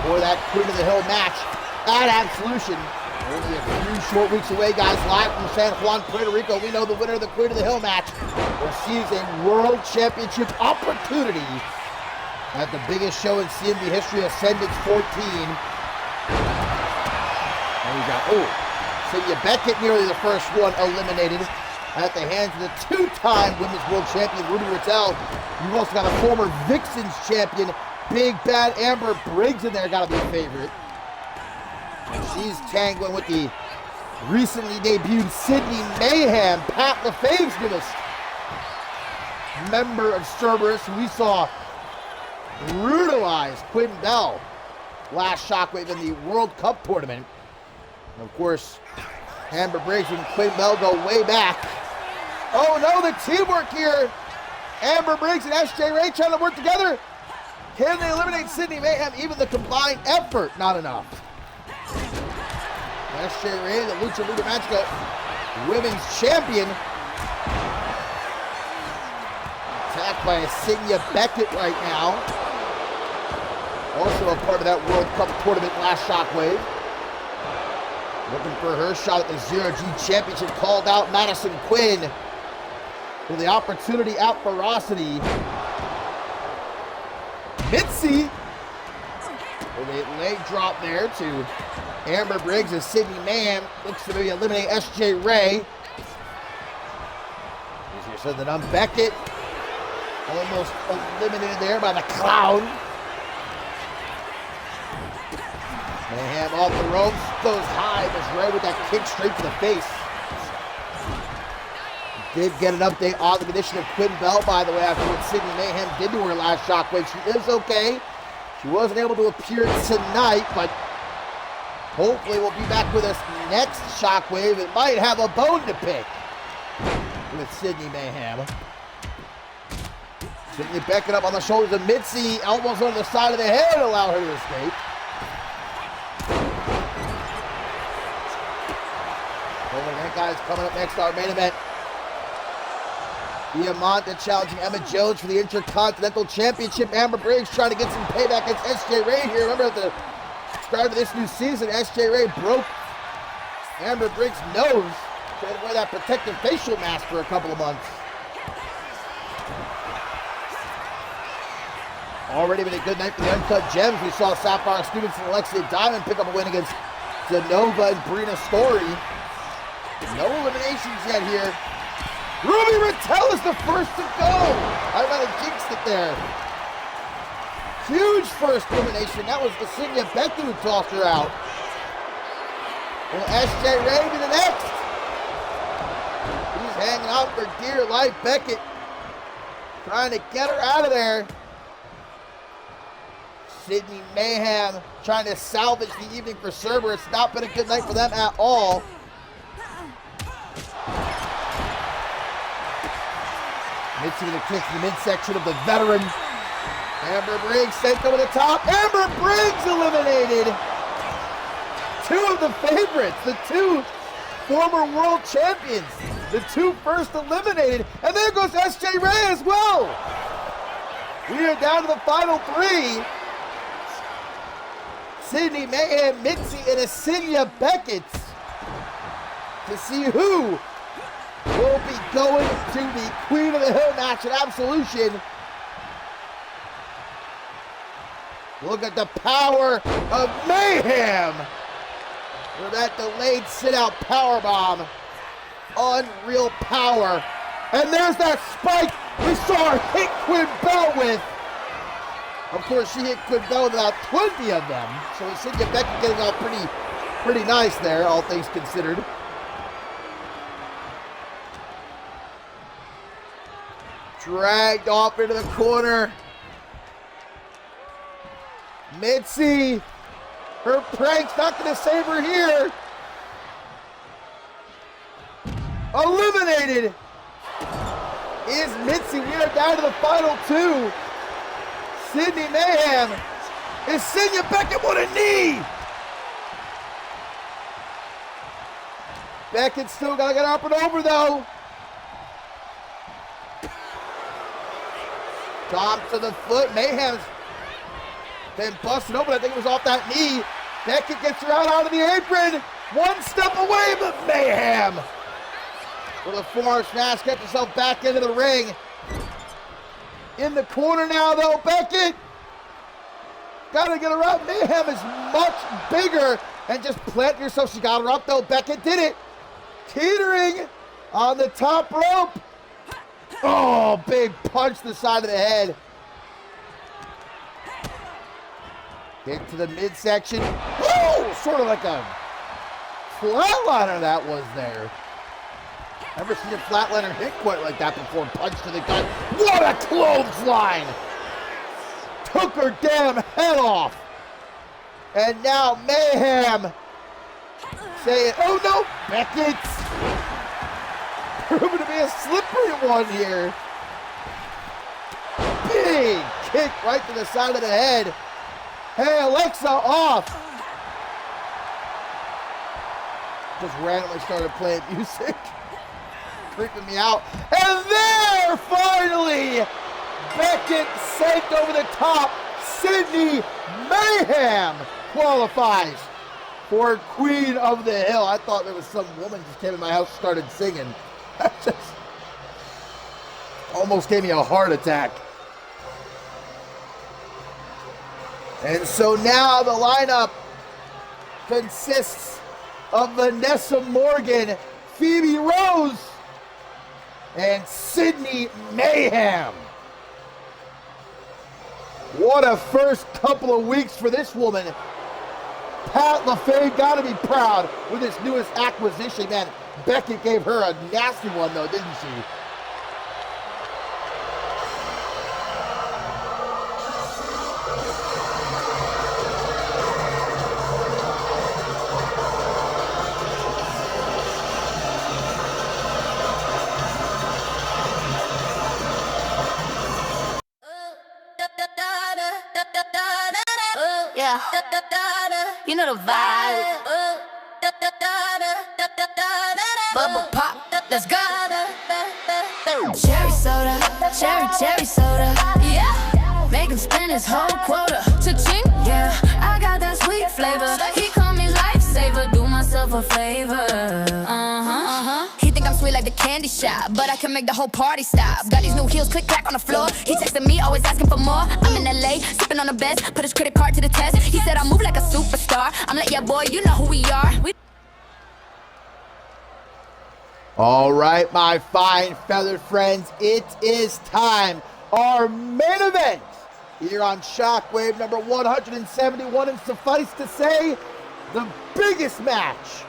for that Queen of the Hill match at Absolution. Only a few short weeks away, guys, live from San Juan, Puerto Rico. We know the winner of the Queen of the Hill match receives a World Championship opportunity at the biggest show in CMV history, Ascendance 14. And we got, Cynthia Beckett, nearly the first one eliminated at the hands of the 2-time Women's World Champion, Ruby Rattel. You've also got a former Vixens champion, Big Bad Amber Briggs in there, gotta be a favorite. And she's tangling with the recently debuted Sydney Mayhem, Pat LaFave's newest member of Cerberus, who we saw brutalize Quinn Bell last Shockwave in the World Cup tournament. And of course, Amber Briggs and Quinn Bell go way back. Oh no, the teamwork here. Amber Briggs and SJ Ray trying to work together. Can they eliminate Sydney Mayhem? Even the combined effort, not enough. SJ Ray, the Lucha Libre Magica Women's Champion. Attacked by Cynthia Beckett right now. Also a part of that World Cup tournament last Shockwave. Looking for her shot at the Zero-G Championship. Called out Madison Quinn for the opportunity at Ferocity. Mitzi with a leg drop there to Amber Briggs as Sydney Mayhem looks to maybe eliminate SJ Ray. Easier said than done. Beckett almost eliminated there by the Clown. Mayhem off the ropes, goes high, as Ray with that kick straight to the face. Did get an update on the condition of Quinn Bell, by the way, after what Sydney Mayhem did to her last Shockwave. She is okay. She wasn't able to appear tonight, but hopefully will be back with us next Shockwave. It might have a bone to pick with Sydney Mayhem. Sydney Beckett up on the shoulders of Mitzi, almost on the side of the head, allow her to escape. That guy's coming up next, our main event. Diamonta challenging Emmett Jones for the Intercontinental Championship. Amber Briggs trying to get some payback against SJ Ray here. Remember at the start of this new season, SJ Ray broke Amber Briggs' nose. Trying to wear that protective facial mask for a couple of months. Already been a good night for the Uncut Gems. We saw Sapphire Students and Alexia Diamond pick up a win against Zanova and Brina Story. No eliminations yet here. Ruby Rattel is the first to go. I might have jinxed it there. Huge first elimination. That was Cynthia Beckett who tossed her out. Will SJ Ray be the next? He's hanging out for dear life. Beckett trying to get her out of there. Sydney Mayhem trying to salvage the evening for Cerberus. It's not been a good night for them at all. Mitzi with a kick to the midsection of the veteran. Amber Briggs sent over the top. Amber Briggs eliminated. Two of the favorites, the two former world champions, the two first eliminated. And there goes SJ Ray as well. We are down to the final three. Sydney Mayhem, Mitzi, and Asinia Beckett to see who will be going to the Queen of the Hill match at Absolution. Look at the power of Mayhem with that delayed sit-out powerbomb. Unreal power. And there's that spike we saw her hit Quinn Bell with. Of course, she hit Quinn Bell with about 20 of them. So Asinia Beckett getting off pretty nice there, all things considered. Dragged off into the corner. Mitzi, her prank's not going to save her here. Eliminated is Mitzi. We are down to the final two. Sydney Mayhem. Asinia Beckett with a knee. Beckett still got to get up and over though. Top to the foot. Mayhem's been busted open. I think it was off that knee. Beckett gets her out onto the apron. One step away, but Mayhem with a forearm smash gets herself back into the ring. In the corner now, though, Beckett. Got to get her up. Mayhem is much bigger. And just plant yourself. She got her up, though. Beckett did it. Teetering on the top rope. Oh, big punch to the side of the head. Kick to the midsection. Woo! Sort of like a flatliner that was there. Never seen a flatliner hit quite like that before. Punch to the gut. What a clothesline! Took her damn head off. And now Mayhem saying, oh no, Beckett's proving to be a slippery one here. Big kick right to the side of the head. Hey, Alexa, off. Just randomly started playing music. Freaking me out. And there, finally, Beckett sent over the top. Sydney Mayhem qualifies for Queen of the Hill. I thought there was some woman just came in my house and started singing. That just almost gave me a heart attack. And so now the lineup consists of Vanessa Morgan, Phoebe Rose, and Sydney Mayhem. What a first couple of weeks for this woman. Pat LaFave got to be proud with his newest acquisition. Man, Beckett gave her a nasty one, though, didn't she? Yeah, you know the vibe. Bubble pop, let's go. Cherry soda, cherry soda. Yeah, make him spend his whole quota. Cha-ching, yeah, I got that sweet flavor. He call me lifesaver, do myself a favor. He think I'm sweet like the candy shop, but I can make the whole party stop. Got these new heels, click clack on the floor. He texting me, always asking for more. I'm in LA, sipping on the best, put his credit card to the test. He said I move like a superstar. I'm like, yeah, boy, you know who we are. All right, my fine feathered friends, it is time. Our main event here on Shockwave number 171, and suffice to say, the biggest match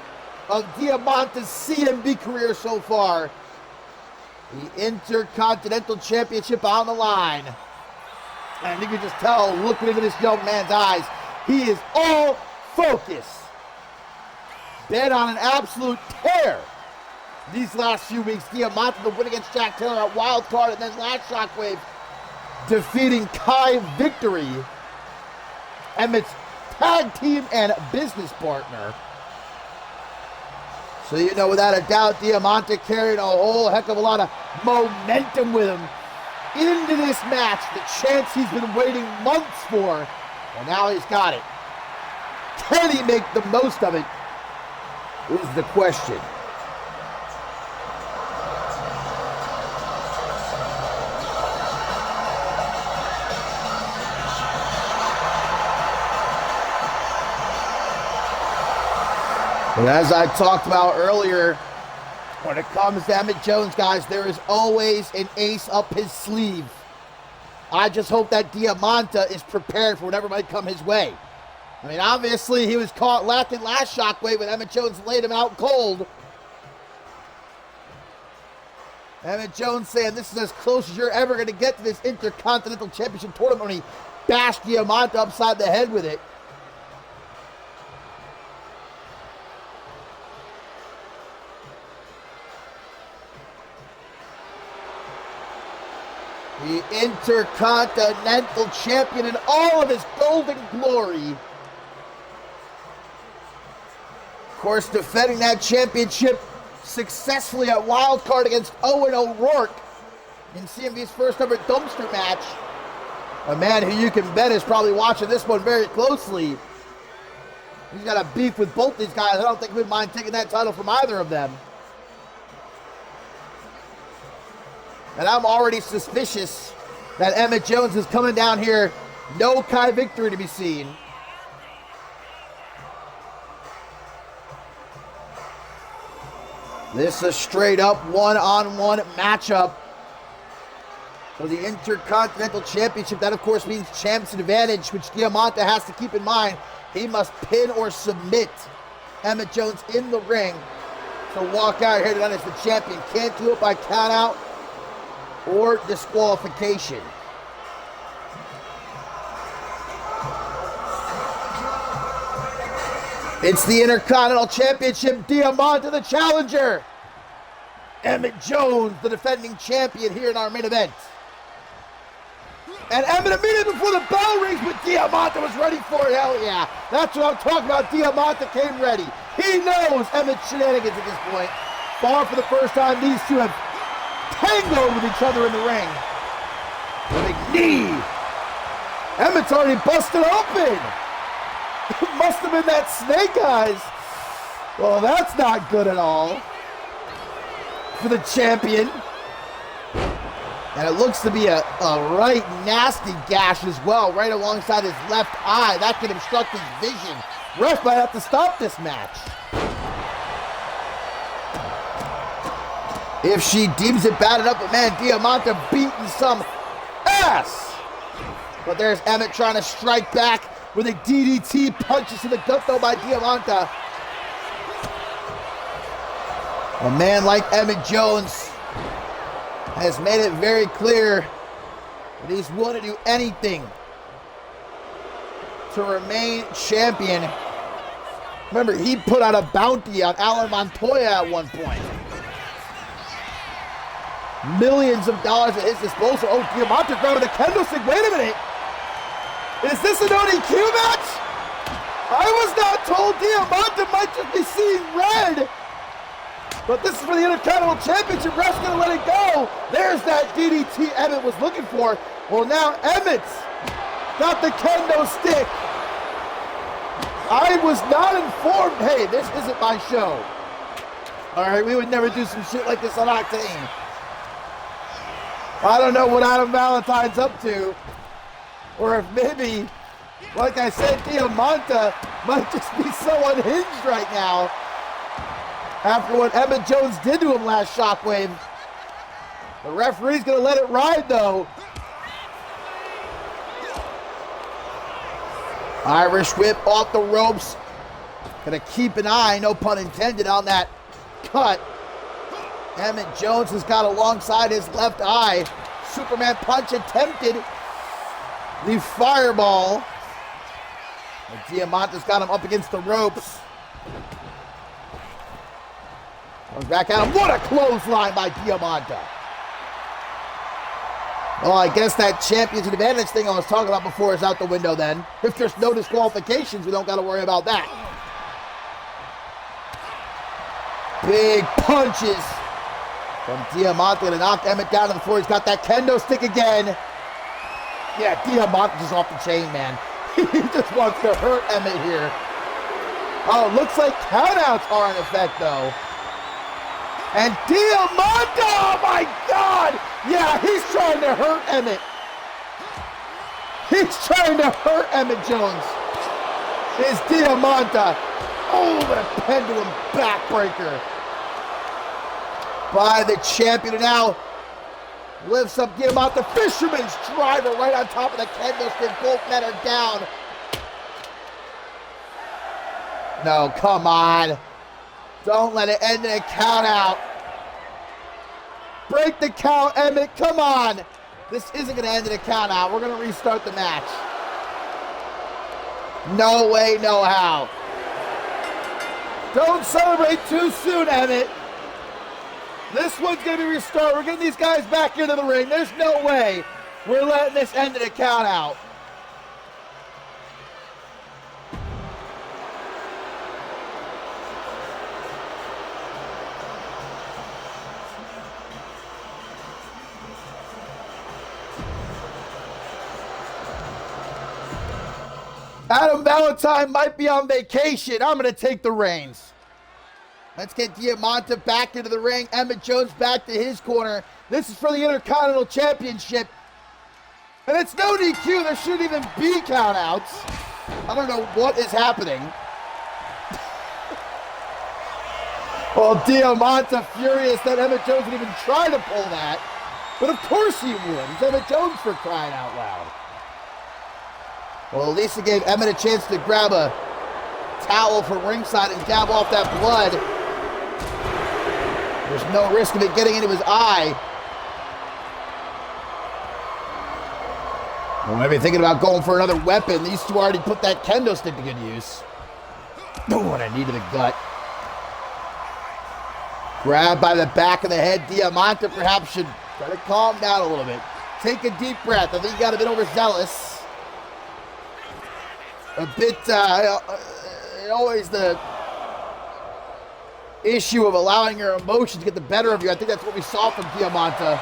of Diamanta's CMV career so far. The Intercontinental Championship on the line. And you can just tell, looking into this young man's eyes, he is all focus. Bent on an absolute tear these last few weeks. Diamonta, the win against Jack Taylor at Wild Card, and then last Shockwave defeating Kai Victory, Emmett's tag team and business partner. So you know, without a doubt, Diamonta carried a whole heck of a lot of momentum with him into this match, the chance he's been waiting months for, and now he's got it. Can he make the most of it, is the question. But as I talked about earlier, when it comes to Emmett Jones, guys, there is always an ace up his sleeve. I just hope that Diamonta is prepared for whatever might come his way. I mean, obviously, he was caught lacking last Shockwave when Emmett Jones laid him out cold. Emmett Jones saying this is as close as you're ever going to get to this Intercontinental Championship tournament when he bashed Diamonta upside the head with it. The Intercontinental Champion in all of his golden glory. Of course, defending that championship successfully at Wild Card against Owen O'Rourke in CMV's first ever dumpster match. A man who you can bet is probably watching this one very closely. He's got a beef with both these guys. I don't think we'd mind taking that title from either of them. And I'm already suspicious that Emmett Jones is coming down here. No Kai Victory to be seen. This is a straight up one-on-one matchup for the Intercontinental Championship. That, of course, means champ's advantage, which Diamonta has to keep in mind. He must pin or submit Emmett Jones in the ring to walk out here tonight as the champion. Can't do it by count out or disqualification. It's the Intercontinental Championship. Diamonta, the challenger. Emmett Jones, the defending champion here in our main event. And Emmett immediately before the bell rings, but Diamonta was ready for it. Hell yeah. That's what I'm talking about. Diamonta came ready. He knows Emmett's shenanigans at this point. Far for the first time, these two have tangoed with each other in the ring. The big knee. Emmett's already busted open. It must have been that snake eyes. Well, that's not good at all for the champion. And it looks to be a right nasty gash as well, right alongside his left eye. That could obstruct his vision. Ref might have to stop this match. If she deems it bad enough, but man, Diamonta beating some ass. But there's Emmett trying to strike back with a DDT, punches to the gut though by Diamonta. A man like Emmett Jones has made it very clear that he's willing to do anything to remain champion. Remember, he put out a bounty on Alan Montoya at one point. Millions of dollars at his disposal. Oh, Diamonta grabbing a kendo stick. Wait a minute. Is this an ODQ match? I was not told Diamonta might just be seeing red. But this is for the Intercontinental Championship. Ref's gonna let it go. There's that DDT Emmett was looking for. Well, now Emmett's got the kendo stick. I was not informed. Hey, this isn't my show. All right, we would never do some shit like this on Octane. I don't know what Adam Valentine's up to. Or if maybe, like I said, Diamonta might just be so unhinged right now after what Emmett Jones did to him last Shockwave. The referee's going to let it ride, though. Irish whip off the ropes. Going to keep an eye, no pun intended, on that cut. Emmett Jones has got alongside his left eye. Superman punch attempted. The fireball. And Diamonta's got him up against the ropes. Comes back at him. What a clothesline by Diamonta. Well, I guess that champion's advantage thing I was talking about before is out the window then. If there's no disqualifications, we don't got to worry about that. Big punches from Diamanta to knock Emmett down to the floor. He's got that kendo stick again. Yeah, Diamanta's just off the chain, man. He just wants to hurt Emmett here. Oh, looks like countouts are in effect, though. And Diamanta, oh my God! Yeah, he's trying to hurt Emmett. He's trying to hurt Emmett Jones. Is Diamanta. Oh, what a pendulum backbreaker by the champion. And now lifts up Diamanta. Fisherman's driver right on top of the kendo stick. Both men are down. No, come on. Don't let it end in a count out. Break the count, Emmett. Come on. This isn't going to end in a count out. We're going to restart the match. No way, no how. Don't celebrate too soon, Emmett. This one's going to be restarted. We're getting these guys back into the ring. There's no way we're letting this end in a count out. Adam Valentine might be on vacation. I'm going to take the reins. Let's get Diamanta back into the ring. Emmett Jones back to his corner. This is for the Intercontinental Championship. And it's no DQ. There shouldn't even be countouts. I don't know what is happening. Well, Diamanta furious that Emmett Jones would even try to pull that. But of course he would. He's Emmett Jones for crying out loud. Well, at least it gave Emmett a chance to grab a towel from ringside and dab off that blood. There's no risk of it getting into his eye. Well, maybe thinking about going for another weapon. These two already put that kendo stick to good use. Oh, and a knee to the gut. Grabbed by the back of the head. Diamanta perhaps should try to calm down a little bit. Take a deep breath. I think he got a bit overzealous. A bit, always the issue of allowing your emotions to get the better of you. I think that's what we saw from Diamanta.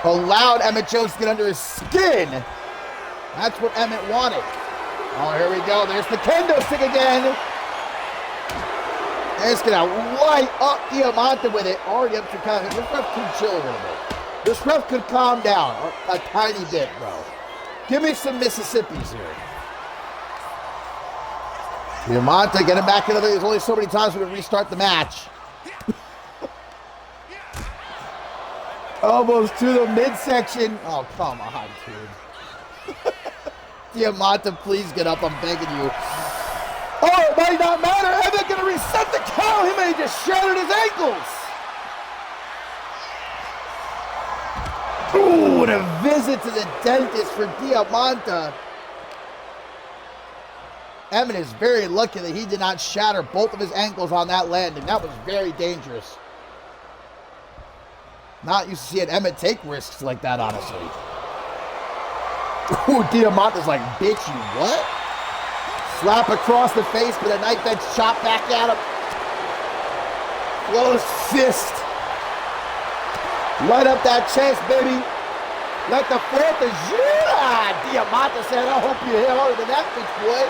Allowed Emmett Jones to get under his skin. That's what Emmett wanted. Oh, here we go. There's the kendo stick again. And it's going to light up Diamanta with it. Already up to count. This ref could chill a little bit. This ref could calm down a tiny bit, bro. Give me some Mississippis here. Diamanta getting back into the... There's only so many times we're going to restart the match. Almost to the midsection. Oh, come on, dude. Diamanta, please get up. I'm begging you. Oh, it might not matter. Emmett going to reset the count. He may have just shattered his ankles. Ooh, and a visit to the dentist for Diamanta. Emmett is very lucky that he did not shatter both of his ankles on that landing. That was very dangerous. Not used to seeing Emmett take risks like that, honestly. Ooh, Diamanta's like, bitch, you what? Slap across the face, but a knife edge chop back at him. Close fist. Light up that chest, baby. Let the fourth of Judah. Diamanta said, I hope you hit harder than that, bitch boy.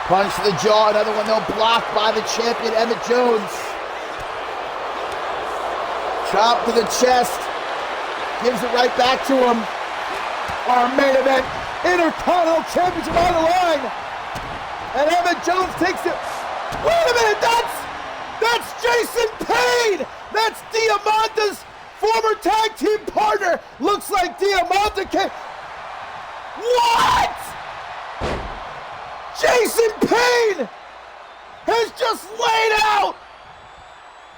Punch to the jaw, another one though blocked by the champion, Emmett Jones. Chop to the chest. Gives it right back to him. Our main event, Intercontinental Championship on the line. And Emmett Jones takes it. Wait a minute, that's Jason Payne. That's Diamanta's former tag team partner. Looks like Diamanta can... What? Jason Payne has just laid out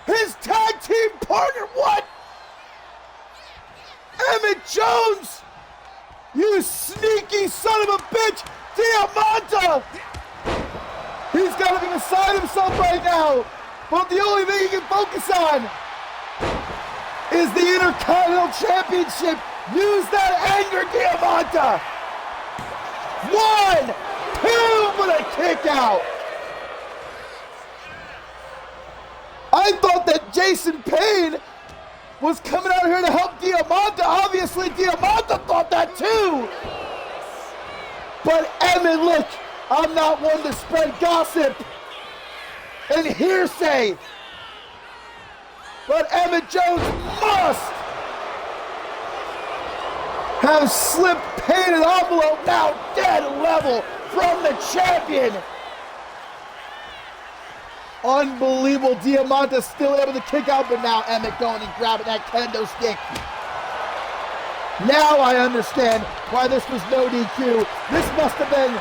his tag team partner. What? Emmett Jones, you sneaky son of a bitch. Diamanta, He's got to be beside himself right now. But the only thing he can focus on is the Intercontinental Championship. Use that anger, Diamonta. 1, 2, but a kick out. I thought that Jason Payne was coming out here to help Diamonta. Obviously, Diamonta thought that too. But Emmett, look, I'm not one to spread gossip and hearsay. But Emmett Jones must have slipped Payne an envelope now dead level from the champion. Unbelievable. Diamanta still able to kick out, but now Emmett going and grabbing that kendo stick. Now I understand why this was no DQ. This must have been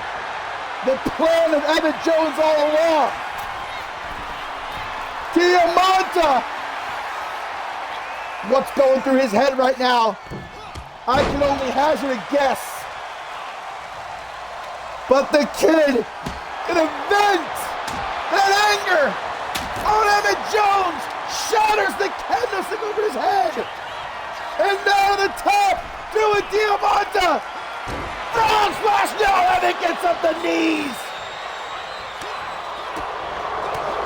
the plan of Emmett Jones all along. Diamanta! What's going through his head right now? I can only hazard a guess. But the kid can vent that anger on Emmett Jones, shatters the kendo stick over his head. And now to the top, doing Diamanta. Frog splash, no, Emmett gets up the knees.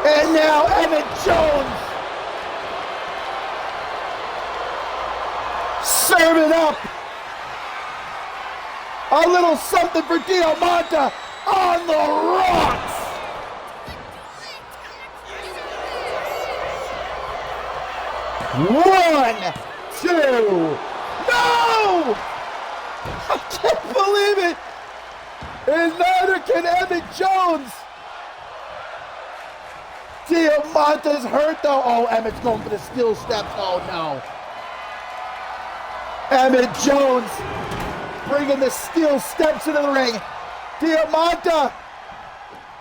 And now Emmett Jones serving up a little something for Diamanta on the rocks. One, two, no! I can't believe it! And neither can Emmett Jones. Diamanta's hurt though. Oh, Emmett's going for the steel steps. Oh no. Emmett Jones bringing the steel steps into the ring. Diamanta,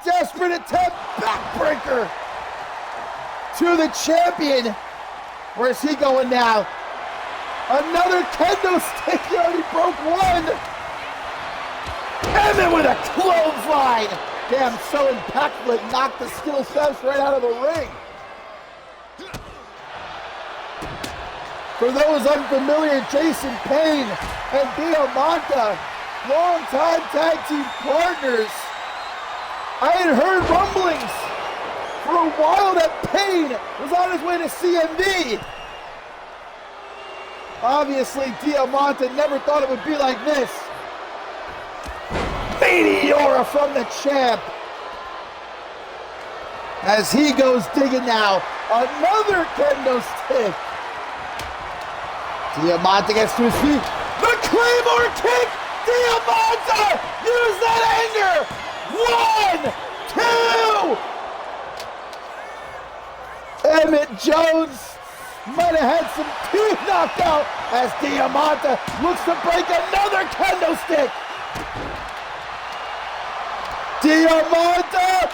desperate attempt, backbreaker to the champion. Where's he going now? Another kendo stick, he already broke one. Emmett with a clothesline. Damn, so impactful, it knocked the steel steps right out of the ring. For those unfamiliar, Jason Payne and Diamanta, longtime tag team partners. I had heard rumblings for a while that Payne was on his way to CMV. Obviously, Diamanta never thought it would be like this. Meteora from the champ. As he goes digging now, another kendo stick. Diamanta gets to his feet. The Claymore kick! Diamanta! Use that anger! 1, 2! Emmett Jones might have had some teeth knocked out as Diamanta looks to break another kendo stick. Diamanta!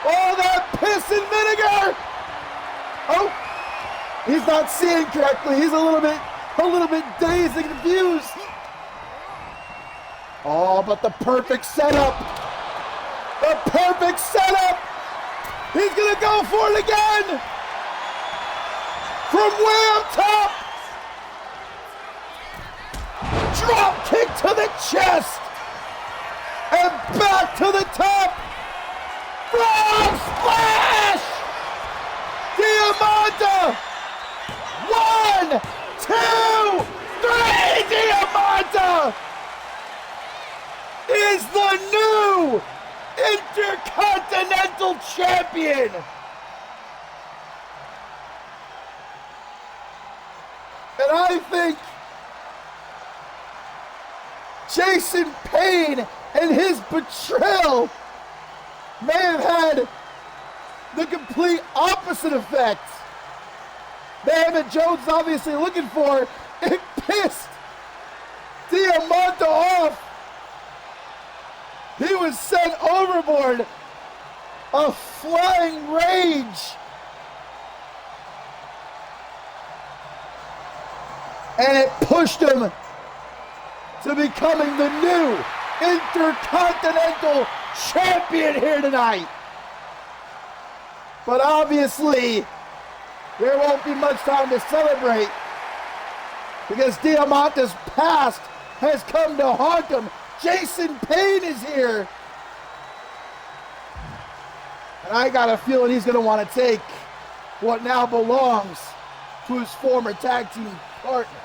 Oh, that piss and vinegar! Oh, he's not seeing correctly. He's a little bit dazed and confused. Oh, but the perfect setup. The perfect setup. He's gonna go for it again. From way up top. Drop kick to the chest. And back to the top. Frog splash. Diamanta. 1, 2, 3. Diamanta is the new Intercontinental Champion. And I think Jason Payne and his betrayal may have had the complete opposite effect that Emmett Jones is obviously looking for. It pissed Diamanta off. He was sent overboard. A flying rage. And it pushed him to becoming the new Intercontinental Champion here tonight. But obviously, there won't be much time to celebrate because Diamanta's past has come to haunt him. Jason Payne is here. And I got a feeling he's going to want to take what now belongs to his former tag team partner.